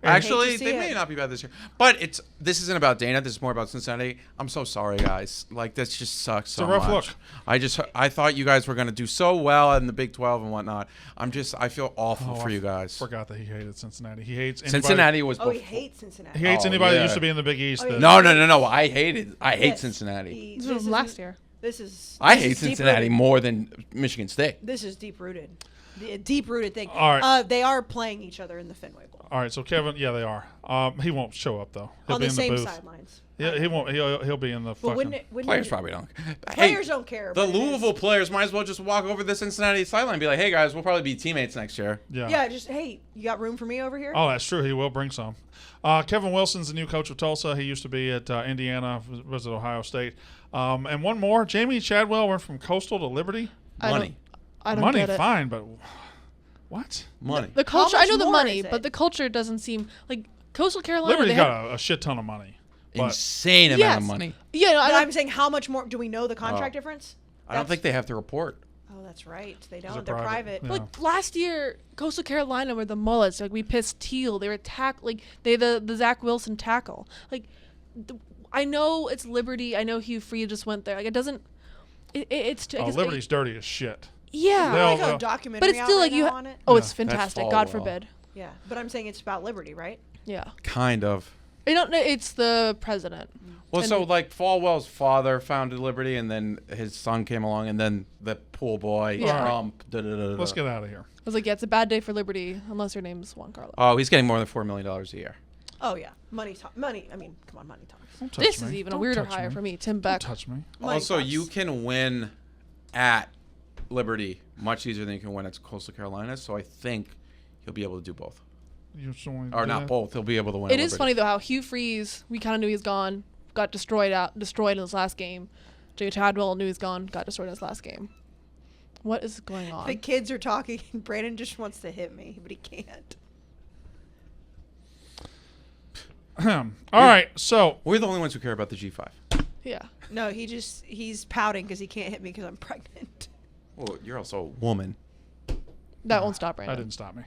Speaker 4: Actually, they may not be bad this year. But this isn't about Dana. This is more about Cincinnati. I'm so sorry, guys. Like, this just sucks so much.
Speaker 1: It's a rough look.
Speaker 4: I thought you guys were going to do so well in the Big 12 and whatnot. I feel awful for you guys.
Speaker 1: Forgot that he hated Cincinnati. He hates anybody.
Speaker 4: Cincinnati was
Speaker 2: he hates Cincinnati.
Speaker 1: He hates anybody that used to be in the Big East.
Speaker 4: No. I hate Cincinnati.
Speaker 3: This was last year.
Speaker 4: I hate Cincinnati more than Michigan State.
Speaker 2: This is deep rooted. A deep-rooted thing.
Speaker 1: All right.
Speaker 2: They are playing each other in the Fenway Bowl.
Speaker 1: All right, so Kevin, yeah, they are. He won't show up though. He'll
Speaker 2: On
Speaker 1: be
Speaker 2: the
Speaker 1: in
Speaker 2: same
Speaker 1: the booth.
Speaker 2: sidelines.
Speaker 1: Yeah, he won't. He'll be in the
Speaker 2: But
Speaker 1: fucking.
Speaker 4: Players probably don't.
Speaker 2: Players don't care.
Speaker 4: The
Speaker 2: but it is.
Speaker 4: Louisville players might as well just walk over the Cincinnati sideline and be like, "Hey guys, we'll probably be teammates next year."
Speaker 1: Yeah.
Speaker 2: Yeah, just hey, you got room for me over here?
Speaker 1: Oh, that's true. He will bring some. Kevin Wilson's the new coach of Tulsa. He used to be at Indiana, was at Ohio State. And one more, Jamie Chadwell went from Coastal to Liberty.
Speaker 4: Money.
Speaker 3: I don't
Speaker 1: Money,
Speaker 3: get it.
Speaker 1: fine, but what?
Speaker 4: Money.
Speaker 3: The culture. I
Speaker 2: much
Speaker 3: know the
Speaker 2: more
Speaker 3: money,
Speaker 2: is it?
Speaker 3: but the culture doesn't seem like Coastal Carolina.
Speaker 1: Liberty
Speaker 3: they have-
Speaker 1: got a shit ton of money. But
Speaker 4: Insane amount
Speaker 3: Yes.
Speaker 4: of money.
Speaker 3: Yeah, no,
Speaker 2: But
Speaker 3: I
Speaker 2: I'm
Speaker 3: don't.
Speaker 2: saying how much more? Do we know the contract difference?
Speaker 4: I don't think they have to report.
Speaker 2: Oh, that's right. They
Speaker 1: they're
Speaker 2: don't. They're private.
Speaker 1: Yeah.
Speaker 3: Like last year, Coastal Carolina were the mullets. Like we pissed Teal. They were like they the Zach Wilson tackle. Like I know it's Liberty. I know Hugh Freeze just went there. Like it doesn't. It's. I guess
Speaker 1: Liberty's dirty as shit.
Speaker 3: Yeah.
Speaker 1: They'll-
Speaker 2: Like a
Speaker 1: well,
Speaker 2: documentary
Speaker 3: But it's still
Speaker 2: out
Speaker 3: like
Speaker 2: right
Speaker 3: you.
Speaker 2: now on it.
Speaker 3: Oh,
Speaker 1: Yeah.
Speaker 3: it's fantastic.
Speaker 4: That's
Speaker 3: God
Speaker 4: Falwell.
Speaker 3: forbid.
Speaker 2: Yeah, but I'm saying it's about Liberty, right?
Speaker 3: Yeah.
Speaker 4: Kind of.
Speaker 3: I don't know. It's the president.
Speaker 4: Well,
Speaker 3: And-
Speaker 4: so like Falwell's father founded Liberty, and then his son came along, and then the pool boy
Speaker 3: Yeah.
Speaker 4: Trump.
Speaker 1: Let's get out of here.
Speaker 3: I was like, yeah, it's a bad day for Liberty unless your name's Juan Carlos.
Speaker 4: Oh, he's getting more than $4 million a year.
Speaker 2: Oh yeah, money. Money. I mean, come on, money talks.
Speaker 1: Don't touch
Speaker 3: This
Speaker 1: me.
Speaker 3: is even a
Speaker 1: Don't
Speaker 3: weirder
Speaker 1: touch
Speaker 3: hire
Speaker 1: me.
Speaker 3: for me. Tim
Speaker 1: Don't
Speaker 3: Beck.
Speaker 1: touch me.
Speaker 2: Money
Speaker 4: Also,
Speaker 2: talks.
Speaker 4: you can win at Liberty much easier than you can win at Coastal Carolina. So I think he'll be able to do both,
Speaker 1: You just want to
Speaker 4: or
Speaker 1: do
Speaker 4: not
Speaker 1: that?
Speaker 4: both. He'll be able to win.
Speaker 3: It
Speaker 4: at
Speaker 3: is
Speaker 4: Liberty.
Speaker 3: funny though how Hugh Freeze, we kind of knew he was gone, got destroyed in his last game. Jay Chadwell knew he's gone, got destroyed in his last game. What is going on?
Speaker 2: The kids are talking, and Brandon just wants to hit me, but he can't.
Speaker 1: All right, so
Speaker 4: We're the only ones who care about the G5.
Speaker 3: Yeah.
Speaker 2: No, he's pouting because he can't hit me because I'm pregnant.
Speaker 4: Well, you're also a woman.
Speaker 3: That won't stop
Speaker 1: that
Speaker 3: Brandon.
Speaker 1: didn't stop me.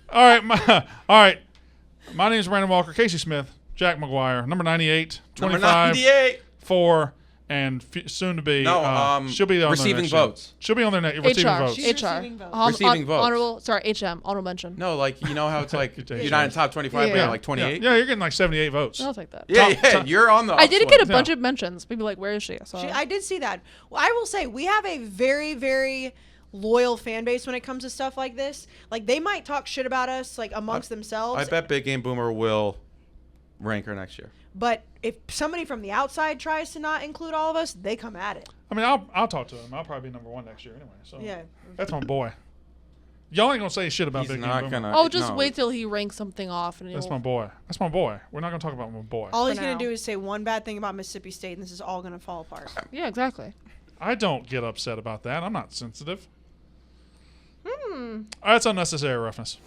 Speaker 1: All right. My name is Brandon Walker. Casey Smith, Jack McGuire, number 98, 25,
Speaker 4: Number 98.
Speaker 1: 4, and soon to be.
Speaker 4: No,
Speaker 1: she'll be on
Speaker 4: receiving
Speaker 1: there next year.
Speaker 4: votes.
Speaker 1: She'll be on there receiving
Speaker 3: HR.
Speaker 1: votes.
Speaker 2: She's
Speaker 3: HR.
Speaker 2: receiving votes.
Speaker 4: Receiving votes.
Speaker 3: Honorable, sorry, HM, honorable mention.
Speaker 4: No, like you know how it's like
Speaker 1: You take
Speaker 4: you're not in
Speaker 1: it.
Speaker 4: top 25, but
Speaker 3: Yeah.
Speaker 4: you're like 28.
Speaker 1: Yeah, you're getting like 78 votes.
Speaker 3: I'll take that.
Speaker 4: Yeah,
Speaker 1: Top-
Speaker 4: yeah,
Speaker 1: top-
Speaker 4: you're on the.
Speaker 3: I did
Speaker 4: upswing.
Speaker 3: get a bunch
Speaker 1: Yeah.
Speaker 3: of mentions. People like, where is she? So
Speaker 2: I did see that. Well, I will say we have a very, very loyal fan base when it comes to stuff like this. Like they might talk shit about us like amongst themselves.
Speaker 4: I bet Big Game Boomer will rank her next year.
Speaker 2: But if somebody from the outside tries to not include all of us, they come at it.
Speaker 1: I mean, I'll talk to him. I'll probably be number 1 next year anyway. So
Speaker 2: Yeah.
Speaker 1: that's my boy. Y'all ain't gonna say shit about
Speaker 4: He's
Speaker 1: Big Game
Speaker 4: not
Speaker 1: Boomer.
Speaker 4: gonna.
Speaker 3: Oh, just
Speaker 4: no.
Speaker 3: wait till he ranks something off. And
Speaker 1: That's
Speaker 3: he'll-
Speaker 1: my boy. That's my boy. We're not gonna talk about my boy.
Speaker 2: All
Speaker 3: For
Speaker 2: he's going
Speaker 3: now.
Speaker 2: to do is say one bad thing about Mississippi State, and this is all going to fall apart.
Speaker 3: Yeah, exactly.
Speaker 1: I don't get upset about that. I'm not sensitive. That's unnecessary roughness.